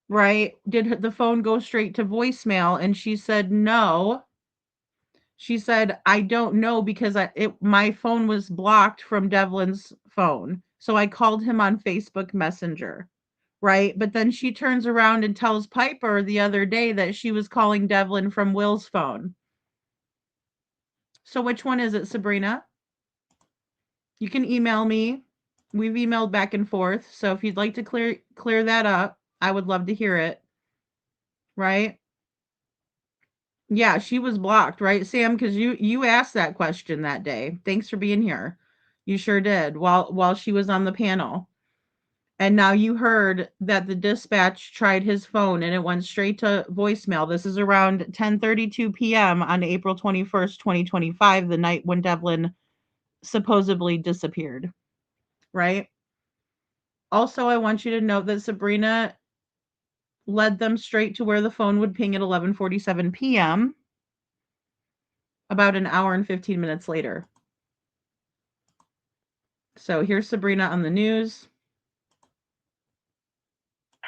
G: right, did the phone go straight to voicemail? And she said no. She said, I don't know because my phone was blocked from Devlin's phone. So I called him on Facebook Messenger. Right. But then she turns around and tells Piper the other day that she was calling Devlin from Will's phone. So which one is it, Sabrina? You can email me. We've emailed back and forth. So if you'd like to clear that up, I would love to hear it. Right? Yeah, she was blocked, right, Sam? Because you asked that question that day. Thanks for being here. You sure did while she was on the panel. And now you heard that the dispatch tried his phone and it went straight to voicemail. This is around 10:32 p.m. on April 21st, 2025, the night when Devlin supposedly disappeared. Right? Also, I want you to note that Sabrina led them straight to where the phone would ping at 11:47 p.m. about an hour and 15 minutes later. So here's Sabrina on the news.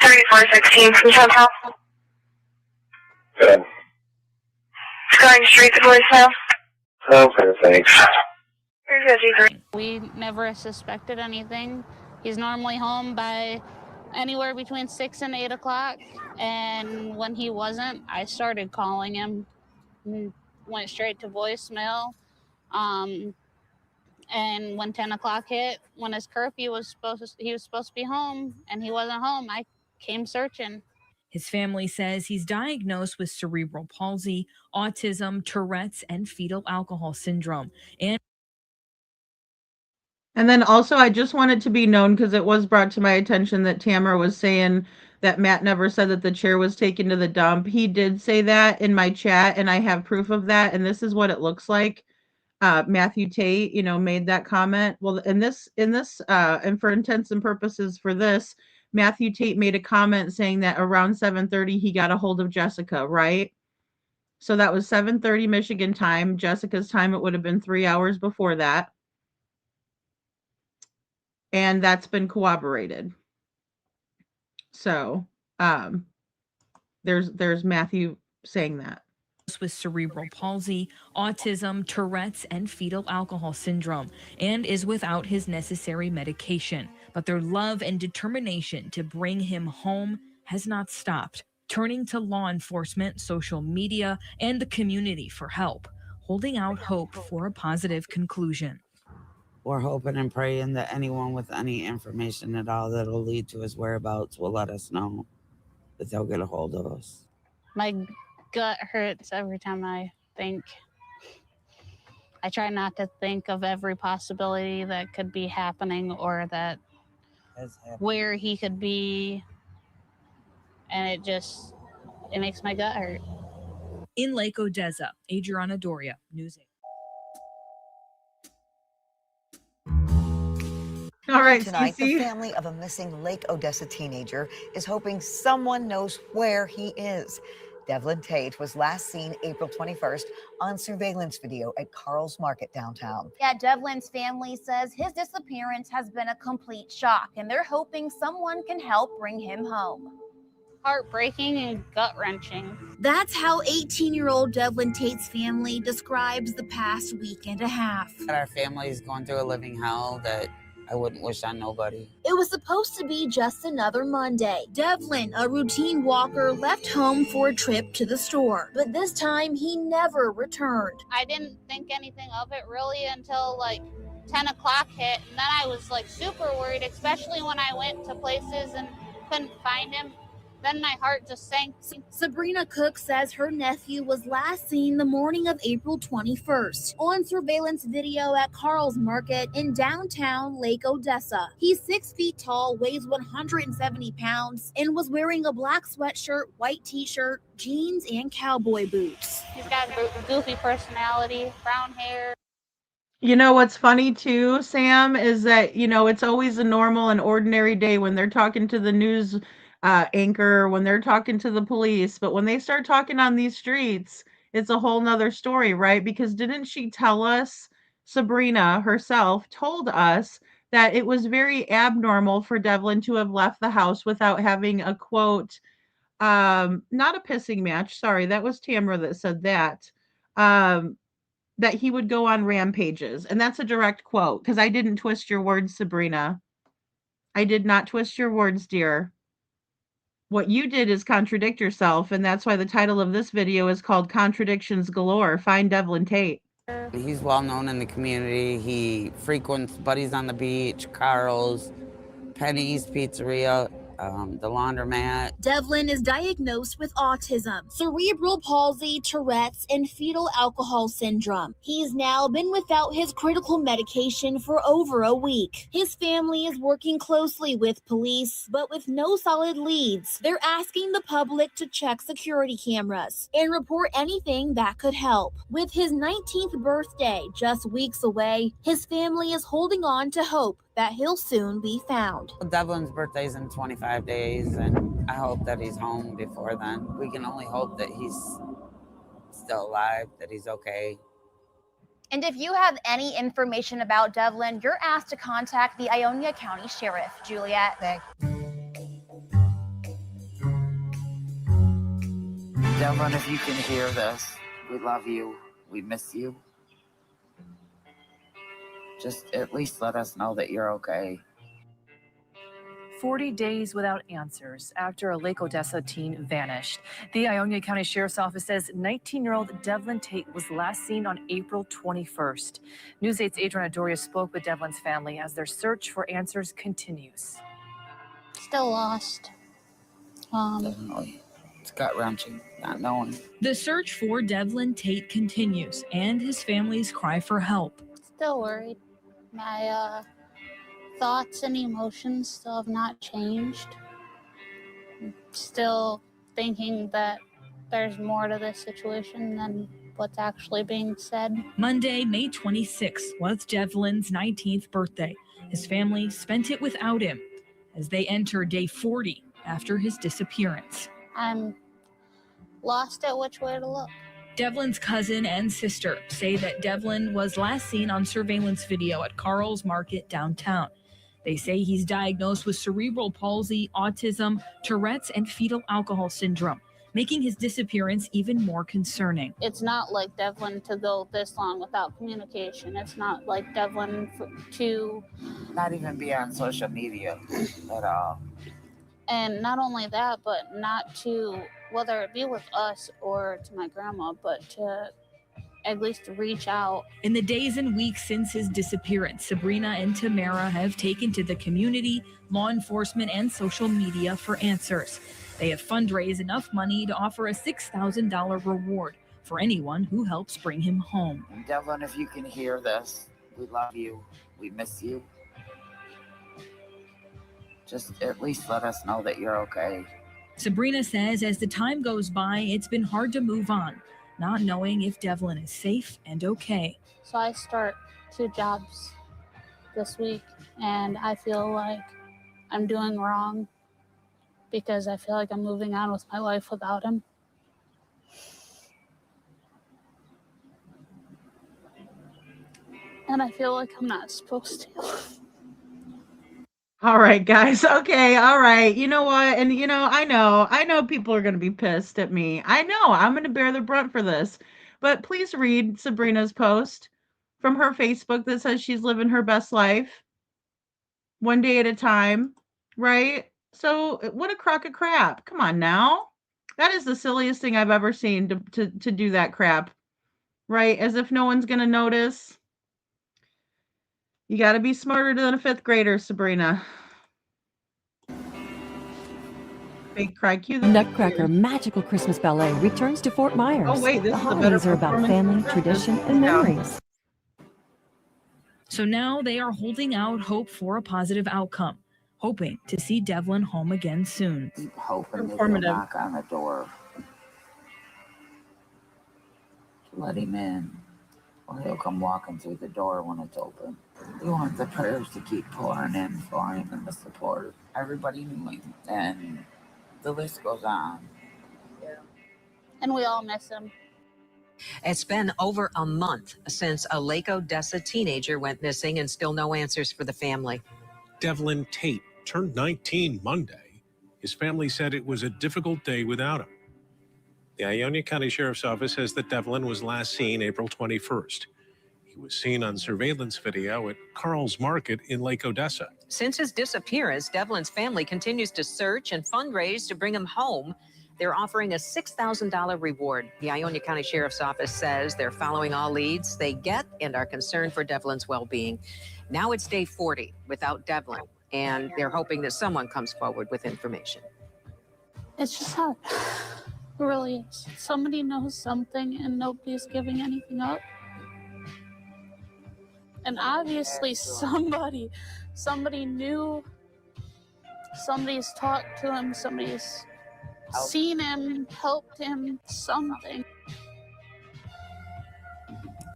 S: 3416 from Town Hall. Good. It's going straight to voicemail. Okay, thanks. 353.
P: We never suspected anything. He's normally home by anywhere between 6 and 8 o'clock. And when he wasn't, I started calling him. Went straight to voicemail. And when 10 o'clock hit, when his curfew was he was supposed to be home and he wasn't home, I came searching.
Q: His family says he's diagnosed with cerebral palsy, autism, Tourette's, and fetal alcohol syndrome.
G: And then also, I just wanted to be known because it was brought to my attention that Tamara was saying that Matt never said that the chair was taken to the dump. He did say that in my chat, and I have proof of that. And this is what it looks like. Matthew Tait, made that comment. Well, and for intents and purposes for this, Matthew Tait made a comment saying that around 7:30 he got a hold of Jessica, right? So that was 7:30 Michigan time. Jessica's time, it would have been 3 hours before that. And that's been corroborated. So, There's Matthew saying that.
Q: With cerebral palsy, autism, Tourette's, and fetal alcohol syndrome, and is without his necessary medication. But their love and determination to bring him home has not stopped, turning to law enforcement, social media, and the community for help, holding out hope for a positive conclusion.
M: We're hoping and praying that anyone with any information at all that'll lead to his whereabouts will let us know, that they'll get a hold of us.
P: My gut hurts every time I think. I try not to think of every possibility that could be happening or that where he could be, and it makes my gut hurt.
Q: In Lake Odessa, Adriana Doria, News 8.
G: All right,
T: tonight,
G: Cece.
T: the family of a missing Lake Odessa teenager is hoping someone knows where he is. Devlin Tait was last seen April 21st on surveillance video at Carl's Market downtown.
U: Yeah, Devlin's family says his disappearance has been a complete shock, and they're hoping someone can help bring him home.
P: Heartbreaking and gut-wrenching.
U: That's how 18-year-old Devlin Tait's family describes the past week and a half.
M: Our family is going through a living hell that I wouldn't wish on nobody.
U: It was supposed to be just another Monday. Devlin, a routine walker, left home for a trip to the store, but this time he never returned.
P: I didn't think anything of it really until like 10 o'clock hit, and then I was like super worried, especially when I went to places and couldn't find him. Then my heart just sank.
U: Sabrina Cook says her nephew was last seen the morning of April 21st on surveillance video at Carl's Market in downtown Lake Odessa. He's 6 feet tall, weighs 170 pounds, and was wearing a black sweatshirt, white t-shirt, jeans, and cowboy boots.
P: He's got a goofy personality, brown hair.
G: You know what's funny too, Sam, is that, it's always a normal and ordinary day when they're talking to the news anchor, when they're talking to the police, but when they start talking on these streets, it's a whole nother story, right? Because didn't she tell us, Sabrina herself told us that it was very abnormal for Devlin to have left the house without having a quote, not a pissing match, sorry, that was Tamara that said that, that he would go on rampages. And that's a direct quote, because I didn't twist your words, Sabrina. I did not twist your words, dear. What you did is contradict yourself, and that's why the title of this video is called Contradictions Galore. Find Devlin Tait.
M: He's well known in the community. He frequents Buddies on the Beach, Carl's, Penny's Pizzeria, the laundromat.
U: Devlin is diagnosed with autism, cerebral palsy, Tourette's, and fetal alcohol syndrome. He's now been without his critical medication for over a week. His family is working closely with police, but with no solid leads. They're asking the public to check security cameras and report anything that could help. With his 19th birthday just weeks away, his family is holding on to hope that he'll soon be found.
M: Devlin's birthday's in 25 days, and I hope that he's home before then. We can only hope that he's still alive, that he's okay.
U: And if you have any information about Devlin, you're asked to contact the Ionia County Sheriff, Juliet.
M: Devlin, if you can hear this, we love you. We miss you. Just at least let us know that you're okay.
R: 40 days without answers after a Lake Odessa teen vanished. The Ionia County Sheriff's Office says 19-year-old Devlin Tait was last seen on April 21st. News 8's Adriana Doria spoke with Devlin's family as their search for answers continues.
P: Still lost.
M: Definitely. It's gut-wrenching, not knowing.
Q: The search for Devlin Tait continues, and his family's cry for help.
P: Still worried. My thoughts and emotions still have not changed. I'm still thinking that there's more to this situation than what's actually being said.
Q: Monday, May 26th was Devlin's 19th birthday. His family spent it without him as they enter day 40 after his disappearance.
P: I'm lost at which way to look.
Q: Devlin's cousin and sister say that Devlin was last seen on surveillance video at Carl's Market downtown. They say he's diagnosed with cerebral palsy, autism, Tourette's, and fetal alcohol syndrome. making his disappearance even more concerning.
P: It's not like Devlin to go this long without communication. It's not like Devlin to
M: not even be on social media at all.
P: And not only that, but not to, whether it be with us or to my grandma, but to at least reach out.
Q: In the days and weeks since his disappearance, Sabrina and Tamara have taken to the community, law enforcement, and social media for answers. They have fundraised enough money to offer a $6,000 reward for anyone who helps bring him home.
M: Devlin, if you can hear this, we love you. We miss you. Just at least let us know that you're okay.
Q: Sabrina says as the time goes by, it's been hard to move on, not knowing if Devlin is safe and okay.
P: So I start 2 jobs this week, and I feel like I'm doing wrong because I feel like I'm moving on with my life without him. And I feel like I'm not supposed to.
G: All right, guys. Okay. All right. You know what? And I know people are going to be pissed at me. I know I'm going to bear the brunt for this, but please read Sabrina's post from her Facebook that says she's living her best life one day at a time. Right. So what a crock of crap. Come on now. That is the silliest thing I've ever seen to do that crap. Right. As if no one's going to notice. You got to be smarter than a 5th grader, Sabrina. Fake cry cue.
B: Nutcracker Magical Christmas Ballet returns to Fort Myers.
G: Oh wait, this
B: the
G: is a better
B: holidays are about family, tradition, and memories.
Q: So now they are holding out hope for a positive outcome, hoping to see Devlin home again soon.
M: Keep hoping that he'll knock on the door. Let him in, or he'll come walking through the door when it's open. We want the prayers to keep pouring in for him and the support. Everybody knew him, and the list goes on.
P: Yeah. And we all miss him.
V: It's been over a month since a Lake Odessa teenager went missing, and still no answers for the family.
K: Devlin Tait turned 19 Monday. His family said it was a difficult day without him. The Ionia County Sheriff's Office says that Devlin was last seen April 21st. He was seen on surveillance video at Carl's Market in Lake Odessa.
V: Since his disappearance, Devlin's family continues to search and fundraise to bring him home. They're offering a $6,000 reward. The Ionia County Sheriff's Office says they're following all leads they get and are concerned for Devlin's well-being. Now it's day 40 without Devlin, and they're hoping that someone comes forward with information.
P: It's just hard. It really is. Somebody knows something and nobody's giving anything up. And obviously somebody knew, somebody's talked to him, somebody's seen him, helped him, something.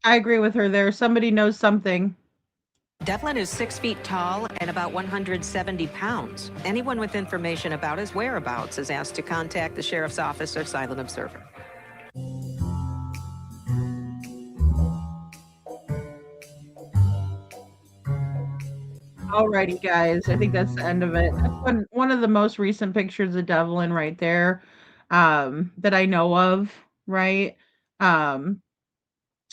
G: I agree with her there. Somebody knows something.
V: Devlin is 6 feet tall and about 170 pounds. Anyone with information about his whereabouts is asked to contact the Sheriff's Office or Silent Observer.
G: Alrighty, guys. I think that's the end of it. That's one of the most recent pictures of Devlin right there, that I know of, right?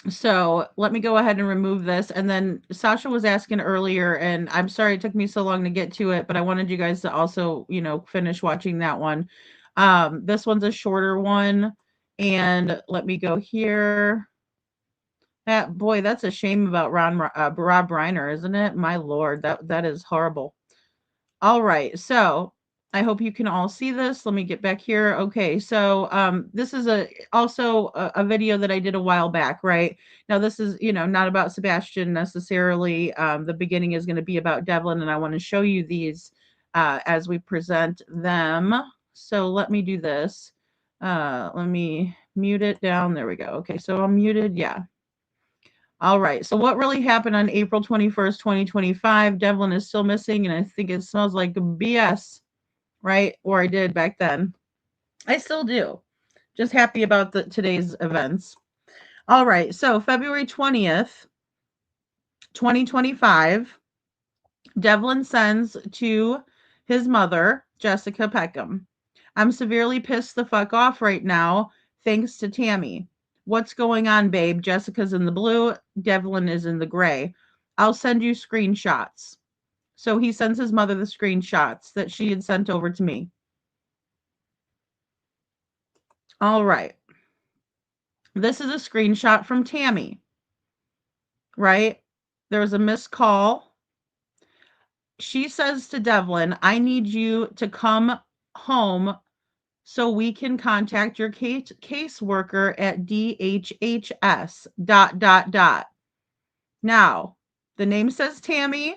G: So let me go ahead and remove this. And then Sasha was asking earlier, and I'm sorry it took me so long to get to it, but I wanted you guys to also, finish watching that one. This one's a shorter one. And let me go here. That's a shame about Rob Reiner, isn't it? My Lord, that is horrible. All right, so I hope you can all see this. Let me get back here. Okay, so this is also a video that I did a while back, right? Now this is, not about Sebastian necessarily. The beginning is going to be about Devlin, and I want to show you these as we present them. So let me do this. Let me mute it down. There we go. Okay, so I'm muted. Yeah. All right. So what really happened on April 21st, 2025? Devlin is still missing, and I think it smells like BS, right? Or I did back then. I still do. Just happy about today's events. All right. So February 20th, 2025, Devlin sends to his mother, Jessica Peckham, I'm severely pissed the fuck off right now. Thanks to Tammy. What's going on, babe? Jessica's in the blue. Devlin is in the gray. I'll send you screenshots. So he sends his mother the screenshots that she had sent over to me. All right. This is a screenshot from Tammy. Right? There's a missed call. She says to Devlin, I need you to come home so we can contact your caseworker at DHHS ... Now, the name says Tammy.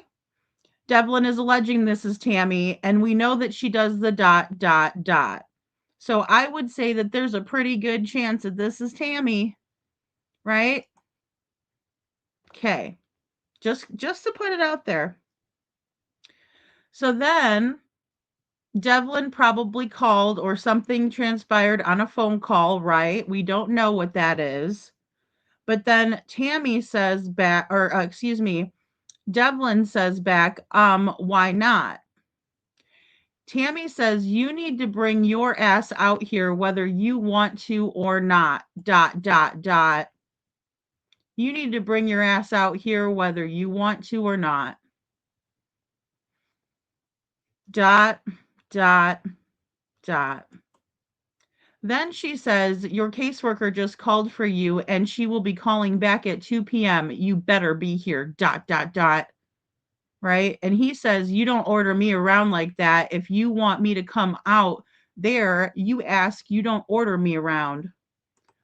G: Devlin is alleging this is Tammy, and we know that she does the ... So I would say that there's a pretty good chance that this is Tammy, right? Okay. Just to put it out there. So then Devlin probably called or something transpired on a phone call, right? We don't know what that is. But then Tammy says back, or excuse me, Devlin says back, why not? Tammy says, you need to bring your ass out here whether you want to or not, ... You need to bring your ass out here whether you want to or not, ... Then she says, your caseworker just called for you and she will be calling back at 2 p.m. You better be here, ... Right? And he says, you don't order me around like that. If you want me to come out there, you ask, you don't order me around.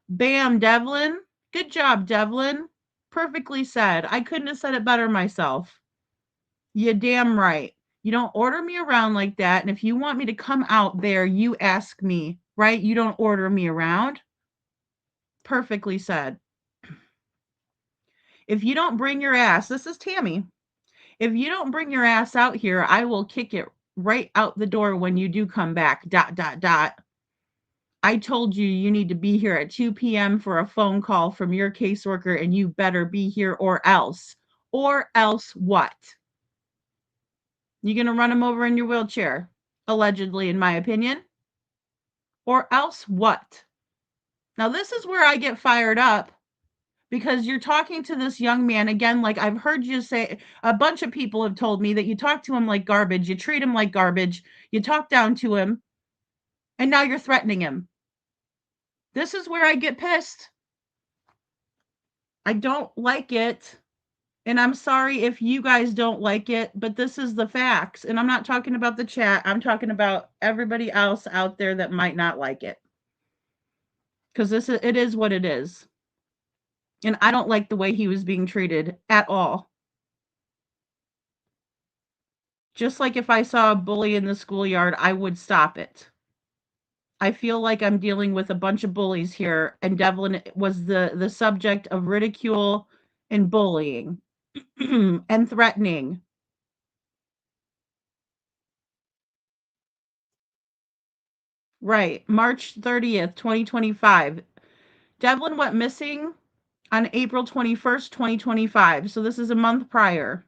G: Bam, Devlin. Good job, Devlin. Perfectly said. I couldn't have said it better myself. You damn right. You don't order me around like that. And if you want me to come out there, you ask me, right? You don't order me around. Perfectly said. If you don't bring your ass, this is Tammy. If you don't bring your ass out here, I will kick it right out the door when you do come back, ... I told you you need to be here at 2 p.m. for a phone call from your caseworker and you better be here or else. Or else what? You going to run him over in your wheelchair? Allegedly, in my opinion. Or else what? Now, this is where I get fired up because you're talking to this young man again, like I've heard you say, a bunch of people have told me that you talk to him like garbage, you treat him like garbage, you talk down to him, and now you're threatening him. This is where I get pissed. I don't like it. And I'm sorry if you guys don't like it, but this is the facts. And I'm not talking about the chat. I'm talking about everybody else out there that might not like it. Because it is what it is. And I don't like the way he was being treated at all. Just like if I saw a bully in the schoolyard, I would stop it. I feel like I'm dealing with a bunch of bullies here, and Devlin was the subject of ridicule and bullying and threatening. Right. March 30th, 2025. Devlin went missing on April 21st, 2025. So this is a month prior.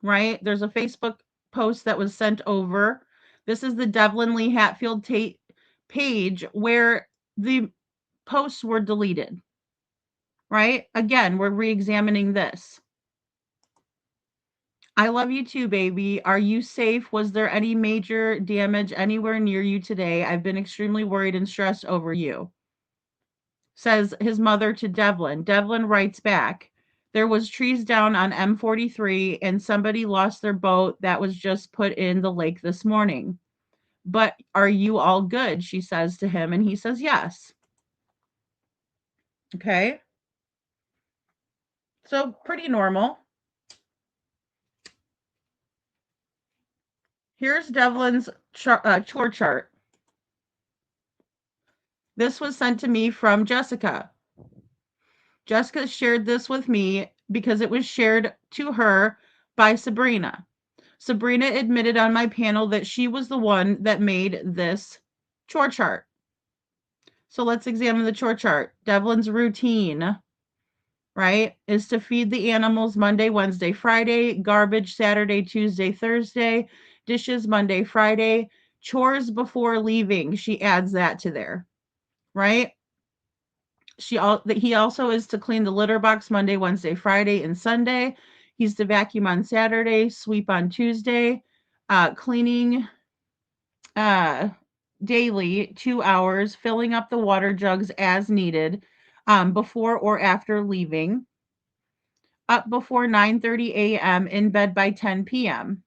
G: Right? There's a Facebook post that was sent over. This is the Devlin Lee Hatfield Tait page where the posts were deleted. Right? Again, we're re-examining this. I love you too, baby. Are you safe? Was there any major damage anywhere near you today? I've been extremely worried and stressed over you. Says his mother to Devlin. Devlin writes back, there was trees down on M43 and somebody lost their boat that was just put in the lake this morning. But are you all good? She says to him, and he says yes. Okay. So pretty normal. Here's Devlin's chore chart. This was sent to me from Jessica. Jessica shared this with me because it was shared to her by Sabrina. Sabrina admitted on my panel that she was the one that made this chore chart. So let's examine the chore chart. Devlin's routine, right, is to feed the animals Monday, Wednesday, Friday, garbage Saturday, Tuesday, Thursday, dishes Monday, Friday, chores before leaving. She adds that to there, right? He also is to clean the litter box Monday, Wednesday, Friday, and Sunday. He's to vacuum on Saturday, sweep on Tuesday, cleaning daily 2 hours, filling up the water jugs as needed, before or after leaving, up before 9:30 a.m., in bed by 10 p.m.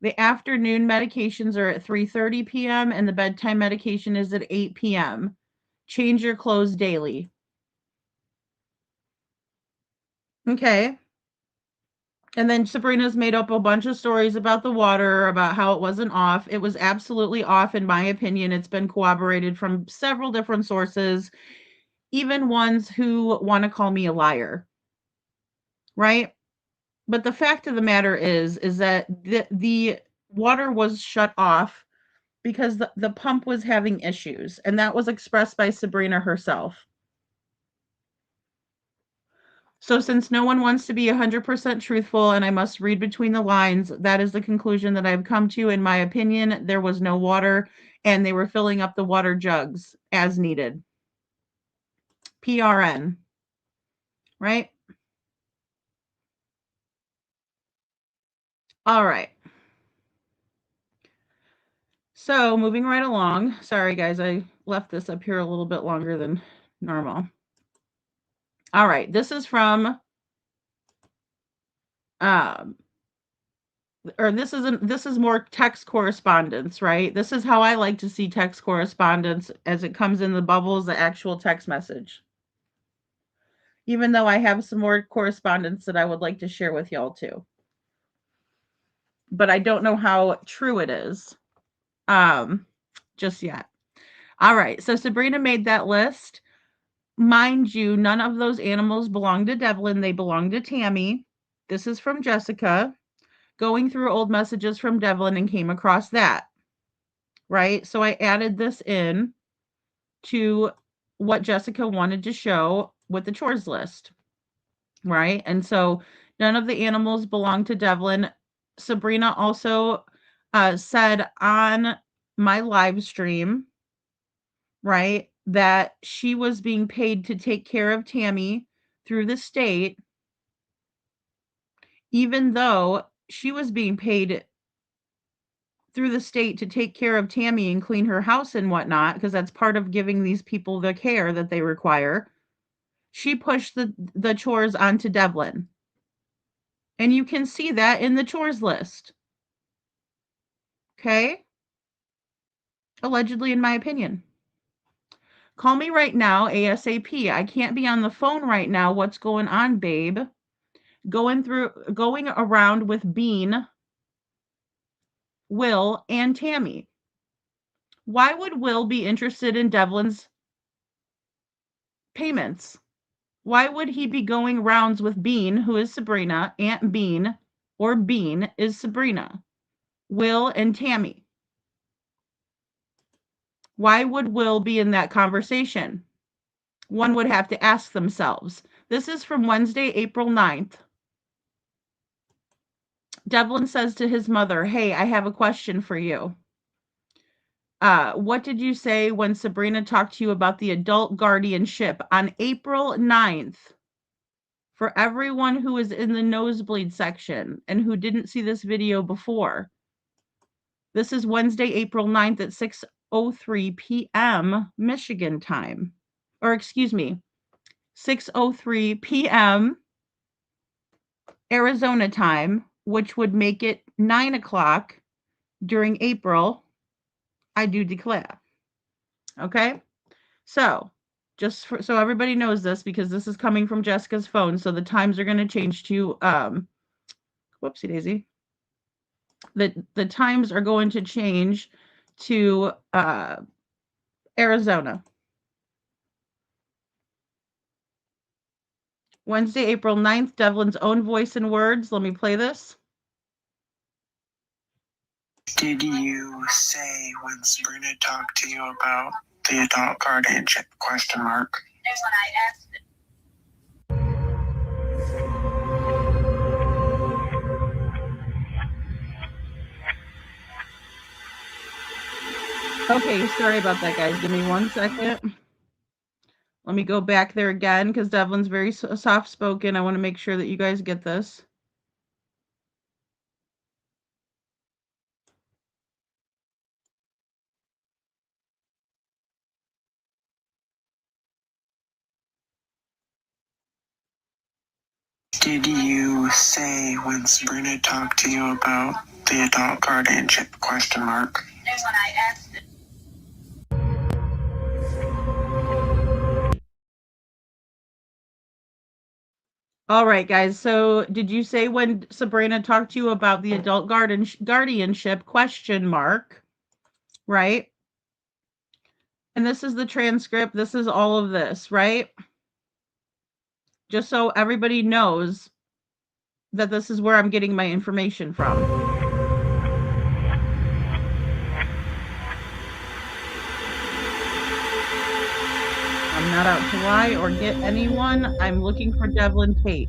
G: The afternoon medications are at 3:30 p.m. and the bedtime medication is at 8 p.m. Change your clothes daily. Okay. And then Sabrina's made up a bunch of stories about the water, about how it wasn't off. It was absolutely off, in my opinion. It's been corroborated from several different sources, even ones who want to call me a liar. Right? But the fact of the matter is that the water was shut off because the pump was having issues, and that was expressed by Sabrina herself. So since no one wants to be 100% truthful and I must read between the lines, that is the conclusion that I've come to. In my opinion, there was no water and they were filling up the water jugs as needed. PRN. Right? All right. So moving right along. Sorry, guys, I left this up here a little bit longer than normal. All right. This is from this is more text correspondence, right? This is how I like to see text correspondence as it comes in the bubbles, the actual text message. Even though I have some more correspondence that I would like to share with y'all too. But I don't know how true it is just yet. All right, so Sabrina made that list. Mind you, none of those animals belong to Devlin. They belong to Tammy. This is from Jessica. Going through old messages from Devlin and came across that, right? So I added this in to what Jessica wanted to show with the chores list, right? And so none of the animals belong to Devlin. Sabrina also said on my live stream, right, that she was being paid to take care of Tammy through the state, even though she was being paid through the state to take care of Tammy and clean her house and whatnot, because that's part of giving these people the care that they require. She pushed the chores onto Devlin. And you can see that in the chores list. Okay? Allegedly, in my opinion. Call me right now, ASAP. I can't be on the phone right now. What's going on, babe? Going around with Bean, Will, and Tammy. Why would Will be interested in Devlin's payments? Why would he be going rounds with Bean, who is Sabrina? Aunt Bean, or Bean, is Sabrina. Will and Tammy. Why would Will be in that conversation? One would have to ask themselves. This is from Wednesday, April 9th. Devlin says to his mother, hey, I have a question for you. What did you say when Sabrina talked to you about the adult guardianship on April 9th? For everyone who is in the nosebleed section and who didn't see this video before, this is Wednesday, April 9th at 6:03 p.m. Michigan time. Or excuse me, 6:03 p.m. Arizona time, which would make it 9 o'clock during April, I do declare. Okay? So, so everybody knows this, because this is coming from Jessica's phone, so the times are going to change to, whoopsie daisy. The times are going to change to Arizona. Wednesday, April 9th, Devlin's own voice and words. Let me play this.
C: Did you say when Sabrina talked to you about the adult guardianship ? And when I asked
G: Okay, sorry about that, guys. Give me 1 second. Let me go back there again because Devlin's very soft-spoken. I want to make sure that you guys get this.
C: Did you say when Sabrina talked to you about the adult guardianship question mark?
G: All right, guys. So, did you say when Sabrina talked to you about the adult guardianship question mark, right? And this is the transcript. This is all of this, right? Just so everybody knows that this is where I'm getting my information from. I'm not out to lie or get anyone. I'm looking for Devlin Tait.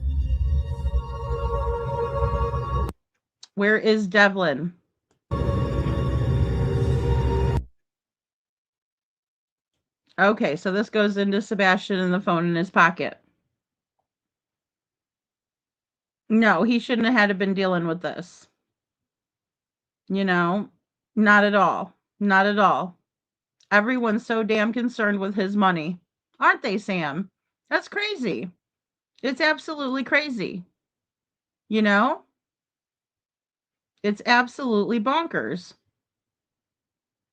G: Where is Devlin? Okay, so this goes into Sebastian and the phone in his pocket. No, he shouldn't have had to been dealing with this. You know, not at all. Not at all. Everyone's so damn concerned with his money. Aren't they, Sam? That's crazy. It's absolutely crazy. You know? It's absolutely bonkers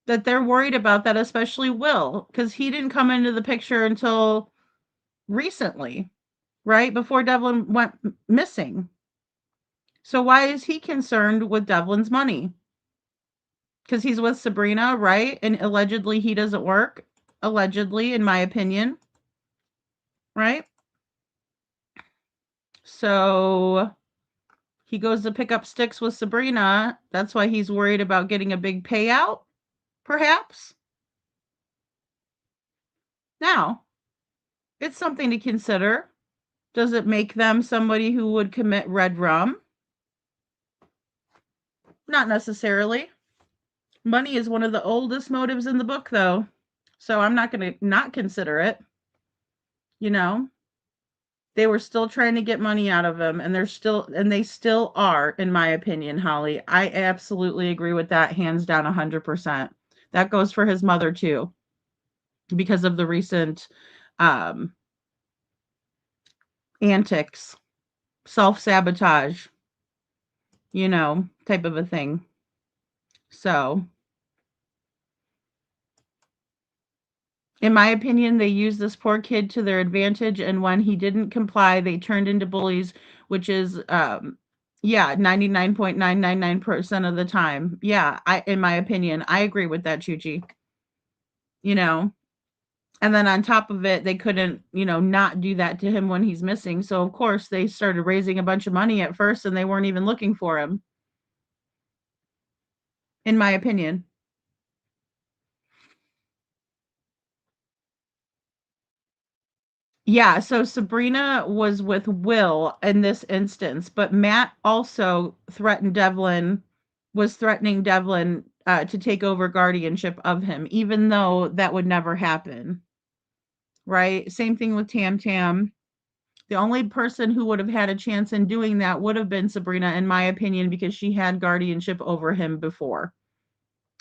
G: that they're worried about that, especially Will, because he didn't come into the picture until recently, right? Before Devlin went missing. So why is he concerned with Devlin's money? Because he's with Sabrina, right? And allegedly he doesn't work. Allegedly, in my opinion. Right? So he goes to pick up sticks with Sabrina. That's why he's worried about getting a big payout, perhaps. Now, it's something to consider. Does it make them somebody who would commit red rum? Not necessarily. Money is one of the oldest motives in the book, though. So I'm not going to not consider it. You know, they were still trying to get money out of him, and they still are, in my opinion, Holly. I absolutely agree with that, hands down, 100%. That goes for his mother too, because of the recent antics, self-sabotage, type of a thing. So, in my opinion, they used this poor kid to their advantage, and when he didn't comply, they turned into bullies, which is 99.999% of the time. Yeah, in my opinion, I agree with that, Chuchi. And then on top of it, they couldn't, not do that to him when he's missing. So of course they started raising a bunch of money at first, and they weren't even looking for him. In my opinion. Yeah, so Sabrina was with Will in this instance, but Matt also was threatening Devlin to take over guardianship of him, even though that would never happen. Right? Same thing with Tam Tam. The only person who would have had a chance in doing that would have been Sabrina, in my opinion, because she had guardianship over him before.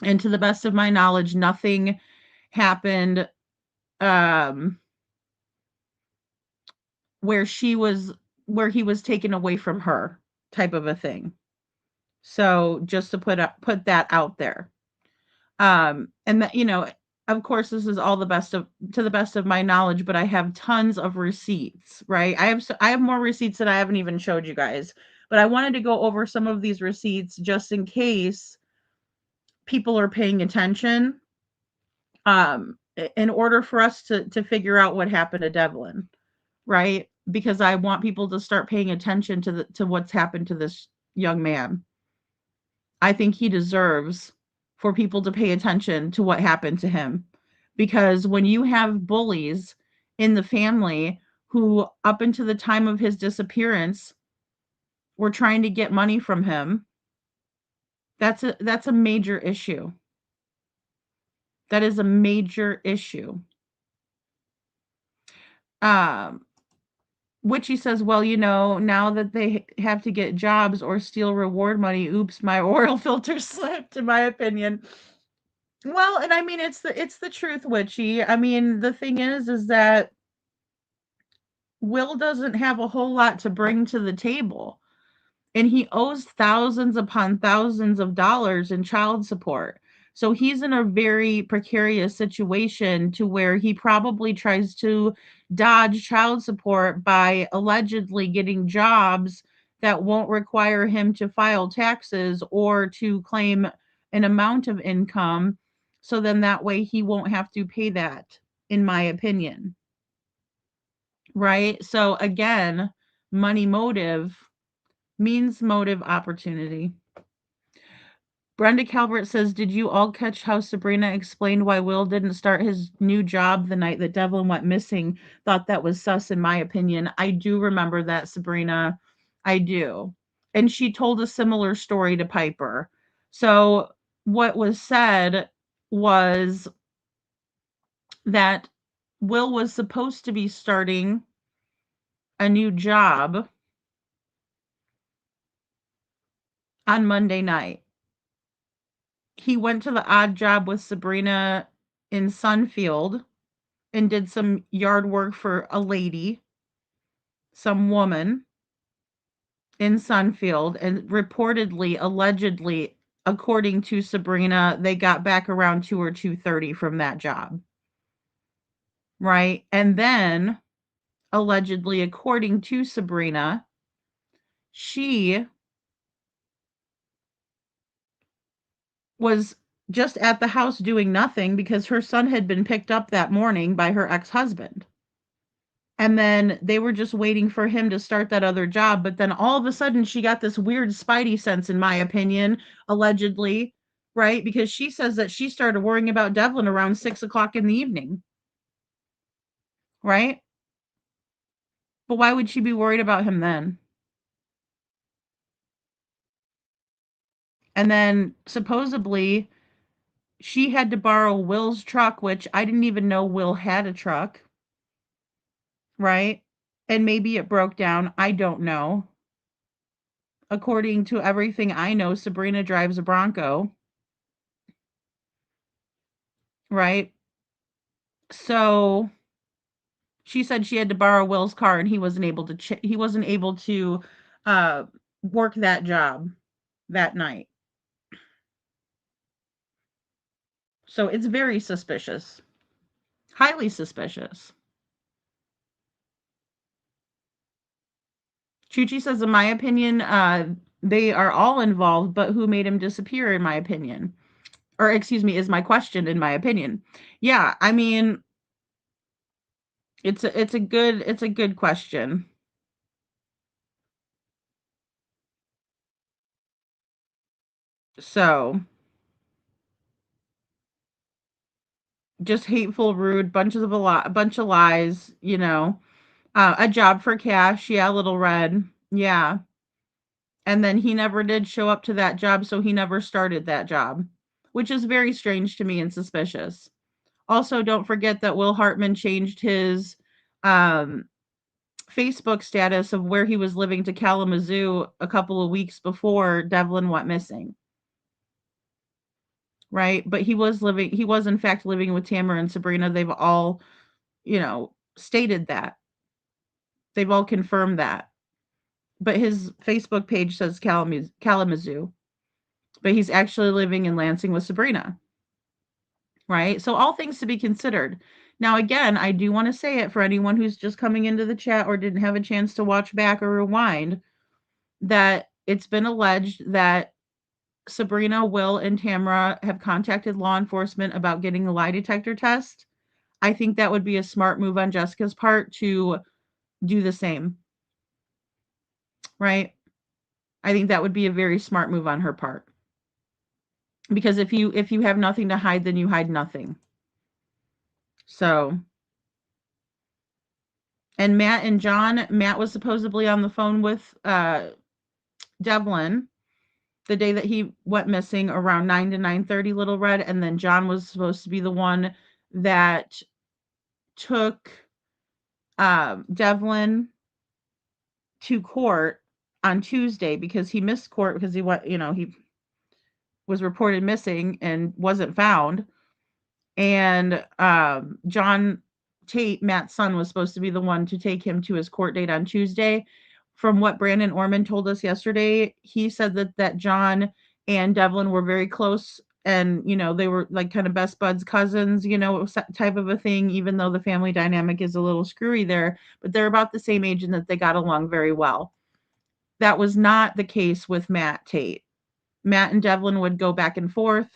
G: And to the best of my knowledge, nothing happened where he was taken away from her, type of a thing. So just to put that out there. And that, of course, this is all to the best of my knowledge, but I have tons of receipts, right? I have more receipts that I haven't even showed you guys, but I wanted to go over some of these receipts just in case people are paying attention, in order for us to figure out what happened to Devlin, right? Because I want people to start paying attention to what's happened to this young man. I think he deserves for people to pay attention to what happened to him. Because when you have bullies in the family who, up until the time of his disappearance, were trying to get money from him, that's a major issue. That is a major issue. Witchy says, well, you know, now that they have to get jobs or steal reward money, oops, my oil filter slipped, in my opinion. Well, and I mean, it's the truth, Witchy. I mean, the thing is that Will doesn't have a whole lot to bring to the table, and he owes thousands upon thousands of dollars in child support. So he's in a very precarious situation to where he probably tries to dodge child support by allegedly getting jobs that won't require him to file taxes or to claim an amount of income. So then that way he won't have to pay that, in my opinion. Right? So again, money motive means motive opportunity. Brenda Calvert says, did you all catch how Sabrina explained why Will didn't start his new job the night that Devlin went missing? Thought that was sus, in my opinion. I do remember that, Sabrina. I do. And she told a similar story to Piper. So what was said was that Will was supposed to be starting a new job on Monday night. He went to the odd job with Sabrina in Sunfield and did some yard work for a lady, some woman in Sunfield, and reportedly, allegedly, according to Sabrina, they got back around 2 or 2:30 from that job. Right? And then, allegedly, according to Sabrina, she was just at the house doing nothing because her son had been picked up that morning by her ex-husband. And then they were just waiting for him to start that other job. But then all of a sudden she got this weird spidey sense, in my opinion, allegedly, right? Because she says that she started worrying about Devlin around 6 o'clock in the evening. Right? But why would she be worried about him then? And then supposedly she had to borrow Will's truck, which I didn't even know Will had a truck. Right? And maybe it broke down. I don't know. According to everything I know, Sabrina drives a Bronco. Right? So she said she had to borrow Will's car and he wasn't able to work that job that night. So it's very suspicious. Highly suspicious. Chuchi says, in my opinion, they are all involved, but who made him disappear, in my opinion? Or excuse me, is my question, in my opinion. Yeah, I mean, it's a good question. So just hateful, rude, bunch of lies, you know. A job for cash, yeah, Little Red, yeah. And then he never did show up to that job, so he never started that job, which is very strange to me and suspicious. Also, don't forget that Will Hartman changed his Facebook status of where he was living to Kalamazoo a couple of weeks before Devlin went missing. Right? But he was in fact living with Tamara and Sabrina. They've all, stated that. They've all confirmed that. But his Facebook page says Kalamazoo. But he's actually living in Lansing with Sabrina. Right? So all things to be considered. Now, again, I do want to say it for anyone who's just coming into the chat or didn't have a chance to watch back or rewind, that it's been alleged that Sabrina, Will, and Tamara have contacted law enforcement about getting a lie detector test. I think that would be a smart move on Jessica's part to do the same. Right? I think that would be a very smart move on her part. Because if you have nothing to hide, then you hide nothing. So, and Matt was supposedly on the phone with Devlin, the day that he went missing around 9 to 9:30, Little Red, and then John was supposed to be the one that took Devlin to court on Tuesday because he missed court because he went, he was reported missing and wasn't found. And John Tait, Matt's son, was supposed to be the one to take him to his court date on Tuesday. From what Brandon Orman told us yesterday, he said that John and Devlin were very close, and they were like kind of best buds, cousins, type of a thing, even though the family dynamic is a little screwy there, but they're about the same age and that they got along very well. That was not the case with Matt Tait. Matt and Devlin would go back and forth,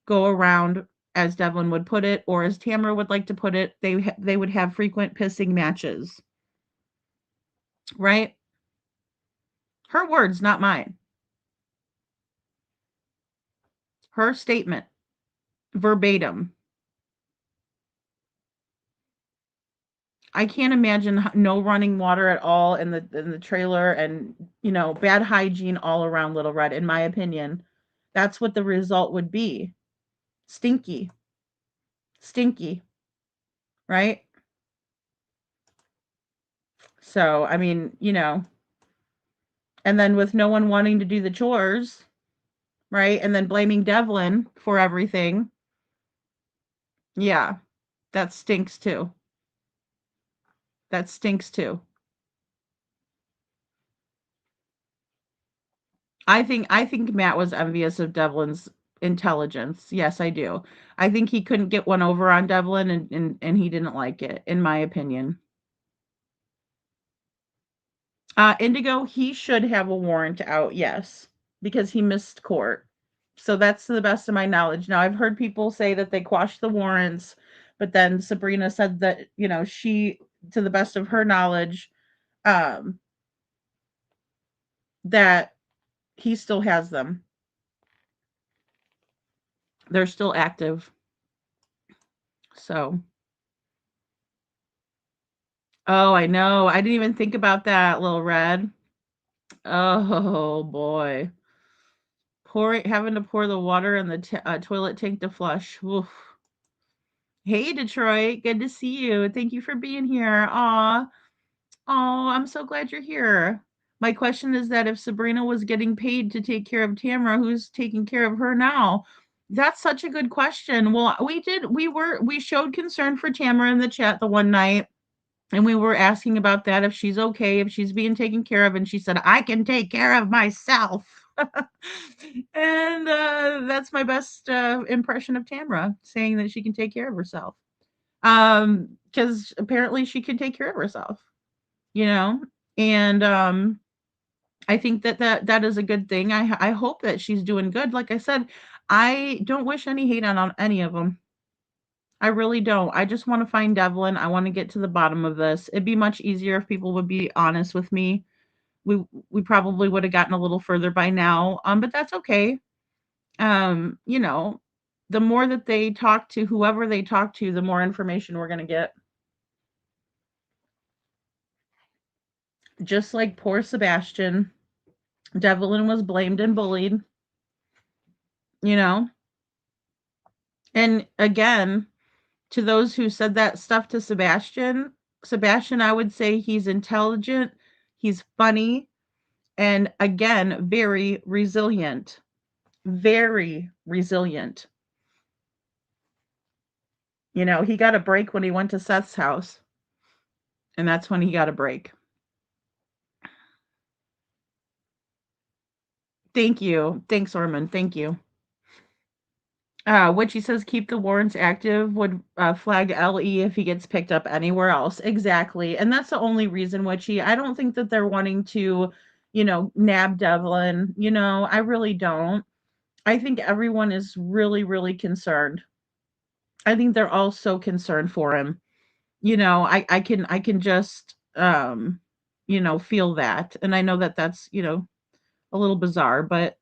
G: go around, as Devlin would put it, or as Tamara would like to put it, they would have frequent pissing matches. Right? Her words, not mine. Her statement, verbatim. I can't imagine no running water at all in the trailer, and bad hygiene all around, Little Red, in my opinion. That's what the result would be. Stinky. Right? So, I mean, and then with no one wanting to do the chores, right? And then blaming Devlin for everything. Yeah, that stinks too. That stinks too. I think Matt was envious of Devlin's intelligence. Yes, I do. I think he couldn't get one over on Devlin, and he didn't like it, in my opinion. Indigo, he should have a warrant out, yes, because he missed court. So that's to the best of my knowledge. Now, I've heard people say that they quashed the warrants, but then Sabrina said that, she, to the best of her knowledge, that he still has them. They're still active. So. Oh, I know. I didn't even think about that, Little Red. Oh, boy. Having to pour the water in the toilet tank to flush. Oof. Hey, Detroit. Good to see you. Thank you for being here. Aw. Oh, I'm so glad you're here. My question is that if Sabrina was getting paid to take care of Tamara, who's taking care of her now? That's such a good question. Well, we showed concern for Tamara in the chat the one night, and we were asking about that, if she's okay, if she's being taken care of, and she said, I can take care of myself. And that's my best impression of Tamara, saying that she can take care of herself. Because apparently she can take care of herself, and I think that is a good thing. I hope that she's doing good. Like I said, I don't wish any hate on any of them. I really don't. I just want to find Devlin. I want to get to the bottom of this. It'd be much easier if people would be honest with me. We probably would have gotten a little further by now. But that's okay. The more that they talk to whoever they talk to, the more information we're gonna get. Just like poor Sebastian, Devlin was blamed and bullied. And again, to those who said that stuff to Sebastian, I would say he's intelligent, he's funny, and again, very resilient. Very resilient. He got a break when he went to Seth's house. And that's when he got a break. Thank you. Thanks, Orman. Thank you. Witchy says keep the warrants active, would flag LE if he gets picked up anywhere else. Exactly. And that's the only reason, Witchy. I don't think that they're wanting to, nab Devlin. I really don't. I think everyone is really, really concerned. I think they're all so concerned for him. I can just, feel that. And I know that that's, a little bizarre, but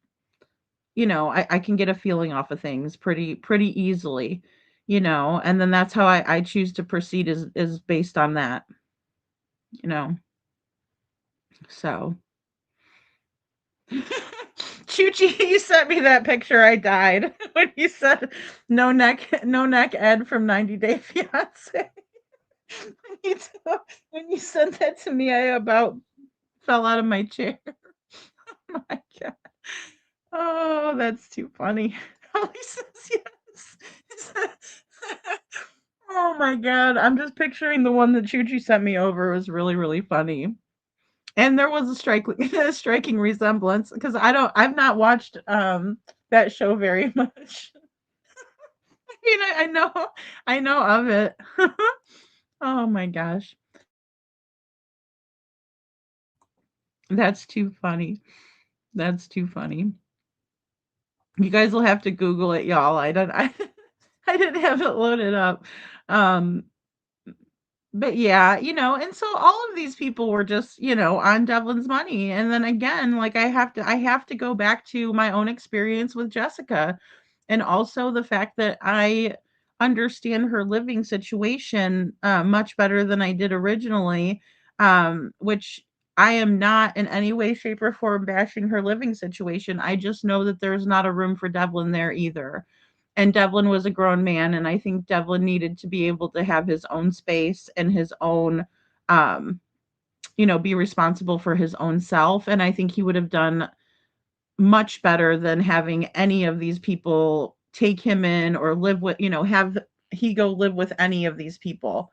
G: I can get a feeling off of things pretty easily, and then that's how I choose to proceed is based on that, so Chuchi, you sent me that picture. I died when you said no neck Ed from 90 Day Fiance. When you sent that to me, I about fell out of my chair. Oh my god. Oh, that's too funny. Holly says yes. Oh my god. I'm just picturing the one that Chuchi sent me over. It was really, really funny. And there was a a striking resemblance because I've not watched that show very much. I mean, I know of it. Oh my gosh. That's too funny. That's too funny. You guys will have to Google it, y'all. I didn't have it loaded up. Um but yeah, and so all of these people were just, on Devlin's money. And then again, like I have to go back to my own experience with Jessica, and also the fact that I understand her living situation much better than I did originally, which I am not in any way, shape, or form bashing her living situation. I just know that there's not a room for Devlin there either. And Devlin was a grown man, and I think Devlin needed to be able to have his own space and his own, um, be responsible for his own self. And I think he would have done much better than having any of these people take him in or live with, have he go live with any of these people,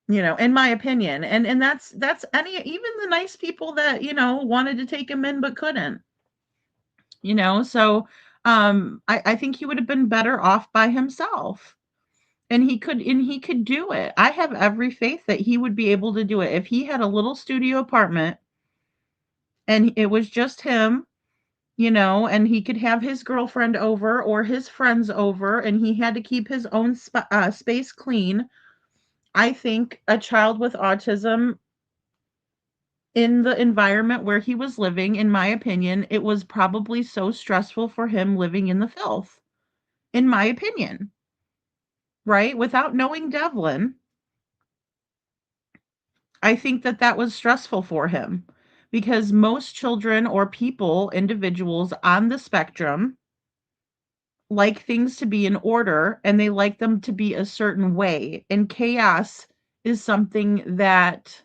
G: in my opinion. And that's any, even the nice people that, wanted to take him in but couldn't. So I think he would have been better off by himself. And he could do it. I have every faith that he would be able to do it if he had a little studio apartment and it was just him, and he could have his girlfriend over or his friends over, and he had to keep his own space clean. I think a child with autism in the environment where he was living, in my opinion, it was probably so stressful for him living in the filth, in my opinion, right? Without knowing Devlin, I think that that was stressful for him because most children or people, individuals on the spectrum, like things to be in order and they like them to be a certain way. And chaos is something that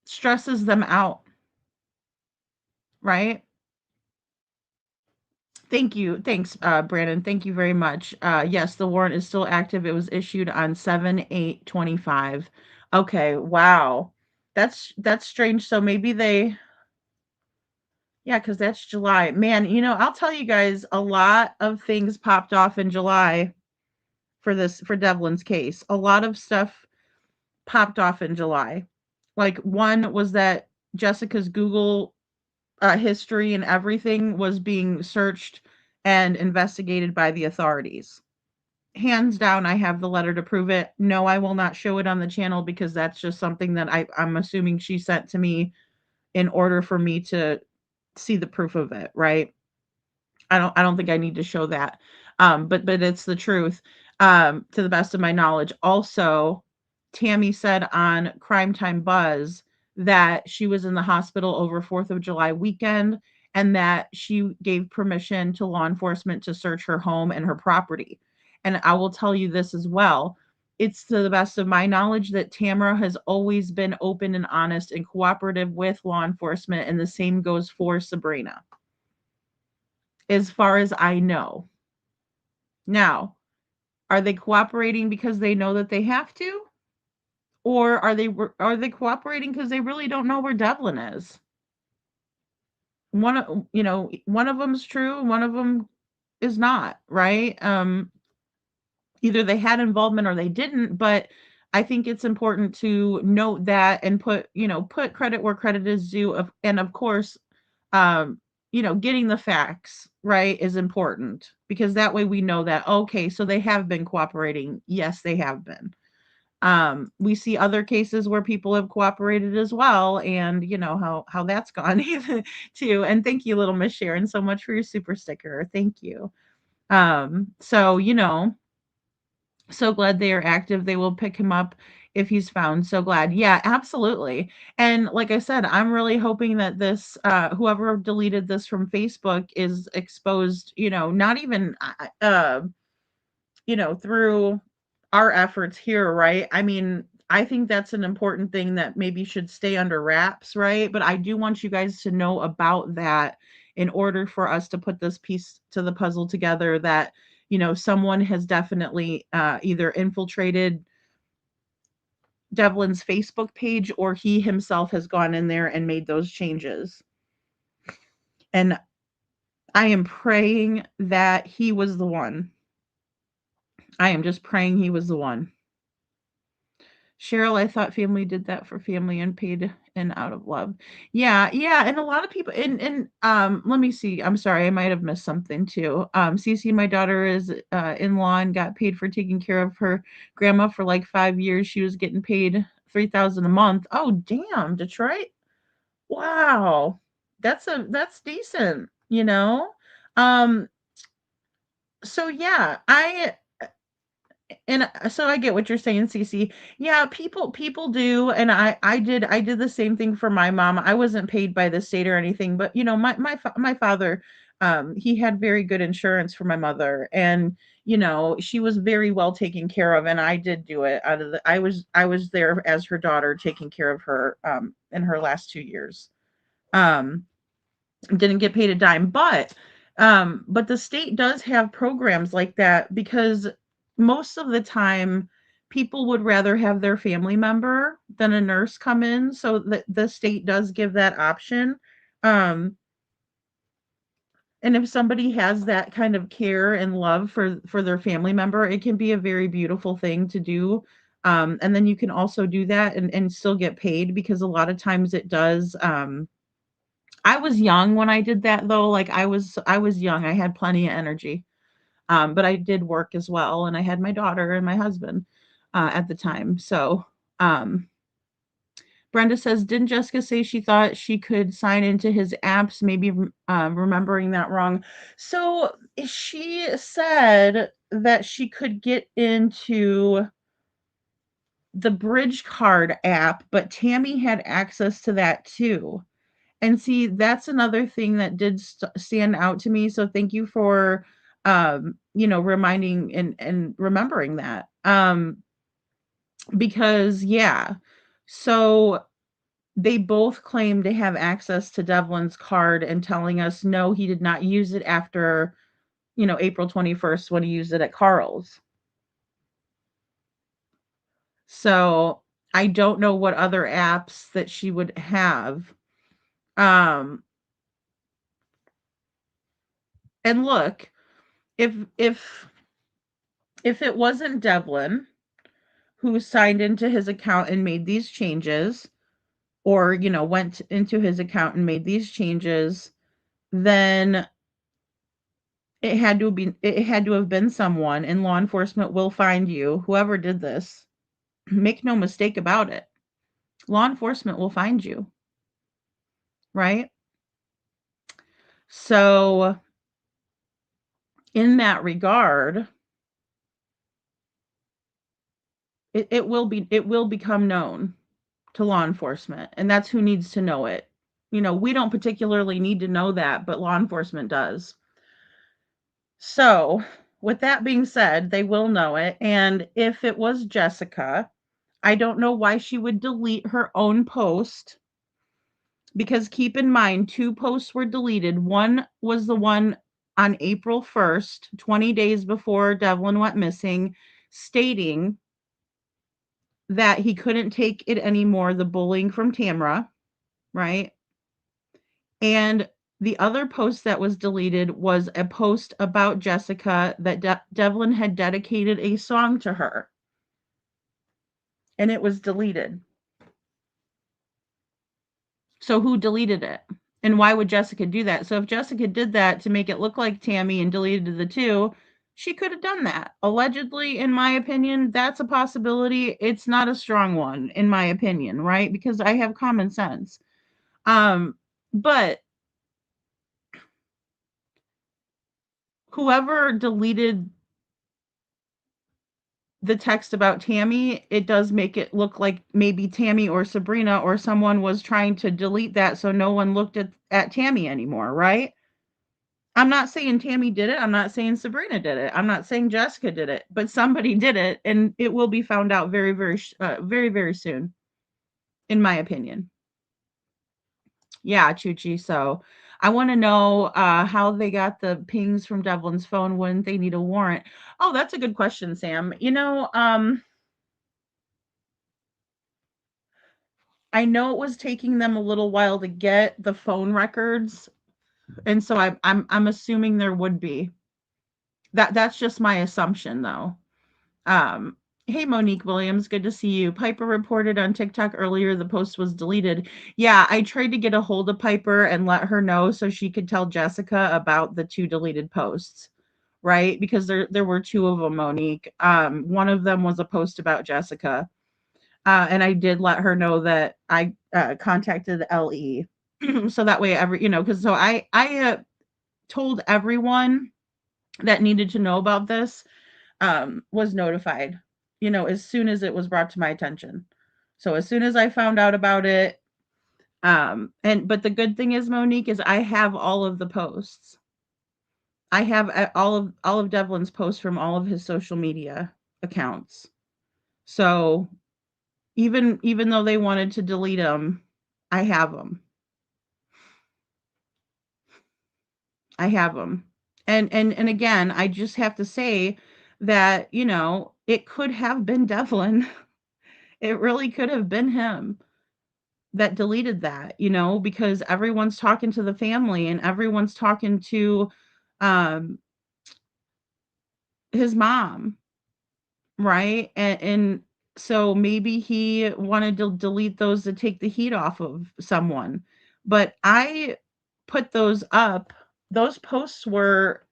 G: stresses them out, right? Thank you. Thanks, Brandon. Thank you very much. Yes, the warrant is still active. It was issued on 7/8/25. Okay, wow. That's strange. So maybe yeah, because that's July. Man, I'll tell you guys, a lot of things popped off in July for Devlin's case. A lot of stuff popped off in July. Like one was that Jessica's Google history and everything was being searched and investigated by the authorities. Hands down, I have the letter to prove it. No, I will not show it on the channel because that's just something that I'm assuming she sent to me in order for me to see the proof of it, right? I don't think I need to show that. But it's the truth, to the best of my knowledge. Also, Tammy said on Crime Time Buzz that she was in the hospital over 4th of July weekend and that she gave permission to law enforcement to search her home and her property. And I will tell you this as well. It's to the best of my knowledge that Tamara has always been open and honest and cooperative with law enforcement, and the same goes for Sabrina, as far as I know. Now, are they cooperating because they know that they have to? Or are they cooperating because they really don't know where Devlin is? One of them's true, one of them is not, right? Either they had involvement or they didn't, but I think it's important to note that and put credit where credit is due, and of course, getting the facts right is important because that way we know that, okay, so they have been cooperating. Yes, they have been. We see other cases where people have cooperated as well, and how that's gone too. And thank you, little Miss Sharon, so much for your super sticker. Thank you. So so glad they are active. They will pick him up if he's found. So glad. Yeah, absolutely. And like I said, I'm really hoping that this whoever deleted this from Facebook is exposed, not even through our efforts here, right? I mean, I think that's an important thing that maybe should stay under wraps, right? But I do want you guys to know about that in order for us to put this piece to the puzzle together that, someone has definitely either infiltrated Devlin's Facebook page or he himself has gone in there and made those changes. And I am praying that he was the one. I am just praying he was the one. Cheryl, I thought family did that for family and paid in out of love. Yeah, yeah, and a lot of people and let me see. I'm sorry, I might have missed something too. Cece, my daughter is in-law and got paid for taking care of her grandma for like 5 years. She was getting paid $3,000 a month. Oh, damn, Detroit. Wow. That's decent, Um so yeah, so I get what you're saying, Cece. Yeah, people do, and I did the same thing for my mom. I wasn't paid by the state or anything, but my father, he had very good insurance for my mother, and she was very well taken care of, and I did do it out of the. I was there as her daughter, taking care of her in her last 2 years. Um, didn't get paid a dime, but the state does have programs like that because most of the time people would rather have their family member than a nurse come in, so the state does give that option. um and if somebody has that kind of care and love for their family member, it can be a very beautiful thing to do. And then you can also do that and still get paid, because a lot of times it does. I was young when I did that though. Like I was young. I had plenty of energy. But I did work as well, and I had my daughter and my husband at the time. So Brenda says, didn't Jessica say she thought she could sign into his apps? Maybe remembering that wrong. So she said that she could get into the Bridge Card app, but Tammy had access to that too. And see, that's another thing that did stand out to me. So thank you for, reminding and remembering that. Because yeah, so they both claim to have access to Devlin's card and telling us no, he did not use it after, April 21st when he used it at Carl's. So I don't know what other apps that she would have. And look, if it wasn't Devlin who signed into his account and made these changes, or went into his account and made these changes, then it had to have been someone, and law enforcement will find you, whoever did this. Make no mistake about it. Law enforcement will find you, right? So in that regard, it will become known to law enforcement, and that's who needs to know it. We don't particularly need to know that, but law enforcement does. So, with that being said, they will know it. And if it was Jessica, I don't know why she would delete her own post, because keep in mind, 2 posts were deleted. One was the one on April 1st, 20 days before Devlin went missing, stating that he couldn't take it anymore, the bullying from Tamra, right? And the other post that was deleted was a post about Jessica that Devlin had dedicated a song to her. And it was deleted. So who deleted it? And why would Jessica do that? So if Jessica did that to make it look like Tammy and deleted the 2, she could have done that. Allegedly, in my opinion, that's a possibility. It's not a strong one, in my opinion, right? Because I have common sense. But whoever deleted the text about Tammy, it does make it look like maybe Tammy or Sabrina or someone was trying to delete that so no one looked at Tammy anymore, right? I'm not saying Tammy did it. I'm not saying Sabrina did it. I'm not saying Jessica did it, but somebody did it, and it will be found out very, very, very soon, in my opinion. Yeah, Chuchi. So I want to know how they got the pings from Devlin's phone. Wouldn't they need a warrant? Oh, that's a good question, Sam. I know it was taking them a little while to get the phone records, and so I'm assuming there would be. That's just my assumption, though. Um, hey, Monique Williams, good to see you. Piper reported on TikTok earlier the post was deleted. Yeah, I tried to get a hold of Piper and let her know so she could tell Jessica about the 2 deleted posts, right? Because there were 2 of them, Monique. One of them was a post about Jessica. And I did let her know that I contacted LE. So that way because so I told everyone that needed to know about this was notified, as soon as it was brought to my attention. So as soon as I found out about it, but the good thing is, Monique, is I have all of the posts. I have all of Devlin's posts from all of his social media accounts. So even though they wanted to delete them, I have them. I have them. And again, I just have to say that, it could have been Devlin. It really could have been him that deleted that, because everyone's talking to the family and everyone's talking to um his mom, right? And so maybe he wanted to delete those to take the heat off of someone. But I put those up. Those posts were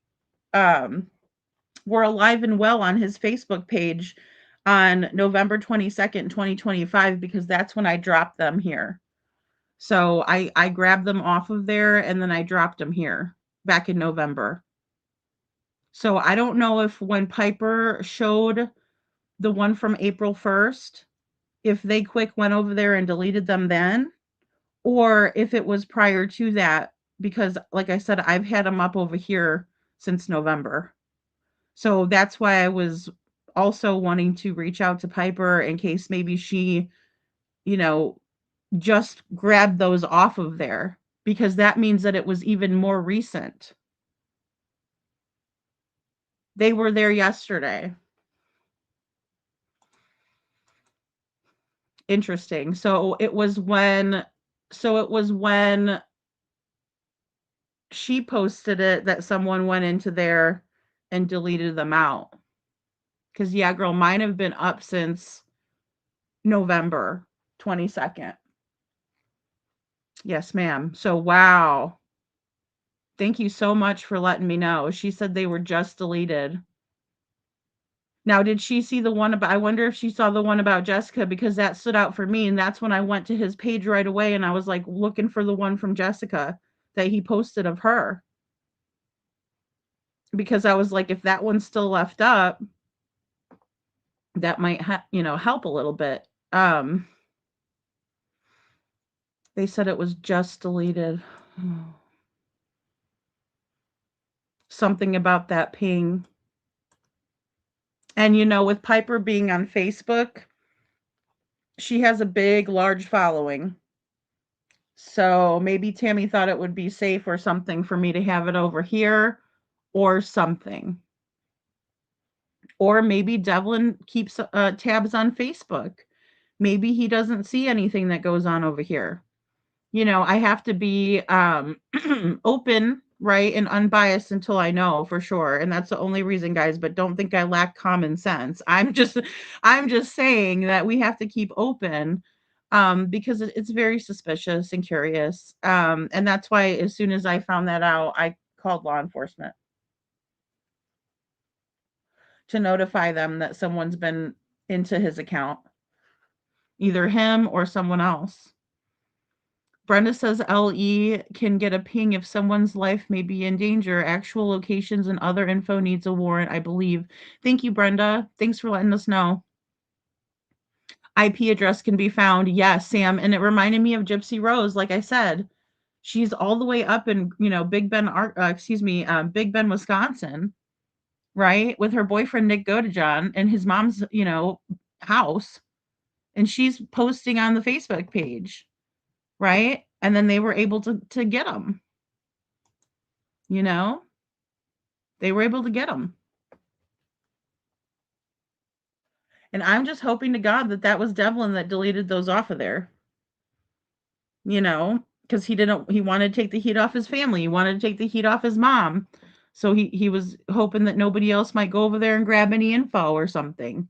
G: alive and well on his Facebook page on November 22nd, 2025, because that's when I dropped them here. So I grabbed them off of there and then I dropped them here back in November. So I don't know if when Piper showed the one from April 1st, if they quick went over there and deleted them then, or if it was prior to that, because like I said, I've had them up over here since November. So that's why I was also wanting to reach out to Piper in case maybe she, just grabbed those off of there, because that means that it was even more recent. They were there yesterday. Interesting. So it was when she posted it that someone went into there and deleted them out. Because, yeah, girl, mine have been up since November 22nd. Yes, ma'am. So, wow. Thank you so much for letting me know. She said they were just deleted. Now, did she see the one about, I wonder if she saw the one about Jessica, because that stood out for me. And that's when I went to his page right away and I was like looking for the one from Jessica that he posted of her. Because I was like, if that one's still left up, that might help a little bit. They said it was just deleted. Something about that ping. And with Piper being on Facebook, she has a big, large following. So maybe Tammy thought it would be safe or something for me to have it over here or something. Or maybe Devlin keeps tabs on Facebook. Maybe he doesn't see anything that goes on over here. I have to be open, right, and unbiased until I know for sure. And that's the only reason, guys, but don't think I lack common sense. I'm just saying that we have to keep open because it's very suspicious and curious. And that's why as soon as I found that out, I called law enforcement to notify them that someone's been into his account, either him or someone else. Brenda says LE can get a ping if someone's life may be in danger. Actual locations and other info needs a warrant, I believe. Thank you, Brenda. Thanks for letting us know. IP address can be found. Yes, Sam. And it reminded me of Gypsy Rose, like I said. She's all the way up in, Big Bend, Big Bend, Wisconsin, right? With her boyfriend, Nick Godejohn, and his mom's, house. And she's posting on the Facebook page, right? And then they were able to get them, They were able to get them. And I'm just hoping to God that was Devlin that deleted those off of there. Because he wanted to take the heat off his family. He wanted to take the heat off his mom. So he was hoping that nobody else might go over there and grab any info or something.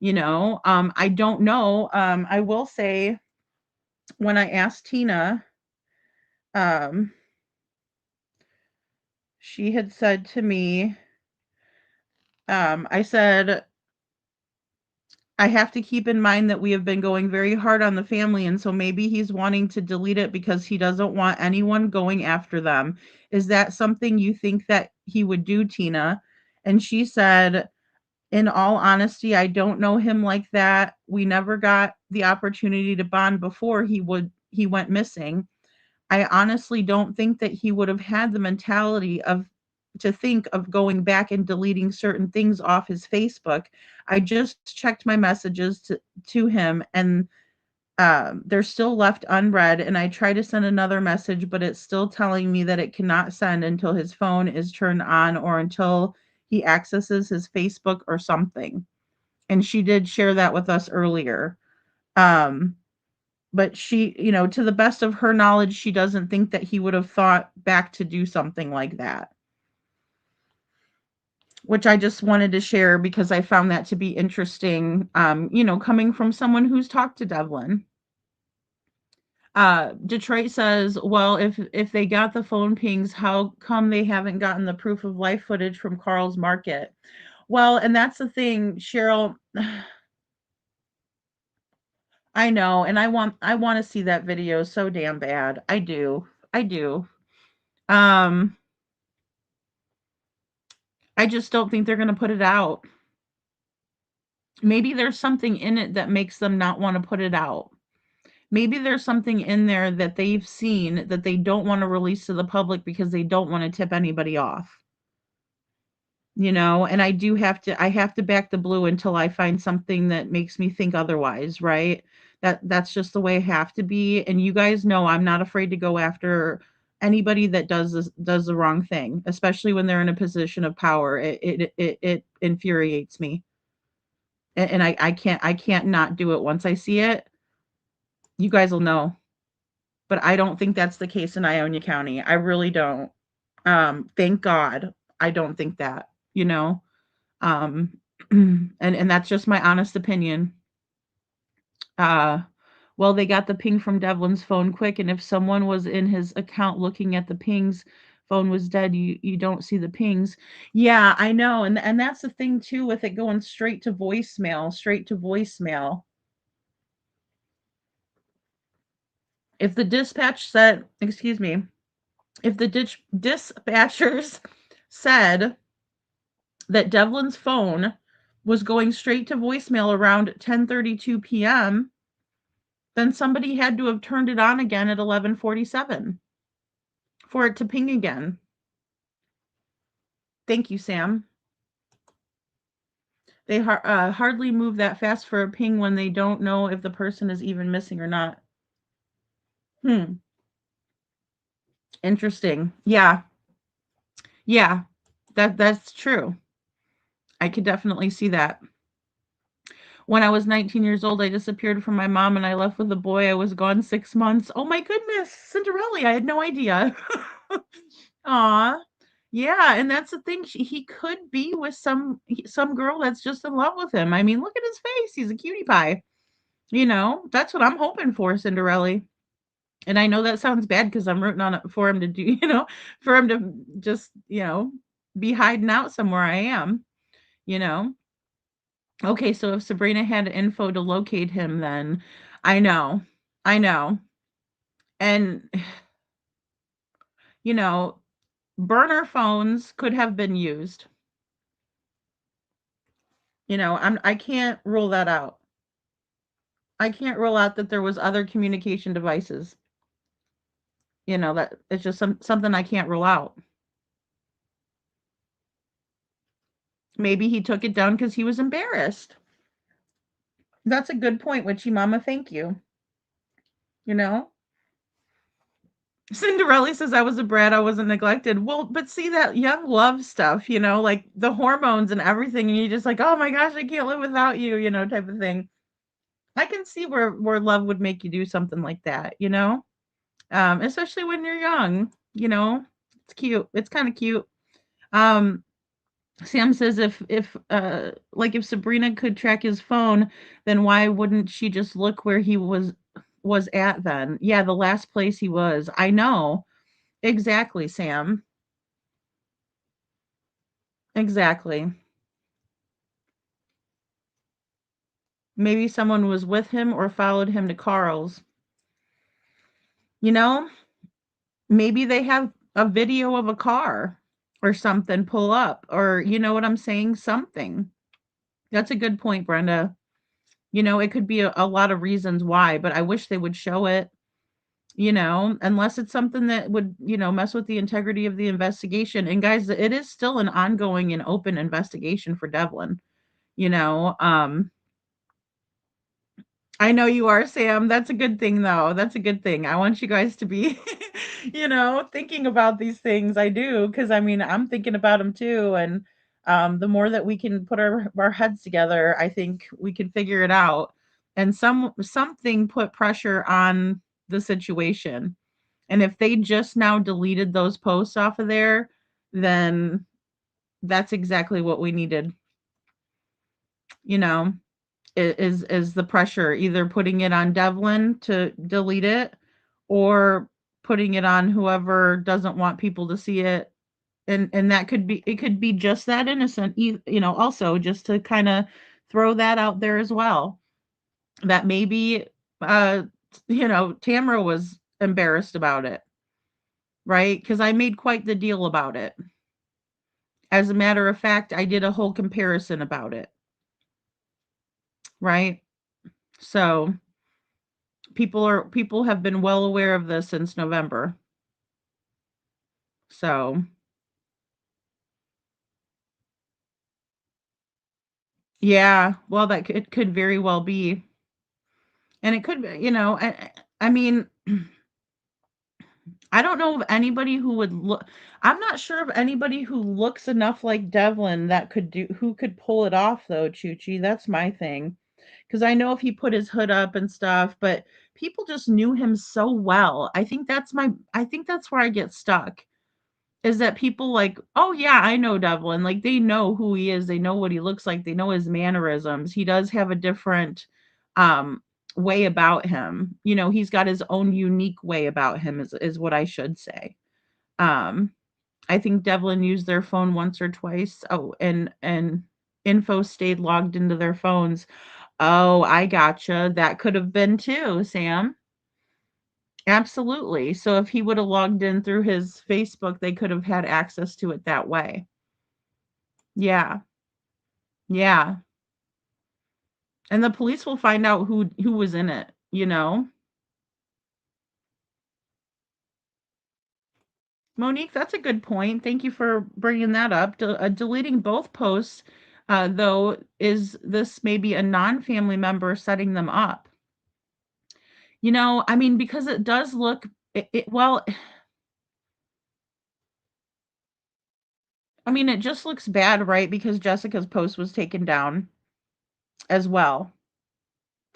G: I don't know. I will say when I asked Tina, she had said to me, I said, I have to keep in mind that we have been going very hard on the family, and so maybe he's wanting to delete it because he doesn't want anyone going after them. Is that something you think that he would do, Tina? And she said, in all honesty, I don't know him like that. We never got the opportunity to bond before he went missing. I honestly don't think that he would have had the mentality to think of going back and deleting certain things off his Facebook. I just checked my messages to him, and they're still left unread, and I try to send another message, but it's still telling me that it cannot send until his phone is turned on or until he accesses his Facebook or something. And she did share that with us earlier. But she, to the best of her knowledge, she doesn't think that he would have thought back to do something like that. Which I just wanted to share because I found that to be interesting, coming from someone who's talked to Devlin. Detroit says, well, if they got the phone pings, how come they haven't gotten the proof of life footage from Carl's Market? Well, and that's the thing, Cheryl. I know, and I want to see that video so damn bad. I do. I just don't think they're going to put it out. Maybe there's something in it that makes them not want to put it out. Maybe there's something in there that they've seen that they don't want to release to the public because they don't want to tip anybody off. And I have to back the blue until I find something that makes me think otherwise, right? That's just the way I have to be. And you guys know I'm not afraid to go after anybody that does the wrong thing, especially when they're in a position of power. It infuriates me. And I can't not do it once I see it. You guys will know. But I don't think that's the case in Ionia County. I really don't. Thank God I don't think that, and that's just my honest opinion. Well, they got the ping from Devlin's phone quick, and if someone was in his account looking at the pings, phone was dead, you don't see the pings. Yeah, I know. And that's the thing too with it going straight to voicemail. If the dispatch said, excuse me, if the dispatchers said that Devlin's phone was going straight to voicemail around 10:32 p.m., then somebody had to have turned it on again at 11:47 for it to ping again. Thank you, Sam. They hardly move that fast for a ping when they don't know if the person is even missing or not. Interesting. Yeah. That's true. I could definitely see that. When I was 19 years old, I disappeared from my mom and I left with a boy. I was gone 6 months. Oh my goodness, Cinderella, I had no idea. Aw. Yeah, and that's the thing. He could be with some girl that's just in love with him. I mean, look at his face. He's a cutie pie. That's what I'm hoping for, Cinderella. And I know that sounds bad because I'm rooting on it for him to do, for him to just, be hiding out somewhere I am, Okay, so if Sabrina had info to locate him, then I know. And, you know, burner phones could have been used. I can't rule that out. I can't rule out that there was other communication devices. That it's just something I can't rule out. Maybe he took it down because he was embarrassed. That's a good point, Witchy Mama. Thank you. Cinderella says I was a brat, I wasn't neglected. Well, but see that young love stuff, like the hormones and everything, and you're just like, oh my gosh, I can't live without you, type of thing. I can see where love would make you do something like that, especially when you're young, it's cute. It's kind of cute. Um, Sam says if Sabrina could track his phone, then why wouldn't she just look where he was at then? Yeah, the last place he was. I know. Exactly, Sam. Exactly. Maybe someone was with him or followed him to Carl's. You know, maybe they have a video of a car or something pull up, or you know what I'm saying? Something. That's a good point, Brenda. It could be a lot of reasons why, but I wish they would show it, unless it's something that would, mess with the integrity of the investigation. And guys, it is still an ongoing and open investigation for Devlin. You know, I know you are, Sam. That's a good thing, though. That's a good thing. I want you guys to be, thinking about these things. I do, because I mean, I'm thinking about them too. And the more that we can put our heads together, I think we can figure it out. And something put pressure on the situation. And if they just now deleted those posts off of there, then that's exactly what we needed. You know, is the pressure either putting it on Devlin to delete it or putting it on whoever doesn't want people to see it. And that could be just that innocent, also just to kind of throw that out there as well. That maybe Tamara was embarrassed about it, right? Because I made quite the deal about it. As a matter of fact, I did a whole comparison about it. Right? So people have been well aware of this since November. So yeah, well it could very well be. And it could be, I mean, I don't know of anybody who would look. I'm not sure of anybody who looks enough like Devlin that who could pull it off though, Chuchi. That's my thing. Because I know if he put his hood up and stuff, but people just knew him so well. I think that's where I get stuck. Is that people like, oh yeah, I know Devlin. Like they know who he is, they know what he looks like, they know his mannerisms. He does have a different way about him. He's got his own unique way about him, is what I should say. Um, I think Devlin used their phone once or twice. Oh, and info stayed logged into their phones. Oh, I gotcha. That could have been too, Sam. Absolutely. So if he would have logged in through his Facebook, they could have had access to it that way. Yeah. Yeah. And the police will find out who was in it. Monique, that's a good point. Thank you for bringing that up. Deleting both posts, though, is this maybe a non-family member setting them up? I mean, because it does look, well, I mean, it just looks bad, right? Because Jessica's post was taken down as well.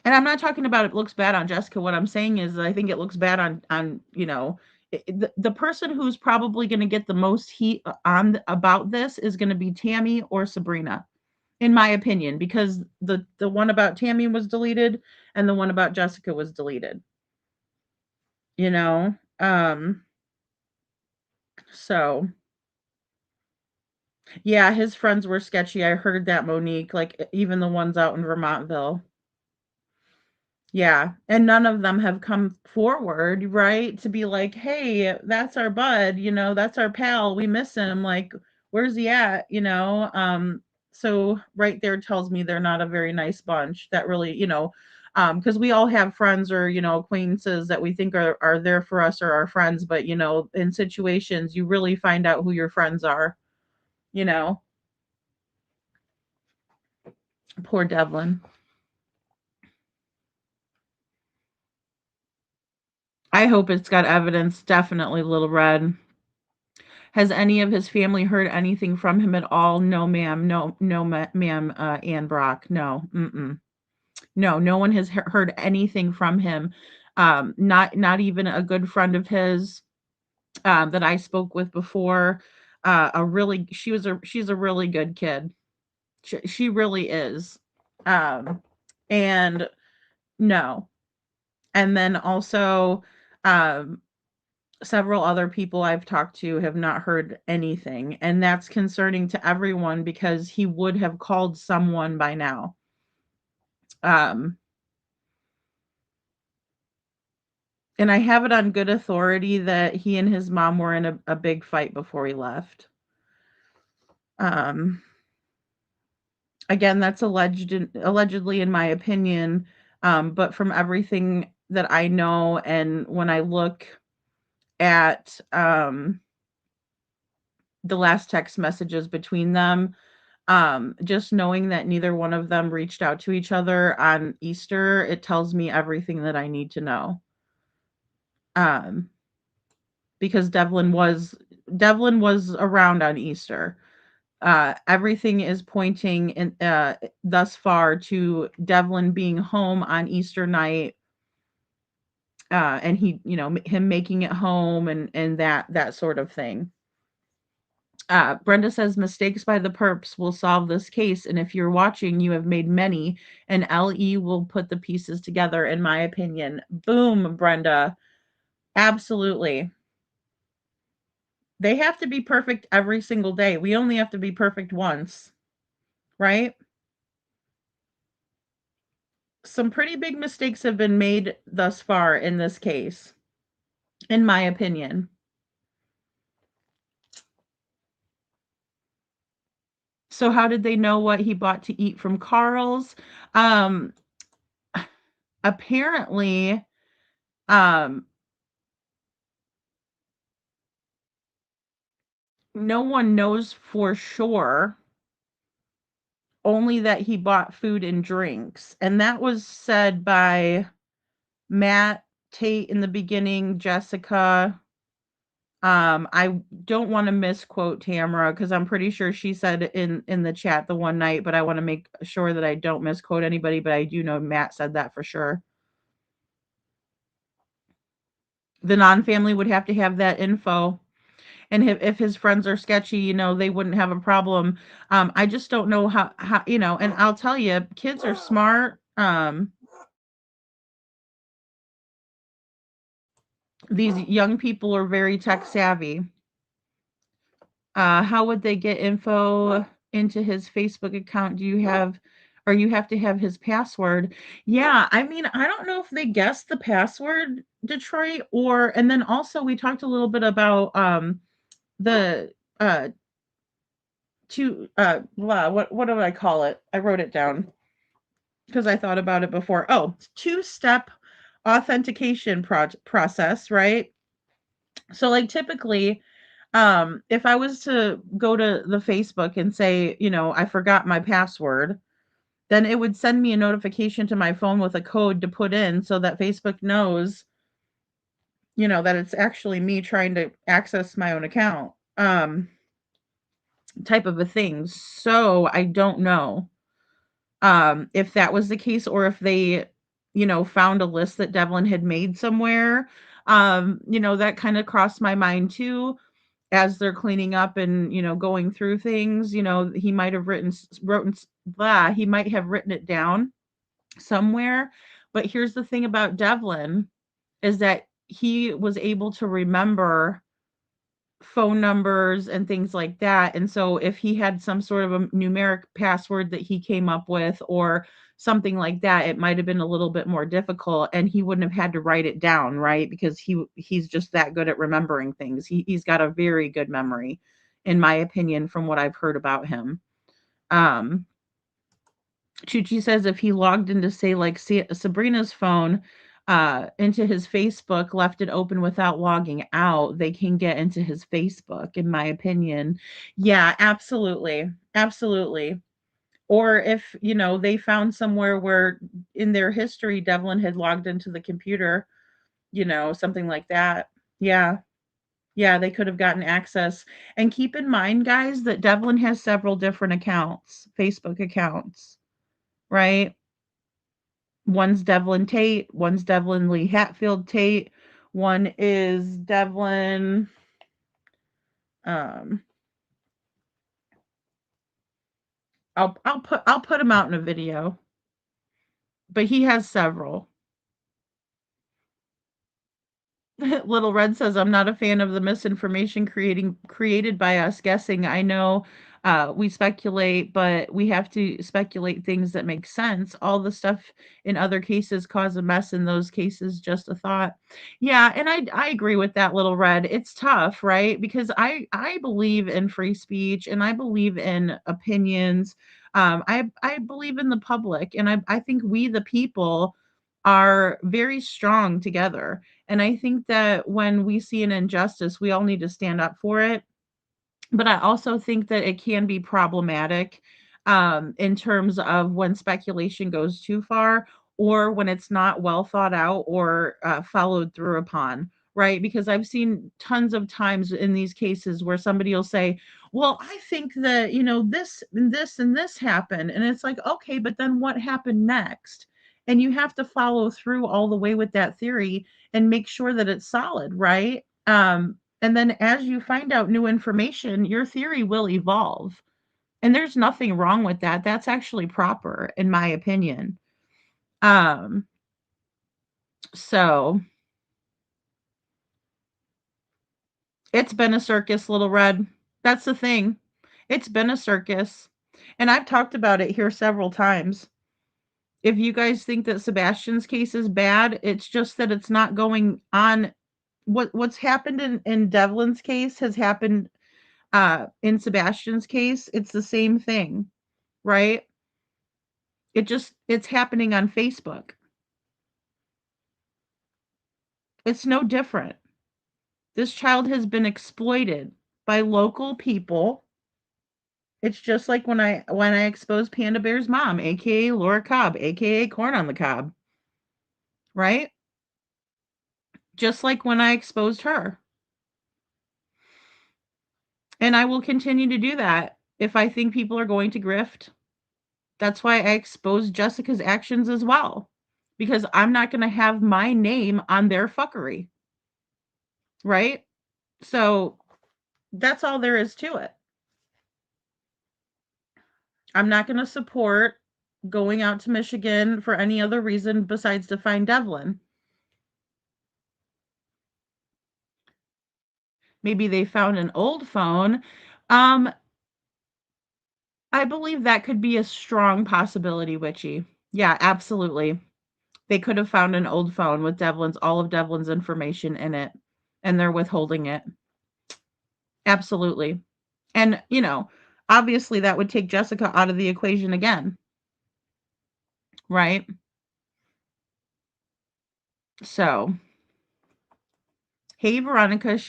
G: And I'm not talking about it looks bad on Jessica. What I'm saying is I think it looks bad on the person who's probably going to get the most heat on about this is going to be Tammy or Sabrina, in my opinion, because the one about Tammy was deleted and the one about Jessica was deleted. You know, so yeah, his friends were sketchy. I heard that, Monique, like even the ones out in Vermontville. Yeah, and none of them have come forward, right, to be like, "Hey, that's our bud, that's our pal, we miss him, like, where's he at?" So right there tells me they're not a very nice bunch that really, because we all have friends or, acquaintances that we think are there for us or our friends, but, in situations, you really find out who your friends are, you know? Poor Devlin. I hope it's got evidence, definitely Little Red. Has any of his family heard anything from him at all? No, ma'am. No, no, ma'am, Ann Brock. No, mm-mm. No, no one has heard anything from him. Not even a good friend of his that I spoke with before. She's a really good kid. She really is. Um, and no. And then also, um, several other people I've talked to have not heard anything, and that's concerning to everyone because he would have called someone by now. Um, and I have it on good authority that he and his mom were in a big fight before he left. Um, again, that's allegedly in my opinion, but from everything that I know and when I look at the last text messages between them, just knowing that neither one of them reached out to each other on Easter, it tells me everything that I need to know. Um, because Devlin was around on Easter. Everything is pointing in thus far to Devlin being home on Easter night, and him making it home and that sort of thing. Brenda says mistakes by the perps will solve this case, and if you're watching, you have made many, and LE will put the pieces together, in my opinion. Boom, Brenda. Absolutely. They have to be perfect every single day. We only have to be perfect once, right? Some pretty big mistakes have been made thus far in this case, in my opinion. So how did they know what he bought to eat from Carl's? Um apparently um no one knows for sure, only that he bought food and drinks. And that was said by Matt, Tait in the beginning, Jessica. I don't want to misquote Tamara because I'm pretty sure she said in the chat the one night, but I want to make sure that I don't misquote anybody, but I do know Matt said that for sure. The non-family would have to have that info. And if his friends are sketchy, they wouldn't have a problem. I just don't know how, and I'll tell you, kids are smart. These young people are very tech savvy. How would they get info into his Facebook account? Or you have to have his password? Yeah, I mean, I don't know if they guessed the password, Detroit, and then also we talked a little bit about the what do I call it? I wrote it down because I thought about it before. Oh, two-step authentication process, right? So like typically, if I was to go to the Facebook and say, I forgot my password, then it would send me a notification to my phone with a code to put in so that Facebook knows, that it's actually me trying to access my own account. Type of a thing. So I don't know if that was the case or if they, found a list that Devlin had made somewhere. That kind of crossed my mind too as they're cleaning up and, going through things. He might have he might have written it down somewhere. But here's the thing about Devlin is that he was able to remember phone numbers and things like that. And so if he had some sort of a numeric password that he came up with or something like that, it might have been a little bit more difficult and he wouldn't have had to write it down, right? Because he's just that good at remembering things. He's got a very good memory, in my opinion, from what I've heard about him. Chuchi says if he logged into, say, like Sabrina's phone, into his Facebook, left it open without logging out, they can get into his Facebook, in my opinion. Yeah, absolutely. Absolutely. Or if, they found somewhere where in their history Devlin had logged into the computer, something like that. Yeah. Yeah, they could have gotten access. And keep in mind, guys, that Devlin has several different accounts, Facebook accounts, right? One's Devlin Tait, one's Devlin Lee Hatfield Tait, one is Devlin. Um, I'll put him out in a video, but he has several. Little Red says, I'm not a fan of the misinformation created by us guessing. I know we speculate, but we have to speculate things that make sense. All the stuff in other cases cause a mess. In those cases, just a thought. Yeah, and I agree with that, Little Red. It's tough, right? Because I believe in free speech and I believe in opinions. I believe in the public, and I think we the people are very strong together. And I think that when we see an injustice, we all need to stand up for it. But I also think that it can be problematic, in terms of when speculation goes too far or when it's not well thought out or followed through upon. Right. Because I've seen tons of times in these cases where somebody will say, well, I think that, this and this and this happened. And it's like, okay, but then what happened next? And you have to follow through all the way with that theory and make sure that it's solid, right? And then as you find out new information, your theory will evolve. And there's nothing wrong with that. That's actually proper, in my opinion. Um, so it's been a circus, Little Red. That's the thing. It's been a circus. And I've talked about it here several times. If you guys think that Sebastian's case is bad, it's just that it's not going on. What's happened in Devlin's case has happened in Sebastian's case. It's the same thing, right? It's happening on Facebook. It's no different. This child has been exploited by local people. It's just like when I exposed Panda Bear's mom, aka Laura Cobb, aka Corn on the Cob. Right? Just like when I exposed her. And I will continue to do that if I think people are going to grift. That's why I exposed Jessica's actions as well. Because I'm not going to have my name on their fuckery. Right? So that's all there is to it. I'm not going to support going out to Michigan for any other reason besides to find Devlin. Maybe they found an old phone. I believe that could be a strong possibility, Witchy. Yeah, absolutely. They could have found an old phone with all of Devlin's information in it, and they're withholding it. Absolutely. And, obviously that would take Jessica out of the equation again. Right? So, hey, Veronica,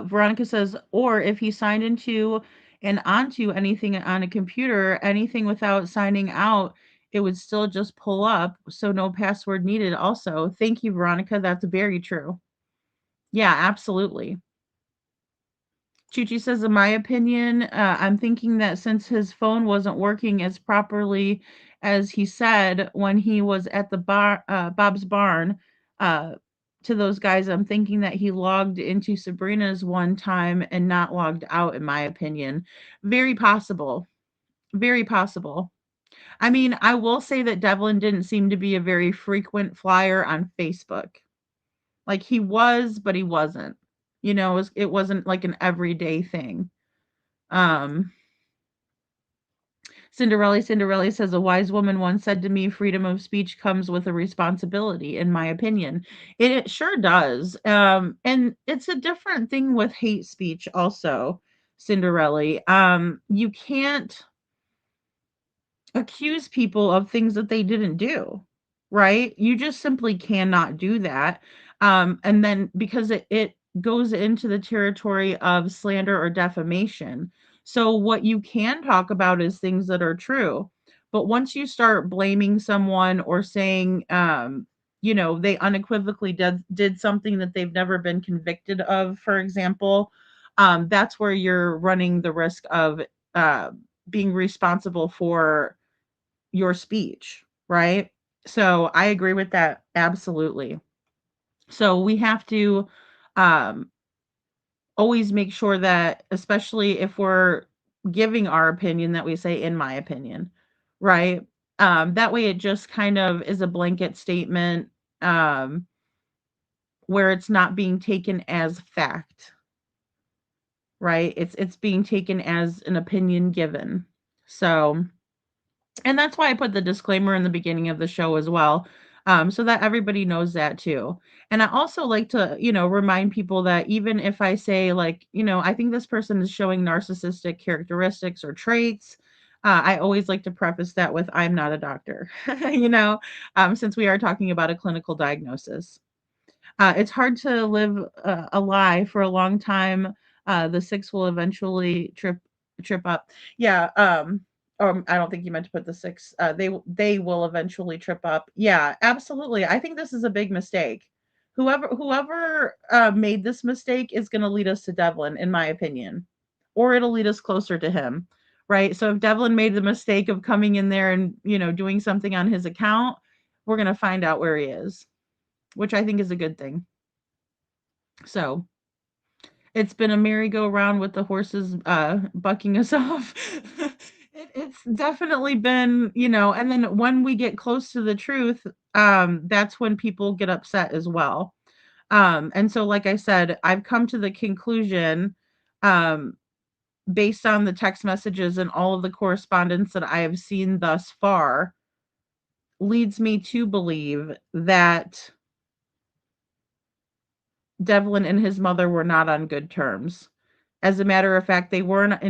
G: Veronica says, or if he signed into and onto anything on a computer, anything without signing out, it would still just pull up. So no password needed also. Thank you, Veronica. That's very true. Yeah, absolutely. Chuchi says, in my opinion, I'm thinking that since his phone wasn't working as properly as he said when he was at the bar, Bob's barn, to those guys, I'm thinking that he logged into Sabrina's one time and not logged out, in my opinion. Very possible. Very possible. I mean, I will say that Devlin didn't seem to be a very frequent flyer on Facebook. Like he was, but he wasn't. You know, it wasn't like an everyday thing. Cinderella says, a wise woman once said to me, freedom of speech comes with a responsibility, in my opinion. It sure does. And it's a different thing with hate speech also, Cinderella. You can't accuse people of things that they didn't do, right? You just simply cannot do that. And then because it goes into the territory of slander or defamation. So what you can talk about is things that are true. But once you start blaming someone or saying, you know, they unequivocally did something that they've never been convicted of, for example, that's where you're running the risk of being responsible for your speech, right? So I agree with that absolutely. So we have to um, always make sure that, especially if we're giving our opinion, that we say, in my opinion, right? That way it just kind of is a blanket statement um, where it's not being taken as fact, right? It's being taken as an opinion given. So, and that's why I put the disclaimer in the beginning of the show as well, so that everybody knows that too. And I also like to, you know, remind people that even if I say, like, you know, I think this person is showing narcissistic characteristics or traits, I always like to preface that with, I'm not a doctor, you know, since we are talking about a clinical diagnosis. It's hard to live a lie for a long time. The six will eventually trip up. Yeah. I don't think you meant to put the six. They will eventually trip up. Yeah, absolutely. I think this is a big mistake. Whoever made this mistake is going to lead us to Devlin, in my opinion, or it'll lead us closer to him. Right. So if Devlin made the mistake of coming in there and, you know, doing something on his account, we're going to find out where he is, which I think is a good thing. So it's been a merry-go-round with the horses bucking us off. It's definitely been, you know, and then when we get close to the truth, that's when people get upset as well. And so, like I said, I've come to the conclusion, um, based on the text messages and all of the correspondence that I have seen thus far, leads me to believe that Devlin and his mother were not on good terms. As a matter of fact, they weren't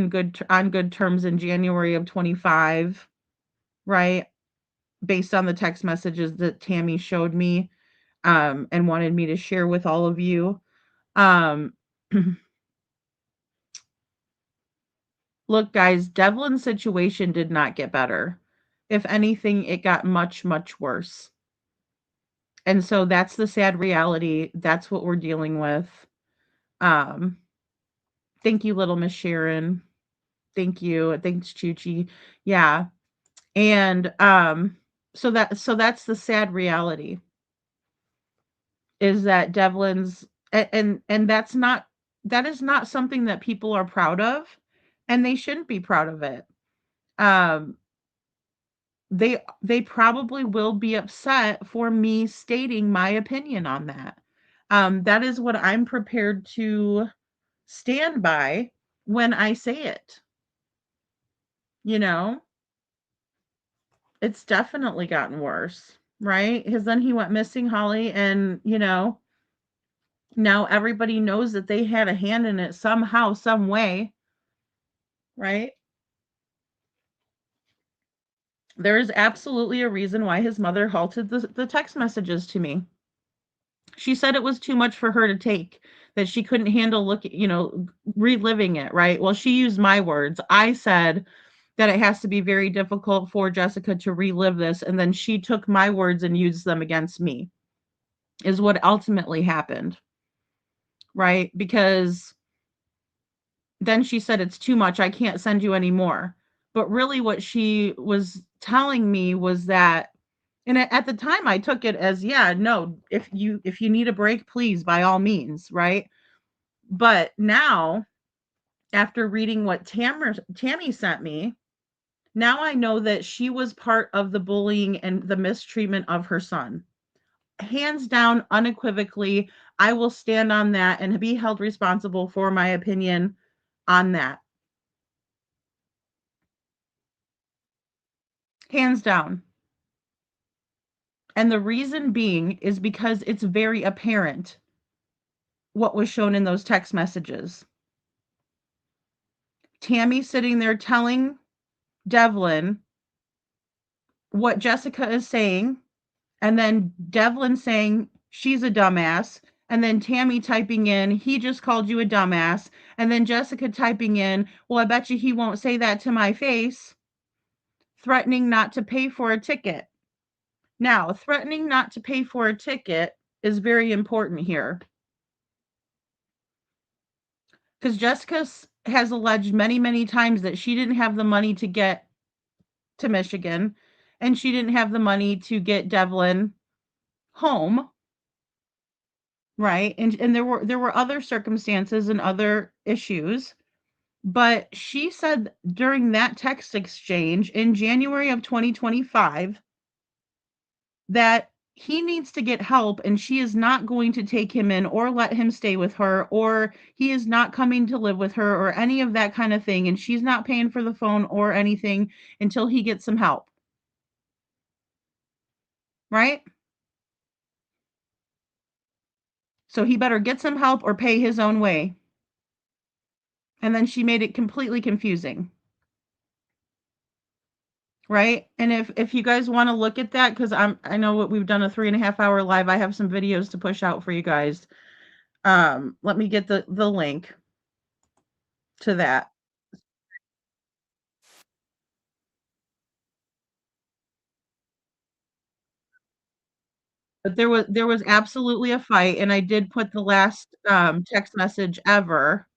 G: on good terms in January of 25, right? Based on the text messages that Tammy showed me and wanted me to share with all of you. Um, look, guys, Devlin's situation did not get better. If anything, it got much, much worse. And so that's the sad reality. That's what we're dealing with. Um, thank you, little Miss Sharon. Thank you. Thanks, Chuchi. Yeah. And so that's the sad reality, is that Devlin's and that is not something that people are proud of, and they shouldn't be proud of it. Um they probably will be upset for me stating my opinion on that. That is what I'm prepared to stand by when I say it. You know, it's definitely gotten worse, right? Because then he went missing, Holly, and, you know, now everybody knows that they had a hand in it somehow, some way, right? There is absolutely a reason why his mother halted the text messages to me. She said it was too much for her to take, that she couldn't handle reliving it, right? Well, she used my words. I said that it has to be very difficult for Jessica to relive this, and then she took my words and used them against me, is what ultimately happened, right? Because then she said, it's too much, I can't send you any more. But really what she was telling me was that, and at the time I took it as, yeah, no, if you need a break, please, by all means, right? But now, after reading what Tammy sent me, now I know that she was part of the bullying and the mistreatment of her son. Hands down, unequivocally, I will stand on that and be held responsible for my opinion on that. Hands down. And the reason being is because it's very apparent what was shown in those text messages. Tammy sitting there telling Devlin what Jessica is saying, and then Devlin saying she's a dumbass, and then Tammy typing in, he just called you a dumbass, and then Jessica typing in, well, I bet you he won't say that to my face, threatening not to pay for a ticket. Now, threatening not to pay for a ticket is very important here, because Jessica has alleged many, many times that she didn't have the money to get to Michigan, and she didn't have the money to get Devlin home, right? And there were other circumstances and other issues, but she said during that text exchange in January of 2025 that he needs to get help, and she is not going to take him in or let him stay with her, or he is not coming to live with her or any of that kind of thing, and she's not paying for the phone or anything until he gets some help. Right? So he better get some help or pay his own way. And then she made it completely confusing. Right? And if you guys want to look at that, because I know what we've done a 3.5 hour live, I have some videos to push out for you guys. Let me get the link to that. But there was absolutely a fight, and I did put the last text message ever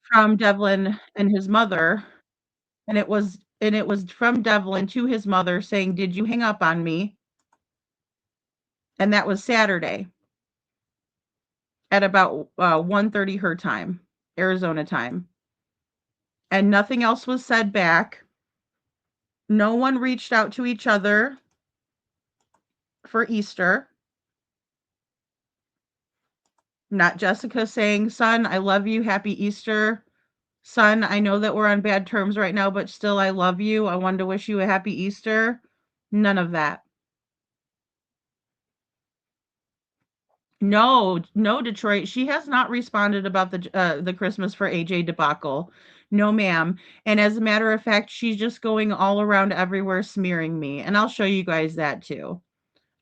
G: from Devlin and his mother, and it was from Devlin to his mother saying, "Did you hang up on me?" And that was Saturday at about 1:30 her time, Arizona time. And nothing else was said back. No one reached out to each other for Easter. Not Jessica saying, "Son, I love you. Happy Easter. Son, I know that we're on bad terms right now, but still I love you. I wanted to wish you a happy Easter." None of that. No, no, Detroit. She has not responded about the Christmas for AJ debacle. No, ma'am. And as a matter of fact, she's just going all around everywhere smearing me. And I'll show you guys that too.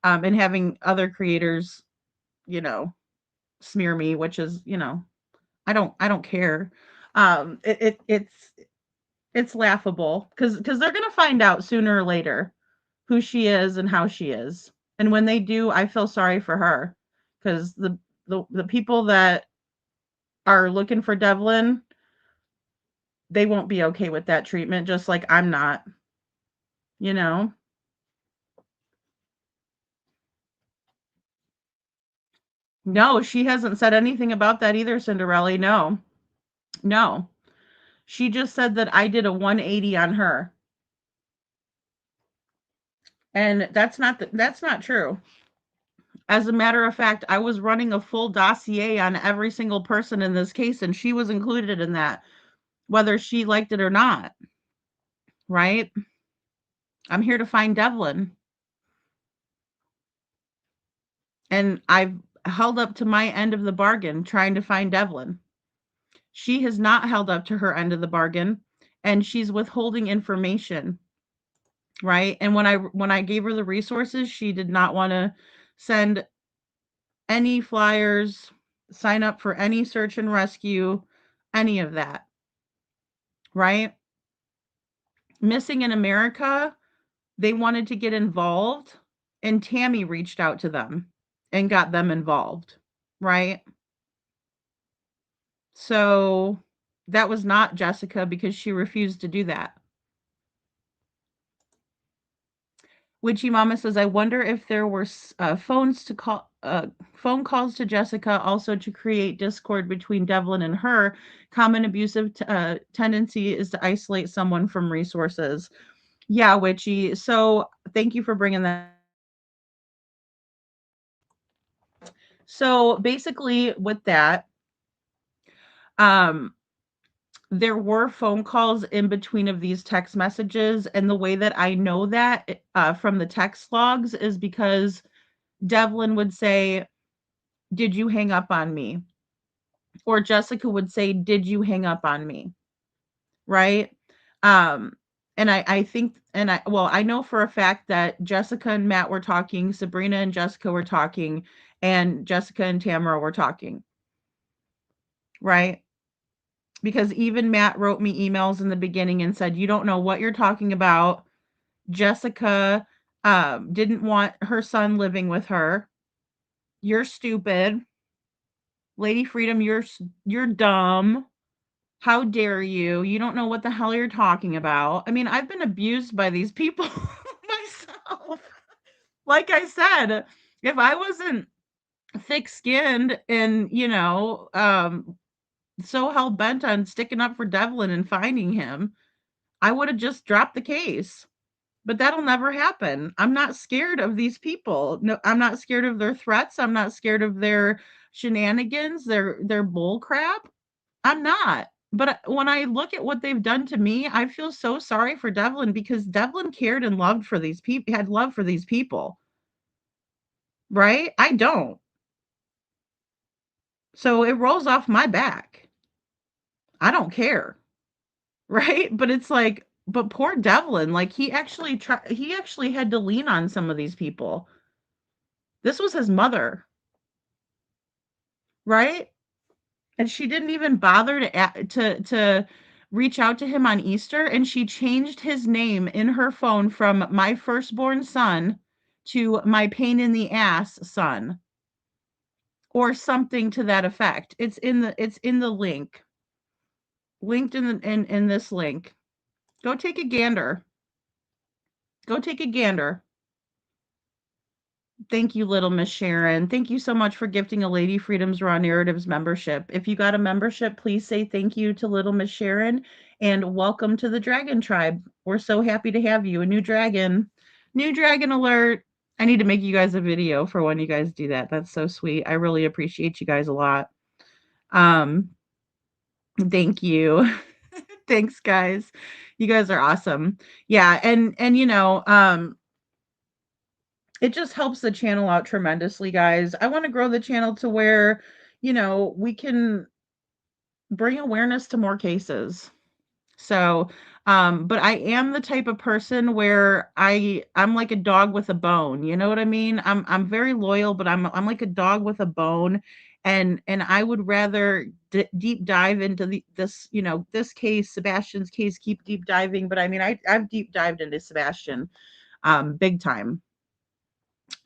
G: And having other creators, you know, smear me, which is, you know, I don't care. It's laughable because they're gonna find out sooner or later who she is and how she is. And when they do, I feel sorry for her because the people that are looking for Devlin, they won't be okay with that treatment, just like I'm not, you know? No, she hasn't said anything about that either, Cinderella. No. No. She just said that I did a 180 on her. And that's not true. As a matter of fact, I was running a full dossier on every single person in this case, and she was included in that, whether she liked it or not. Right? I'm here to find Devlin. And I've held up to my end of the bargain trying to find Devlin. She has not held up to her end of the bargain, and she's withholding information. Right? And when I gave her the resources, she did not want to send any flyers, sign up for any search and rescue, any of that. Right? Missing in America, they wanted to get involved, and Tammy reached out to them and got them involved. Right? So that was not Jessica because she refused to do that. Witchy Mama says, I wonder if there were phone calls to Jessica also to create discord between Devlin and her. Common abusive tendency is to isolate someone from resources. Yeah, Witchy. So thank you for bringing that. So basically with that, there were phone calls in between of these text messages, and the way that I know that from the text logs is because Devlin would say, "Did you hang up on me?" Or Jessica would say, "Did you hang up on me?" Right? Um, and I think, and I know for a fact that Jessica and Matt were talking, Sabrina and Jessica were talking, and Jessica and Tamara were talking, right? Because even Matt wrote me emails in the beginning and said, "You don't know what you're talking about. Jessica didn't want her son living with her. You're stupid. Lady Freedom, you're dumb. How dare you? You don't know what the hell you're talking about." I mean, I've been abused by these people myself. Like I said, if I wasn't thick-skinned and, so hell-bent on sticking up for Devlin and finding him, I would have just dropped the case. But that'll never happen. I'm not scared of these people. No, I'm not scared of their threats. I'm not scared of their shenanigans, their bull crap. I'm not. But when I look at what they've done to me, I feel so sorry for Devlin because Devlin cared and loved for these people, had love for these people, right? I don't. So it rolls off my back. I don't care, right? But it's like, but poor Devlin, like he actually had to lean on some of these people. This was his mother, right? And she didn't even bother to reach out to him on Easter, and she changed his name in her phone from my firstborn son to my pain in the ass son, or something to that effect. It's in the link. Linked in this link. Go take a gander. Go take a gander. Thank you, Little Miss Sharon. Thank you so much for gifting a Lady Freedom's Raw Narratives membership. If you got a membership, please say thank you to Little Miss Sharon and welcome to the Dragon Tribe. We're so happy to have you. A new dragon. New dragon alert. I need to make you guys a video for when you guys do that. That's so sweet. I really appreciate you guys a lot. Thank you. Thanks, guys. You guys are awesome. Yeah, and it just helps the channel out tremendously, guys. I want to grow the channel to where, we can bring awareness to more cases. So, but I am the type of person where I'm like a dog with a bone. You know what I mean? I'm very loyal, but I'm like a dog with a bone, and I would rather deep dive into this case, Sebastian's case, keep deep diving. But I mean, I've deep dived into Sebastian, big time.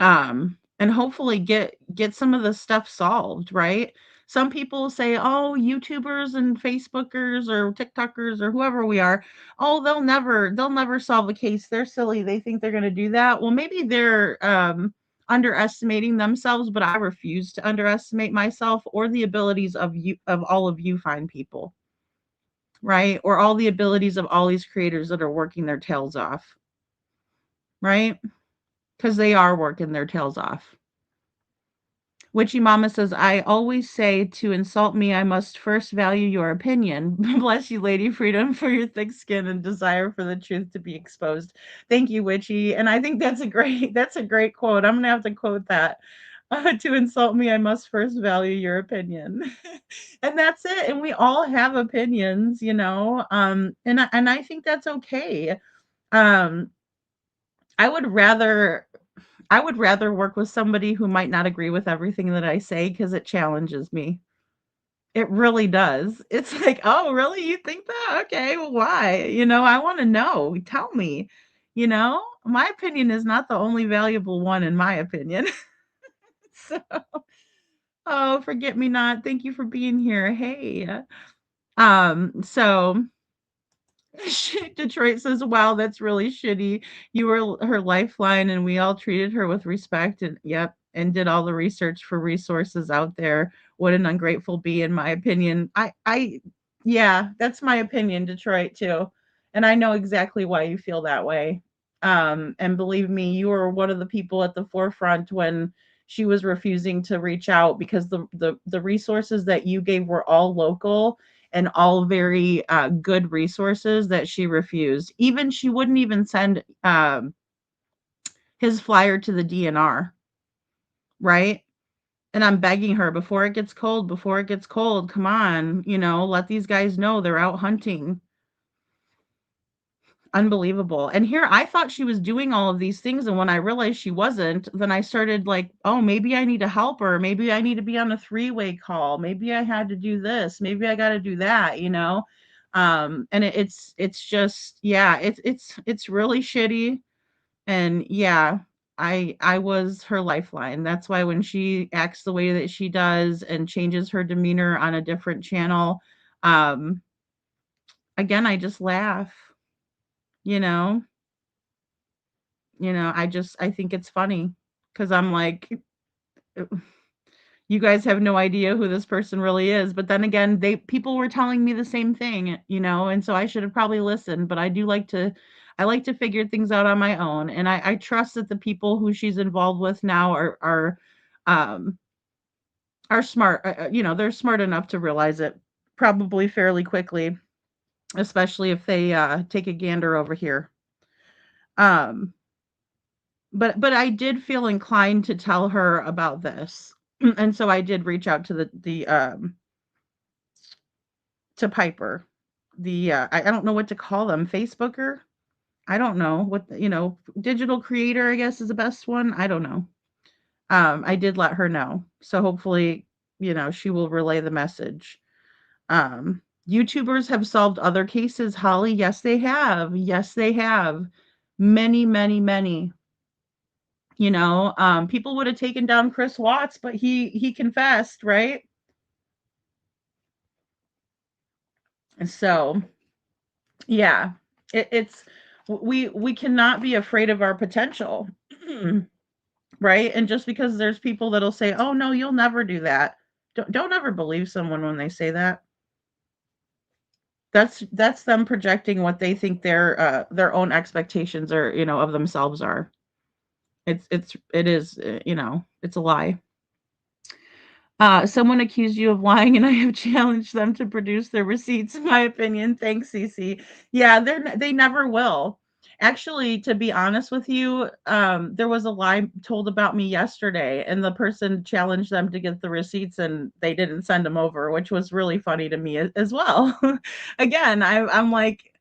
G: And hopefully get some of the stuff solved, right? Some people say, "Oh, YouTubers and Facebookers or TikTokers or whoever we are, oh, they'll never solve a case. They're silly. They think they're going to do that." Well, maybe they're underestimating themselves, but I refuse to underestimate myself or the abilities of all of you fine people, right? Or all the abilities of all these creators that are working their tails off, right? Because they are working their tails off. Witchy Mama says, "I always say to insult me, I must first value your opinion." Bless you, Lady Freedom, for your thick skin and desire for the truth to be exposed. Thank you, Witchy. And I think that's a great quote. I'm gonna have to quote that. To insult me, I must first value your opinion. And that's it. And we all have opinions, and I think that's okay. Um, I would rather work with somebody who might not agree with everything that I say because it challenges me. It really does. It's like, "Oh, really? You think that? Okay, well, why?" I want to know. Tell me. My opinion is not the only valuable one in my opinion. So, oh, forget me not. Thank you for being here. Hey. So Detroit says, "Wow, that's really shitty. You were her lifeline and we all treated her with respect and yep, and did all the research for resources out there. What an ungrateful bee, in my opinion." Yeah, that's my opinion, Detroit, too. And I know exactly why you feel that way. And believe me, you were one of the people at the forefront when she was refusing to reach out because the resources that you gave were all local and all very good resources that she refused. Even she wouldn't even send his flyer to the DNR, right? And I'm begging her, before it gets cold, come on, let these guys know they're out hunting. Unbelievable. And here I thought she was doing all of these things, and when I realized she wasn't, then I started like, oh, maybe I need to help her. Maybe I need to be on a three-way call. Maybe I had to do this. Maybe I got to do that, And it's just, yeah, it's really shitty. And yeah, I was her lifeline. That's why when she acts the way that she does and changes her demeanor on a different channel, again, I just laugh, you know. I think it's funny because I'm like, you guys have no idea who this person really is. But then again, people were telling me the same thing, and so I should have probably listened. But I like to figure things out on my own, and I trust that the people who she's involved with now are smart. They're smart enough to realize it probably fairly quickly, especially if they take a gander over here. But I did feel inclined to tell her about this. And so I did reach out to to Piper. I don't know what to call them, Facebooker? I don't know what, digital creator, I guess, is the best one. I don't know. I did let her know. So hopefully, she will relay the message. YouTubers have solved other cases, Holly. Yes, they have. Yes, they have. Many, many, many. People would have taken down Chris Watts, but he confessed, right? And so, yeah, we cannot be afraid of our potential, right? And just because there's people that'll say, "Oh no, you'll never do that," don't ever believe someone when they say that. That's them projecting what they think their own expectations are, of themselves are. It is, it's a lie. Someone accused you of lying, and I have challenged them to produce their receipts, in my opinion. Thanks, Cece. Yeah, they never will. Actually, to be honest with you, there was a lie told about me yesterday, and the person challenged them to get the receipts, and they didn't send them over, which was really funny to me as well. Again, I'm like,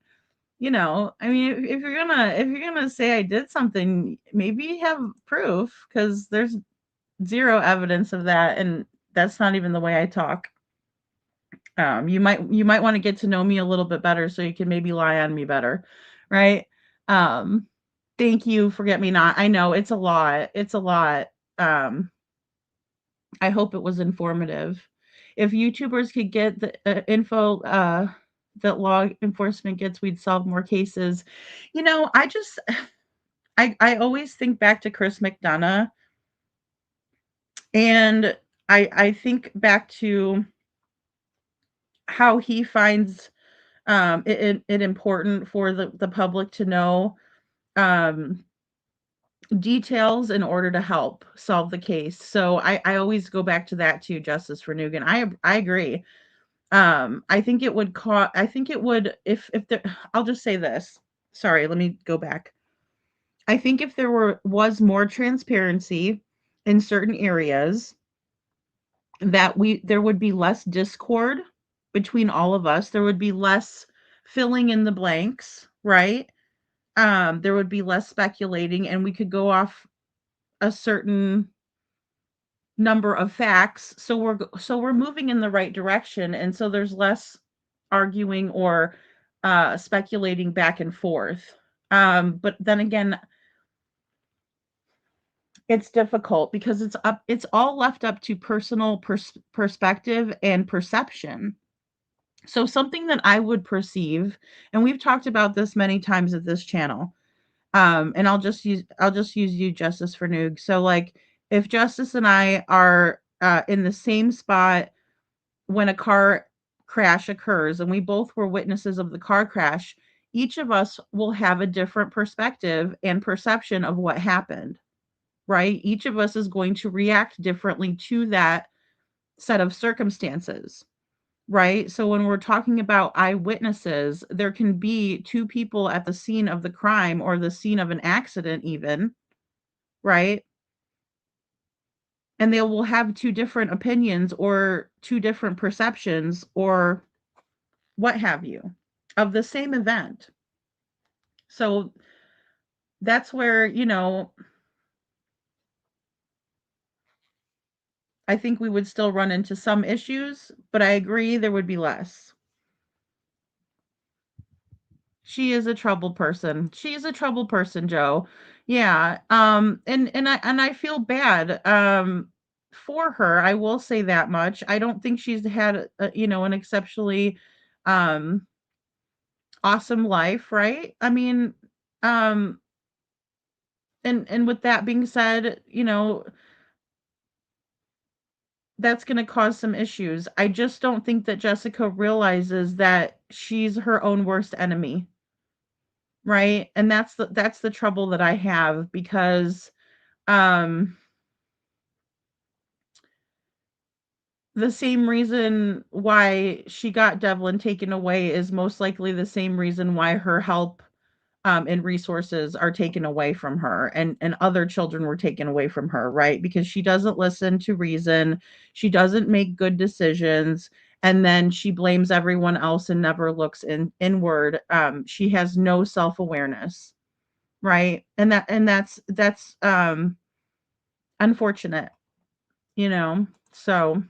G: I mean, if you're gonna say I did something, maybe have proof, because there's zero evidence of that, and that's not even the way I talk. You might want to get to know me a little bit better so you can maybe lie on me better, right? Thank you, forget me not. I know it's a lot. It's a lot. I hope it was informative. If YouTubers could get the info that law enforcement gets, we'd solve more cases. I always think back to Chris McDonough, and I think back to how he finds it important for the public to know details in order to help solve the case. So I always go back to that too, Justice for Nugan. I agree. I think it would if there, I'll just say this. Sorry, let me go back. I think if there was more transparency in certain areas, that there would be less discord between all of us. There would be less filling in the blanks, right? There would be less speculating, and we could go off a certain number of facts. So we're moving in the right direction, and so there's less arguing or speculating back and forth. But then again, it's difficult because it's all left up to personal perspective and perception. So something that I would perceive, and we've talked about this many times at this channel, and I'll just use you, Justice for Noog. So like, if Justice and I are in the same spot when a car crash occurs, and we both were witnesses of the car crash, each of us will have a different perspective and perception of what happened, right? Each of us is going to react differently to that set of circumstances, right? So when we're talking about eyewitnesses, there can be two people at the scene of the crime or the scene of an accident, even, right? And they will have two different opinions or two different perceptions or what have you of the same event. So that's where, I think we would still run into some issues, but I agree there would be less. She is a troubled person. She is a troubled person, Joe. Yeah. And I feel bad for her. I will say that much. I don't think she's had an exceptionally um awesome life, right? I mean, um and with that being said, that's going to cause some issues. I just don't think that Jessica realizes that she's her own worst enemy, right? And that's the trouble that I have because um the same reason why she got Devlin taken away is most likely the same reason why her help and resources are taken away from her and other children were taken away from her, right? Because she doesn't listen to reason, she doesn't make good decisions, and then she blames everyone else and never looks inward. She has no self-awareness, right? And that's unfortunate, you know. So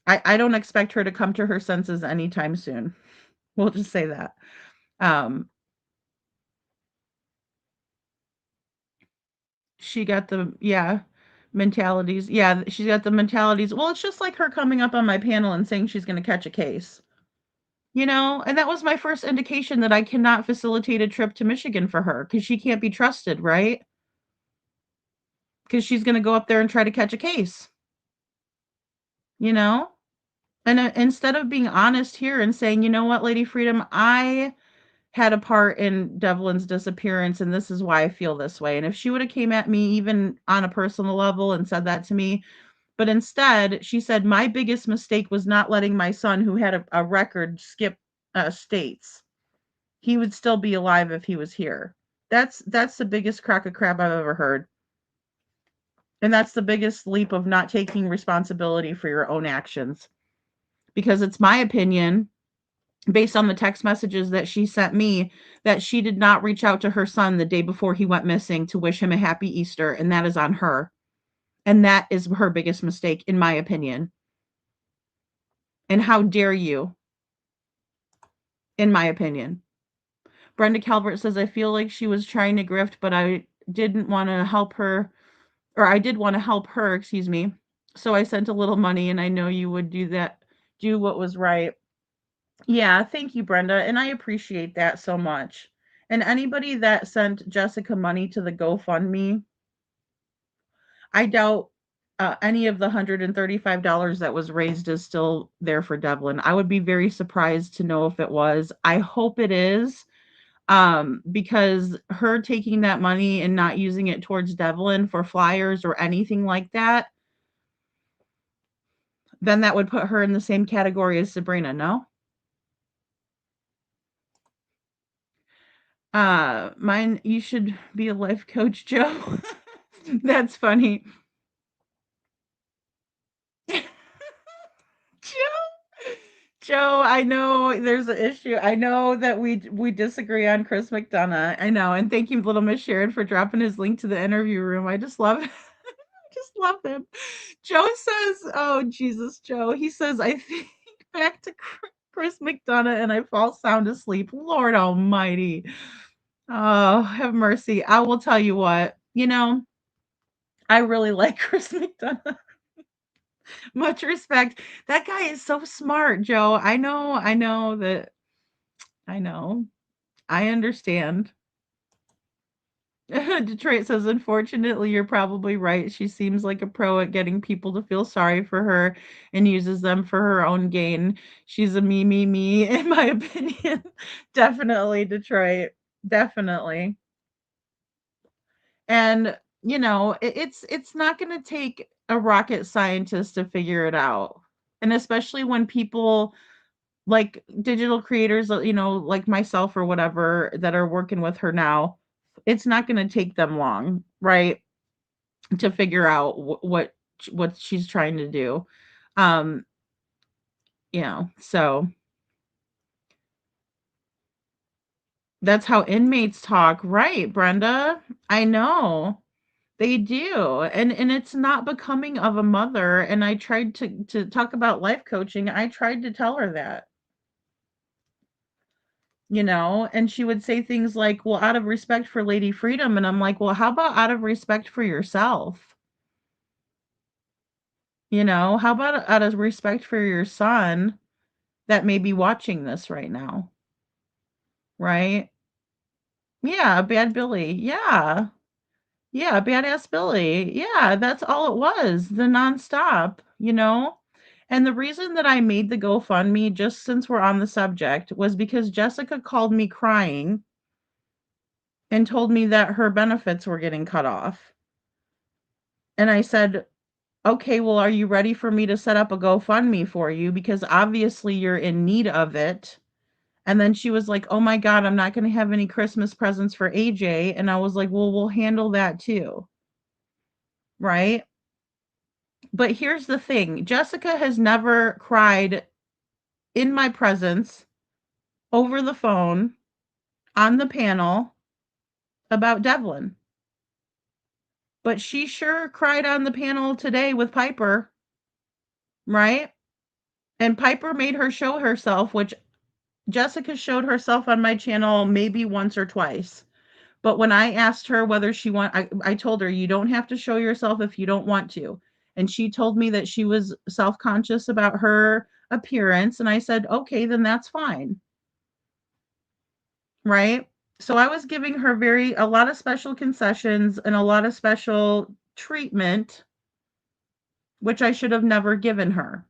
G: I don't expect her to come to her senses anytime soon. We'll just say that. Um, she got the mentalities. Yeah, she's got the mentalities. Well, it's just like her coming up on my panel and saying she's going to catch a case. And that was my first indication that I cannot facilitate a trip to Michigan for her because she can't be trusted, right? Because she's going to go up there and try to catch a case, you know? And instead of being honest here and saying, you know what, Lady Freedom, I had a part in Devlin's disappearance and this is why I feel this way. And if she would have came at me even on a personal level and said that to me, but instead she said my biggest mistake was not letting my son, who had a record, skip states. He would still be alive if he was here. That's the biggest crock of crap I've ever heard. And that's the biggest leap of not taking responsibility for your own actions. Because it's my opinion, based on the text messages that she sent me, that she did not reach out to her son the day before he went missing to wish him a happy Easter, and that is on her. And that is her biggest mistake, in my opinion. And how dare you, in my opinion. Brenda Calvert says, I feel like she was trying to grift, but I didn't want to help her, or I did want to help her, excuse me. So I sent a little money, and I know you would do what was right. Yeah, thank you, Brenda. And I appreciate that so much. And anybody that sent Jessica money to the GoFundMe, I doubt any of the $135 that was raised is still there for Devlin. I would be very surprised to know if it was. I hope it is, because her taking that money and not using it towards Devlin for flyers or anything like that, then that would put her in the same category as Sabrina, no? Mine, you should be a life coach, Joe. That's funny. Joe, I know there's an issue. I know that we disagree on Chris McDonough. I know, and thank you, Little Miss Sharon, for dropping his link to the interview room. I just love, just love him. Joe says, "Oh Jesus, Joe." He says, "I think back to Chris McDonough and I fall sound asleep." Lord Almighty, oh have mercy. I will tell you what. I really like Chris McDonough. Much respect. That guy is so smart, Joe. I know that I know. I understand. Detroit says, unfortunately, you're probably right. She seems like a pro at getting people to feel sorry for her and uses them for her own gain. She's a me, in my opinion. Definitely, Detroit. Definitely. And it's not going to take a rocket scientist to figure it out. And especially when people like digital creators, like myself or whatever, that are working with her now, it's not going to take them long, right, to figure out what she's trying to do. Um, so that's how inmates talk, right, Brenda? I know. They do. And it's not becoming of a mother, and I tried to talk about life coaching. I tried to tell her that. And she would say things like, "Well, out of respect for Lady Freedom." And I'm like, "Well, how about out of respect for yourself? How about out of respect for your son that may be watching this right now?" Right? Yeah, Bad Billy. Yeah. Yeah, Badass Billy. Yeah, that's all it was, the nonstop. And the reason that I made the GoFundMe, just since we're on the subject, was because Jessica called me crying and told me that her benefits were getting cut off. And I said, "Okay, well, are you ready for me to set up a GoFundMe for you? Because obviously you're in need of it." And then she was like, "Oh my God, I'm not going to have any Christmas presents for AJ." And I was like, "Well, we'll handle that too." Right? But here's the thing, Jessica has never cried in my presence, over the phone, on the panel, about Devlin. But she sure cried on the panel today with Piper, right? And Piper made her show herself, which Jessica showed herself on my channel maybe once or twice. But when I asked her whether I told her, "You don't have to show yourself if you don't want to." And she told me that she was self-conscious about her appearance. And I said, "Okay, then that's fine." Right? So I was giving her a lot of special concessions and a lot of special treatment, which I should have never given her.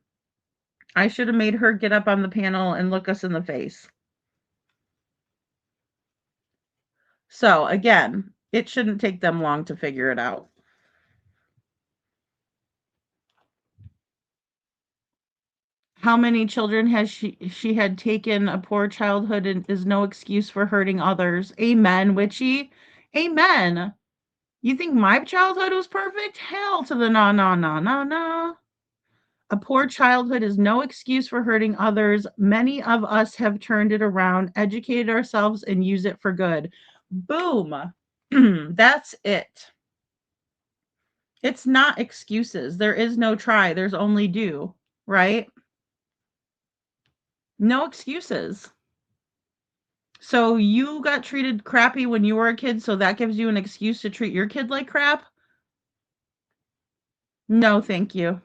G: I should have made her get up on the panel and look us in the face. So again, it shouldn't take them long to figure it out. How many children has she had taken? A poor childhood and is no excuse for hurting others. Amen, Witchy. Amen. You think my childhood was perfect? Hell to the no, no, no, no, no. A poor childhood is no excuse for hurting others. Many of us have turned it around, educated ourselves, and use it for good. Boom. That's it. It's not excuses. There is no try. There's only do, right? No excuses. So you got treated crappy when you were a kid, so that gives you an excuse to treat your kid like crap? No, thank you.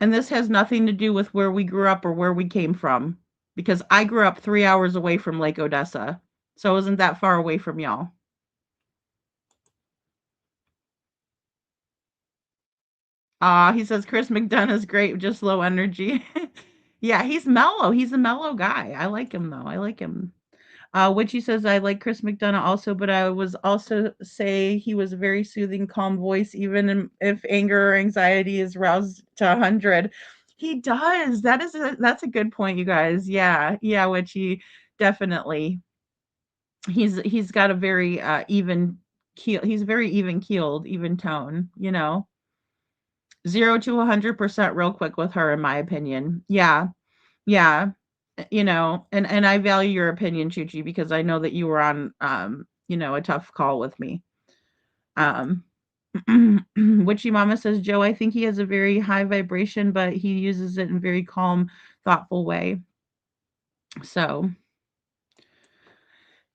G: And this has nothing to do with where we grew up or where we came from, because I grew up 3 hours away from Lake Odessa, so I wasn't that far away from y'all. He says Chris McDonough's great, just low energy. Yeah, he's mellow. He's a mellow guy. I like him though. I like him. Witchy says I like Chris McDonough also, but I was also say he was a very soothing, calm voice, even if anger or anxiety is roused to 100. He does. That's a good point, you guys. Yeah, yeah, Witchy, definitely. He's got a very even keel. He's very even keeled, even tone. 0 to 100% real quick with her, in my opinion. Yeah, yeah. And I value your opinion, Chuchi, because I know that you were on a tough call with me. Witchy Mama says, Joe, I think he has a very high vibration, but he uses it in a very calm, thoughtful way. So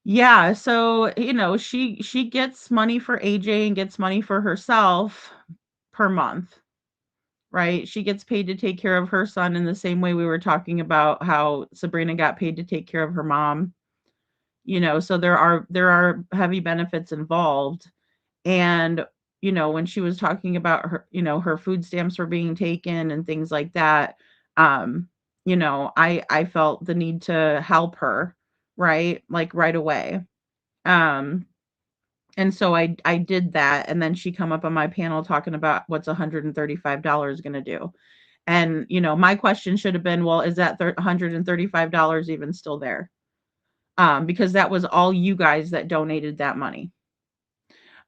G: yeah, so she gets money for AJ and gets money for herself per month. Right? She gets paid to take care of her son in the same way we were talking about how Sabrina got paid to take care of her mom. So there are heavy benefits involved. And when she was talking about her food stamps were being taken and things like that, I felt the need to help her, right? Like right away. And so I did that, and then she come up on my panel talking about what's $135 gonna do. And, my question should have been, well, is that $135 even still there? Because that was all you guys that donated that money.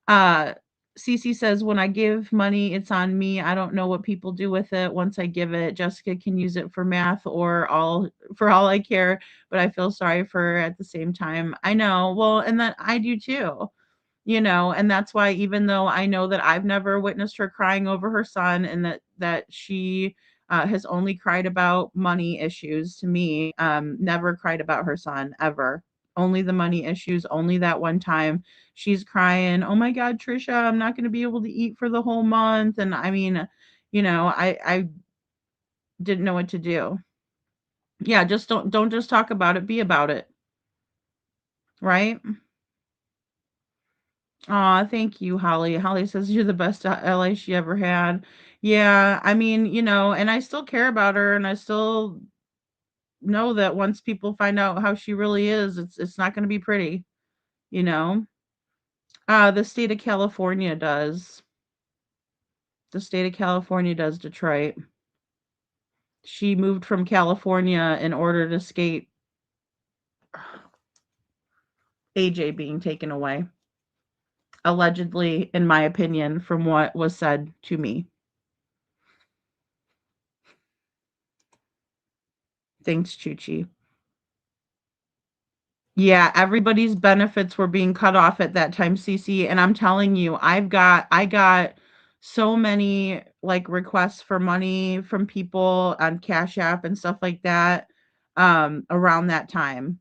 G: Cece says, when I give money, it's on me. I don't know what people do with it. Once I give it, Jessica can use it for math or for all I care, but I feel sorry for her at the same time. I know. Well, and that I do too. And that's why, even though I know that I've never witnessed her crying over her son, and that she has only cried about money issues to me, never cried about her son ever. Only the money issues, only that one time she's crying, oh my God, Trisha, I'm not going to be able to eat for the whole month. And I mean, I didn't know what to do. Yeah, just don't just talk about it, be about it. Right? Aw, thank you, Holly. Holly says you're the best LA she ever had. Yeah, I mean, and I still care about her, and I still know that once people find out how she really is, it's not going to be pretty, you know. The state of California does. The state of California does, Detroit. She moved from California in order to escape AJ being taken away. Allegedly, in my opinion, from what was said to me. Thanks, Chuchi. Yeah, everybody's benefits were being cut off at that time, CC, and I'm telling you, I got so many like requests for money from people on Cash App and stuff like that around that time.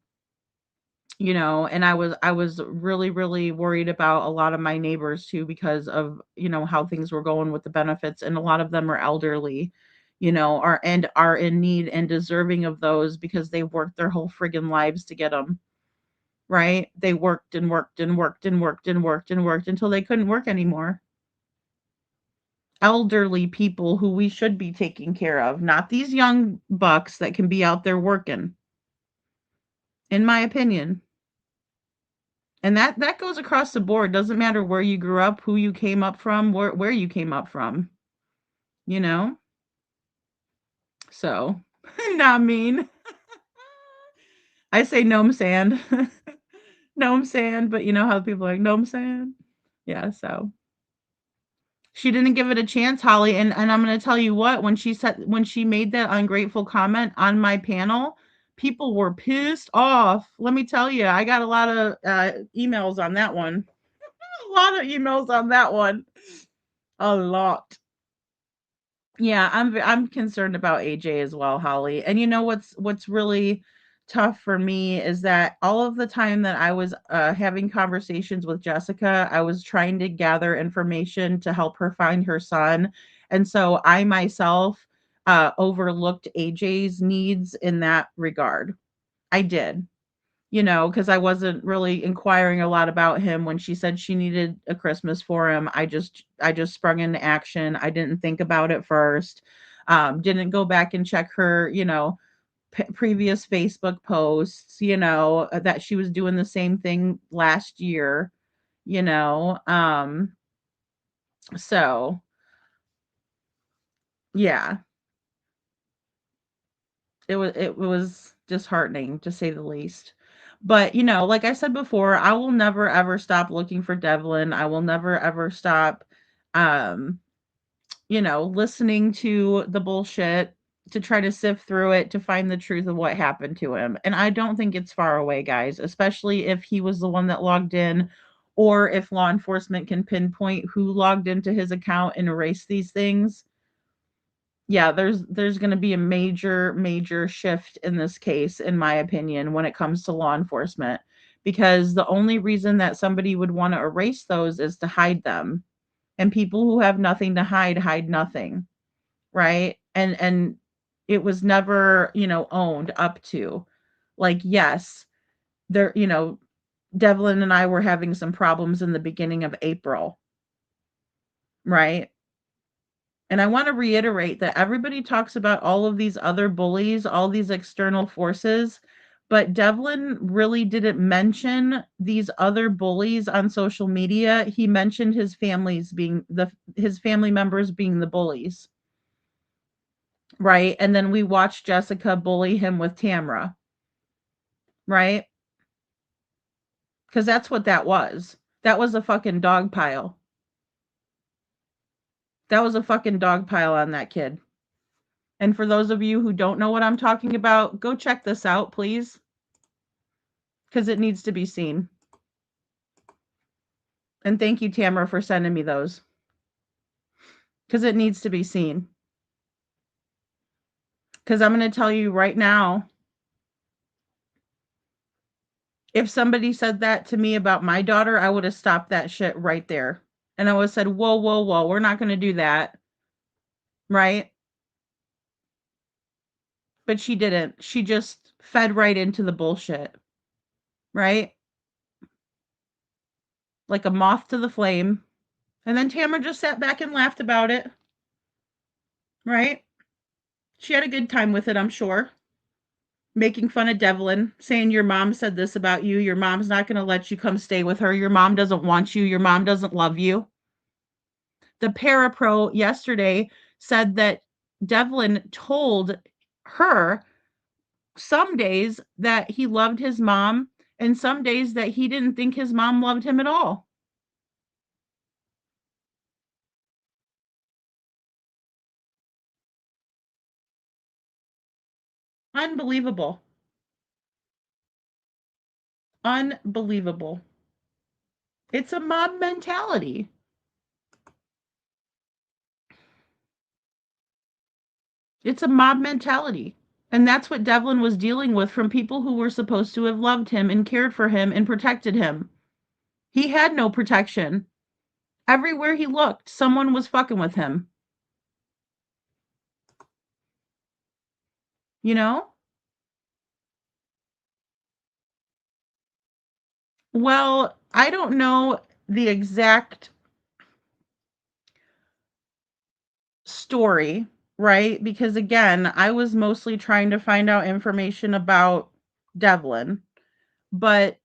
G: And I was really really worried about a lot of my neighbors too, because of, how things were going with the benefits, and a lot of them are elderly, are in need and deserving of those because they worked their whole friggin' lives to get them. Right? They worked and worked and worked and worked and worked and worked until they couldn't work anymore. Elderly people who we should be taking care of, not these young bucks that can be out there working. In my opinion. And that goes across the board. Doesn't matter where you grew up, who you came up from, where you came up from. You know? So, not mean. I say gnome sand. Gnome sand, but you know how people are like gnome sand? Yeah, so she didn't give it a chance, Holly, and I'm gonna tell you what, when she made that ungrateful comment on my panel, people were pissed off. Let me tell you, I got a lot of emails on that one. A lot of emails on that one. A lot. Yeah, I'm concerned about AJ as well, Holly. And you know what's really tough for me is that all of the time that I was having conversations with Jessica, I was trying to gather information to help her find her son. And so I myself overlooked AJ's needs in that regard. I did. Because I wasn't really inquiring a lot about him. When she said she needed a Christmas for him, I just sprung into action. I didn't think about it first. Didn't go back and check her, previous Facebook posts, that she was doing the same thing last year, you know. So yeah, it was disheartening to say the least. But, like I said before, I will never ever stop looking for Devlin. I will never ever stop um, listening to the bullshit to try to sift through it to find the truth of what happened to him. And I don't think it's far away, guys, especially if he was the one that logged in, or if law enforcement can pinpoint who logged into his account and erase these things. Yeah, there's going to be a major shift in this case, in my opinion, when it comes to law enforcement, because the only reason that somebody would want to erase those is to hide them, and people who have nothing to hide nothing, right? And it was never, owned up to. Like, yes, there, Devlin and I were having some problems in the beginning of April, right? And I want to reiterate that everybody talks about all of these other bullies, all these external forces, But Devlin really didn't mention these other bullies on social media. He mentioned his family members being the bullies. Right? And then we watched Jessica bully him with Tamra. Right? Because that's what that was. That was a fucking dog pile. That was a fucking dog pile on that kid. And for those of you who don't know what I'm talking about, go check this out, please. Because it needs to be seen. And thank you, Tamara, for sending me those. Because it needs to be seen. Because I'm going to tell you right now, if somebody said that to me about my daughter, I would have stopped that shit right there. And I would have said, whoa, whoa, whoa, we're not going to do that. Right? But she didn't. She just fed right into the bullshit. Right? Like a moth to the flame. And then Tamara just sat back and laughed about it. Right? She had a good time with it, I'm sure. Making fun of Devlin, saying your mom said this about you. Your mom's not going to let you come stay with her. Your mom doesn't want you. Your mom doesn't love you. The parapro yesterday said that Devlin told her some days that he loved his mom and some days that he didn't think his mom loved him at all. Unbelievable. Unbelievable. It's a mob mentality. It's a mob mentality. And that's what Devlin was dealing with from people who were supposed to have loved him and cared for him and protected him. He had no protection. Everywhere he looked, someone was fucking with him. You know? Well, I don't know the exact story, right? Because again, I was mostly trying to find out information about Devlin, but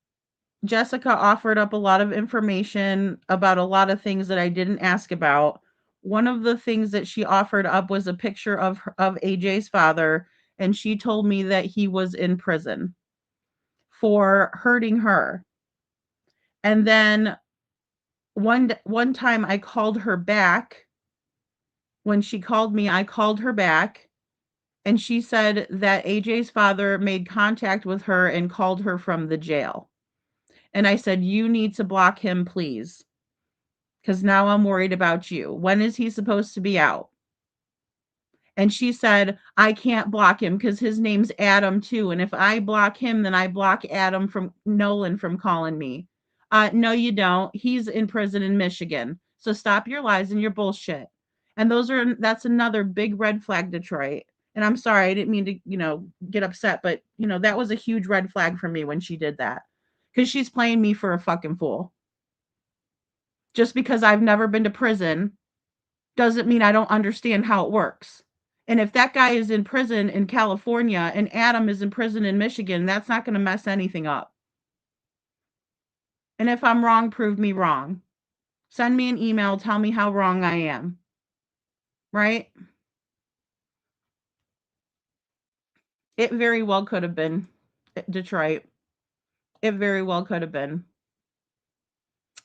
G: Jessica offered up a lot of information about a lot of things that I didn't ask about. One of the things that she offered up was a picture of AJ's father, and she told me that he was in prison for hurting her. And then one time I called her back. When she called me, I called her back, and she said that AJ's father made contact with her and called her from the jail. And I said, you need to block him, please. Because now I'm worried about you. When is he supposed to be out? And she said, I can't block him because his name's Adam too. And if I block him, then I block Adam from Nolan from calling me. No, you don't. He's in prison in Michigan. So stop your lies and your bullshit. And that's another big red flag, Detroit. And I'm sorry, I didn't mean to, get upset, but that was a huge red flag for me when she did that. Because she's playing me for a fucking fool. Just because I've never been to prison doesn't mean I don't understand how it works. And if that guy is in prison in California and Adam is in prison in Michigan, that's not going to mess anything up. And if I'm wrong, prove me wrong. Send me an email, tell me how wrong I am. Right? It very well could have been Detroit. It very well could have been.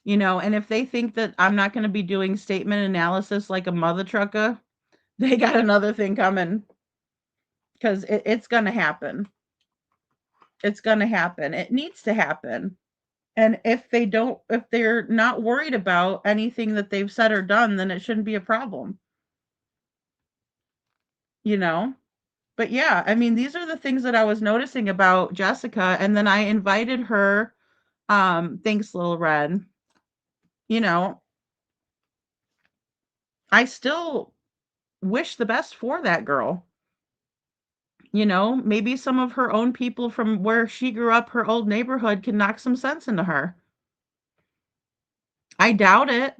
G: And if they think that I'm not going to be doing statement analysis like a mother trucker, they got another thing coming. Because it's going to happen. It's going to happen. It needs to happen. And if they're not worried about anything that they've said or done, then it shouldn't be a problem. But yeah, I mean, these are the things that I was noticing about Jessica. And then I invited her. Thanks, Little Red. I still wish the best for that girl. Maybe some of her own people from where she grew up, her old neighborhood, can knock some sense into her. I doubt it.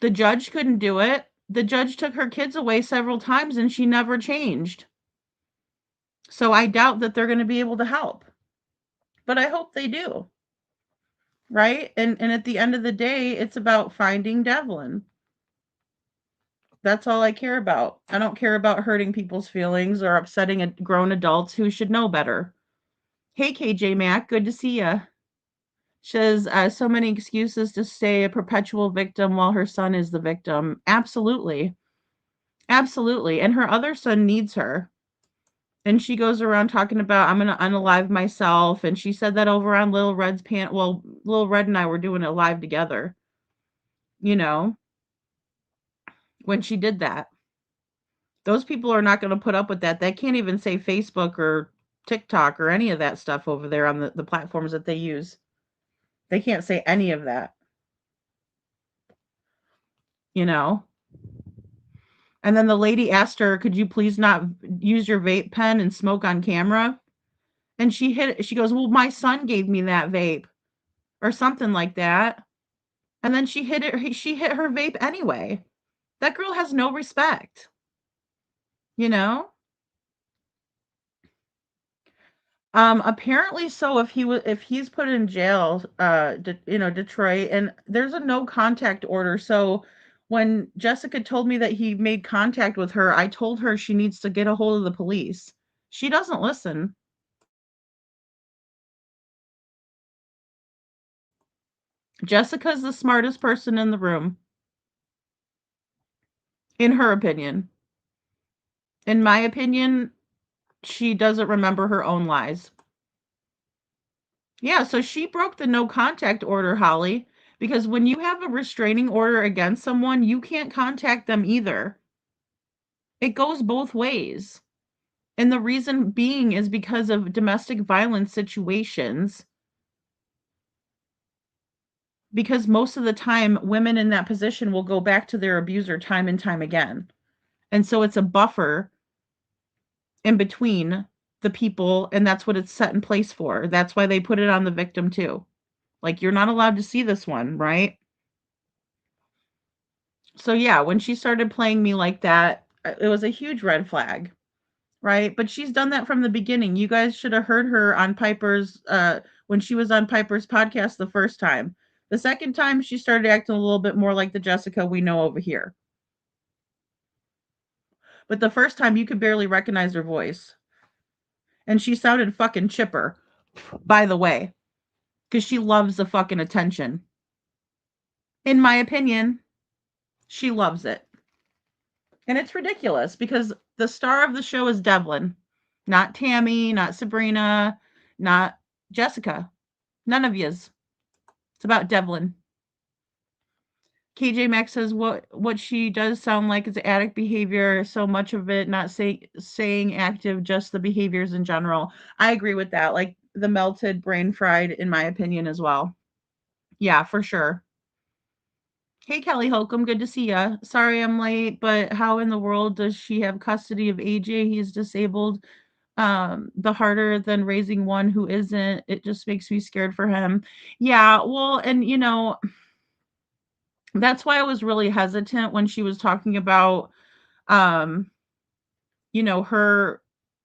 G: The judge couldn't do it. The judge took her kids away several times and she never changed. So I doubt that they're going to be able to help. but I hope they do. Right? And at the end of the day, it's about finding Devlin. That's all I care about. I don't care about hurting people's feelings or upsetting grown adults who should know better. Hey, KJ Mac, good to see ya. She says, so many excuses to stay a perpetual victim while her son is the victim. Absolutely. Absolutely. And her other son needs her. And she goes around talking about, I'm going to unalive myself. And she said that over on Little Red's Well, Little Red and I were doing it live together. You know, when she did that. Those people are not going to put up with that. They can't even say Facebook or TikTok or any of that stuff over there on the platforms that they use. They can't say any of that. You know? And then the lady asked her, could you please not use your vape pen and smoke on camera? And she goes, well, my son gave me that vape or something like that. And then she hit her vape anyway. That girl has no respect. You know? Apparently so if he's put in jail, Detroit, and there's a no contact order. So when Jessica told me that he made contact with her, I told her she needs to get a hold of the police. She doesn't listen. Jessica's the smartest person in the room. In her opinion. In my opinion, she doesn't remember her own lies. Yeah, so she broke the no contact order, Holly, because when you have a restraining order against someone, you can't contact them either. It goes both ways. And the reason being is because of domestic violence situations. Because most of the time, women in that position will go back to their abuser time and time again. And so it's a buffer in between the people, and that's what it's set in place for. That's why they put it on the victim too. Like, you're not allowed to see this one, right? So yeah, when she started playing me like that, it was a huge red flag, right? But she's done that from the beginning. You guys should have heard her on Piper's when she was on Piper's podcast the first time. The second time she started acting a little bit more like the Jessica we know over here. But the first time you could barely recognize her voice. And she sounded fucking chipper, by the way, because she loves the fucking attention. In my opinion, she loves it. And it's ridiculous because the star of the show is Devlin, not Tammy, not Sabrina, not Jessica. None of yous. It's about Devlin. KJ Max says what she does sound like is addict behavior, so much of it not saying active, just the behaviors in general. I agree with that. Like the melted brain fried, in my opinion, as well. Yeah, for sure. Hey, Kelly Holcomb, good to see ya. Sorry I'm late, but how in the world does she have custody of AJ? He's disabled. The harder than raising one who isn't. It just makes me scared for him. Yeah, well, and that's why I was really hesitant when she was talking about her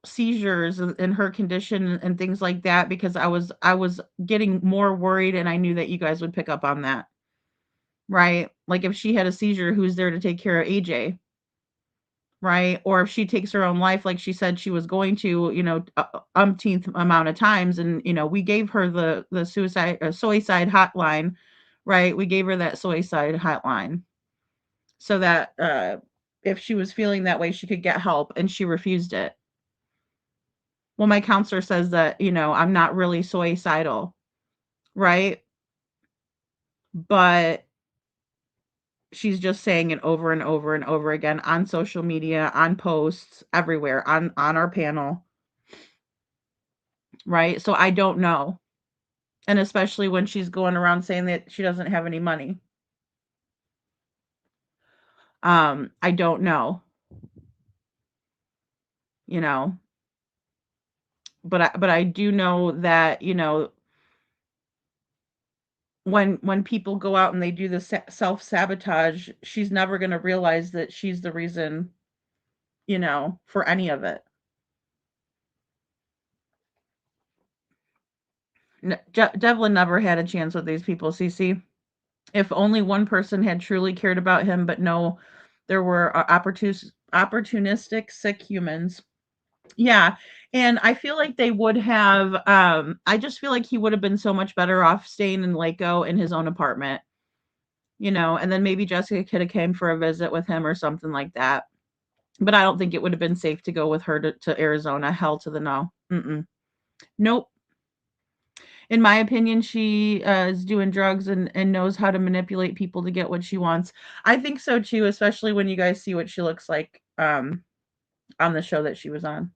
G: seizures and her condition and things like that, because I was getting more worried, and I knew that you guys would pick up on that. Right? Like if she had a seizure, who's there to take care of AJ? Right? Or if she takes her own life like she said she was going to, umpteenth amount of times, and we gave her the suicide hotline, right? We gave her that suicide hotline so that if she was feeling that way, she could get help, and she refused it. Well, my counselor says that, I'm not really suicidal, right? But she's just saying it over and over and over again on social media, on posts, everywhere, on our panel. Right? So I don't know. And especially when she's going around saying that she doesn't have any money. I don't know. But I do know that, when people go out and they do the self-sabotage, she's never going to realize that she's the reason, for any of it. Devlin never had a chance with these people, Cece. If only one person had truly cared about him, but no, there were opportunistic, sick humans. Yeah, and I feel like they would have, I just feel like he would have been so much better off staying in Waco in his own apartment, and then maybe Jessica could have came for a visit with him or something like that. But I don't think it would have been safe to go with her to Arizona. Hell to the no. Mm-mm. Nope. In my opinion, she is doing drugs and knows how to manipulate people to get what she wants. I think so too, especially when you guys see what she looks like on the show that she was on.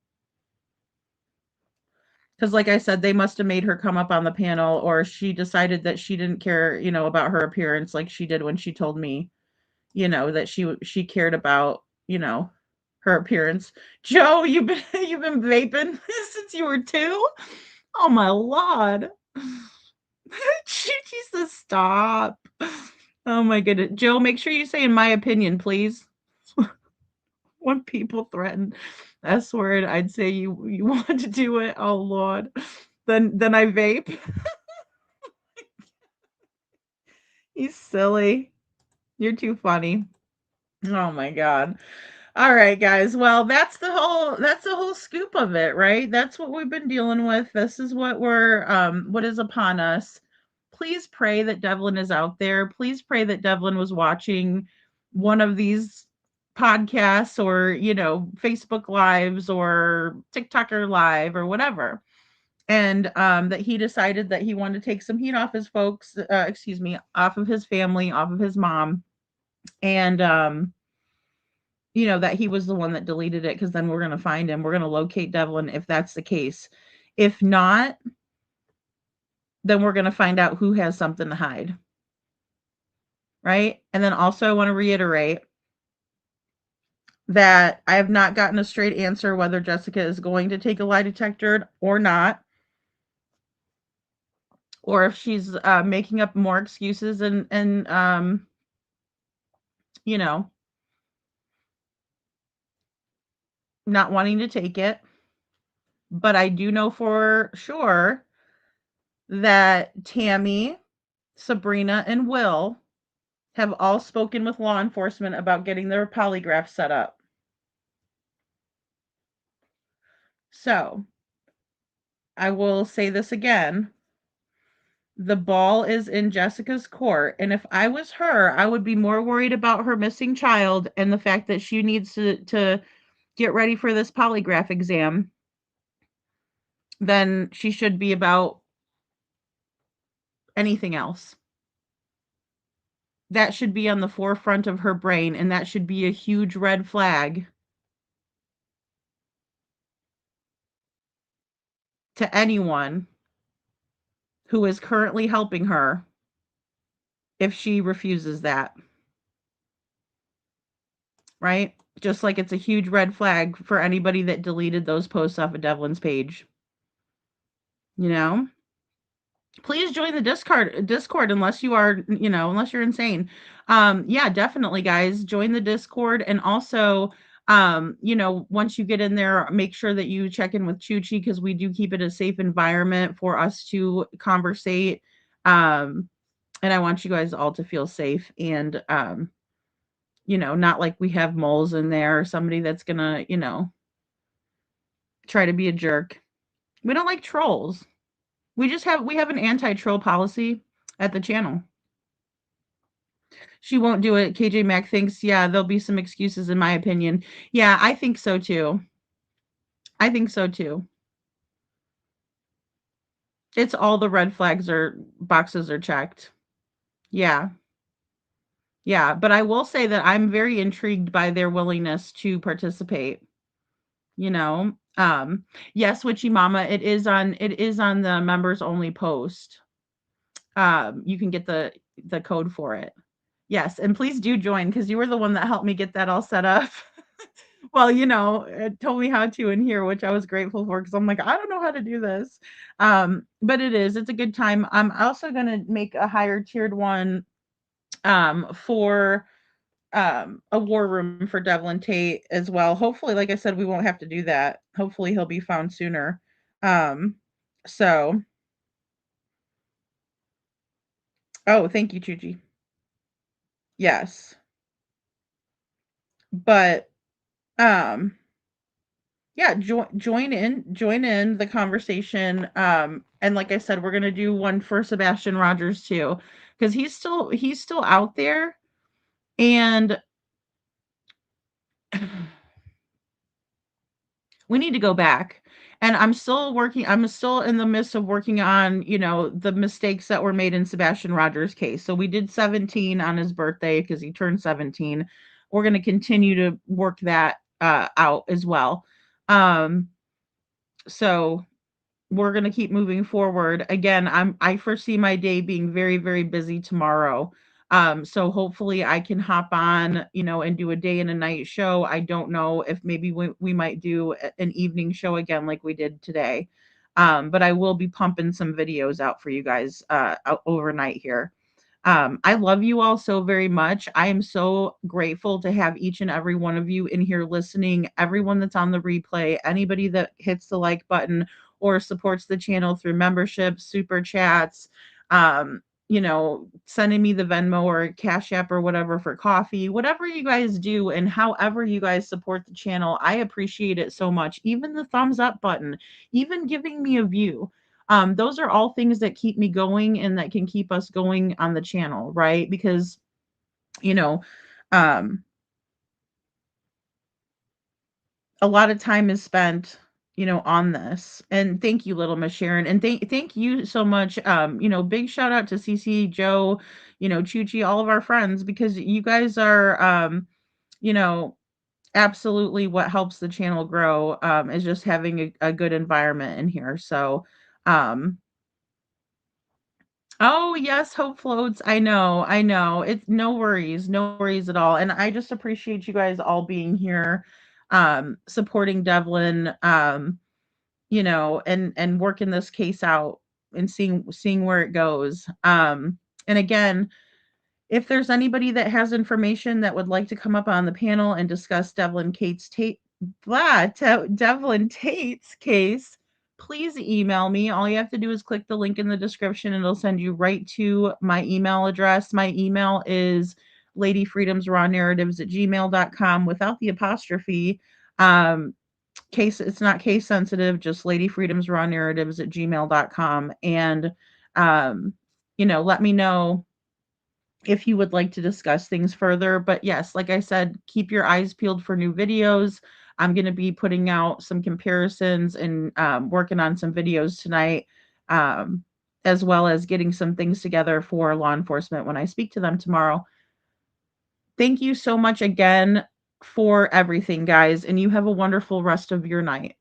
G: Because, like I said, they must have made her come up on the panel, or she decided that she didn't care, about her appearance like she did when she told me, that she cared about, her appearance. Joe, you've been vaping since you were 2? Oh my lord. She says stop. Oh my goodness. Joe, make sure you say in my opinion, please. When people threaten S word, I'd say you want to do it. Oh Lord. Then I vape. He's silly. You're too funny. Oh my god. All right, guys. Well, that's the whole scoop of it, right? That's what we've been dealing with. This is what is upon us. Please pray that Devlin is out there. Please pray that Devlin was watching one of these podcasts or, Facebook lives or TikToker live or whatever. And that he decided that he wanted to take some heat off his folks, excuse me, off of his family, off of his mom. And that he was the one that deleted it, because then we're going to find him. We're going to locate Devlin if that's the case. If not, then we're going to find out who has something to hide. Right? And then also I want to reiterate that I have not gotten a straight answer whether Jessica is going to take a lie detector or not, or if she's making up more excuses and not wanting to take it. But I do know for sure that Tammy, Sabrina, and Will have all spoken with law enforcement about getting their polygraph set up. So, I will say this again. The ball is in Jessica's court, and if I was her, I would be more worried about her missing child and the fact that she needs to get ready for this polygraph exam than she should be about anything else. That should be on the forefront of her brain, and that should be a huge red flag to anyone who is currently helping her if she refuses that. Right? Just like it's a huge red flag for anybody that deleted those posts off of Devlin's page. Please join the Discord unless you are, unless you're insane. Yeah, definitely, guys, join the Discord. And also, once you get in there, make sure that you check in with Chuchi, because we do keep it a safe environment for us to conversate. And I want you guys all to feel safe and, not like we have moles in there or somebody that's gonna, try to be a jerk. We don't like trolls. We have an anti-troll policy at the channel. She won't do it. KJ Mack thinks, yeah, there'll be some excuses in my opinion. Yeah, I think so too. It's all the red flags or boxes are checked. Yeah. Yeah, but I will say that I'm very intrigued by their willingness to participate. Yes, Witchy Mama, it is on the members only post. You can get the code for it. Yes, and please do join, because you were the one that helped me get that all set up. Well, it told me how to in here, which I was grateful for, because I'm like, I don't know how to do this. But it's a good time. I'm also gonna make a higher tiered one for a war room for Devlin Tait as well. Hopefully, like I said, we won't have to do that. Hopefully he'll be found sooner. So Oh, thank you, Chuchi. Yes. But, um, yeah, join in the conversation, and like I said, we're gonna do one for Sebastian Rogers too, because he's still out there, and we need to go back. And I'm still in the midst of working on, the mistakes that were made in Sebastian Rogers' case. So we did 17 on his birthday because he turned 17. We're going to continue to work that out as well. So we're going to keep moving forward. Again, I foresee my day being very, very busy tomorrow. So hopefully I can hop on, and do a day and a night show. I don't know if maybe we might do an evening show again like we did today. But I will be pumping some videos out for you guys overnight here. I love you all so very much. I am so grateful to have each and every one of you in here listening, everyone that's on the replay, anybody that hits the like button or supports the channel through membership, super chats, sending me the Venmo or Cash App or whatever for coffee, whatever you guys do and however you guys support the channel. I appreciate it so much. Even the thumbs up button, even giving me a view. Those are all things that keep me going and that can keep us going on the channel, right? Because, you know, um, a lot of time is spent, on this. And thank you, Little Miss Sharon. And thank you so much. Big shout out to CC, Joe, Chuchi, all of our friends, because you guys are, you know, absolutely what helps the channel grow, is just having a good environment in here. So, oh, yes, Hope Floats. I know, I know. It's no worries at all. And I just appreciate you guys all being here, supporting Devlin, and working this case out and seeing where it goes. And again, if there's anybody that has information that would like to come up on the panel and discuss Devlin Tate's case, please email me. All you have to do is click the link in the description and it'll send you right to my email address. My email is ladyfreedomsrawNarratives@gmail.com without the apostrophe. It's not case sensitive, just ladyfreedomsrawNarratives@gmail.com. And let me know if you would like to discuss things further. But yes, like I said, keep your eyes peeled for new videos. I'm going to be putting out some comparisons and working on some videos tonight, as well as getting some things together for law enforcement when I speak to them tomorrow. Thank you so much again for everything, guys, and you have a wonderful rest of your night.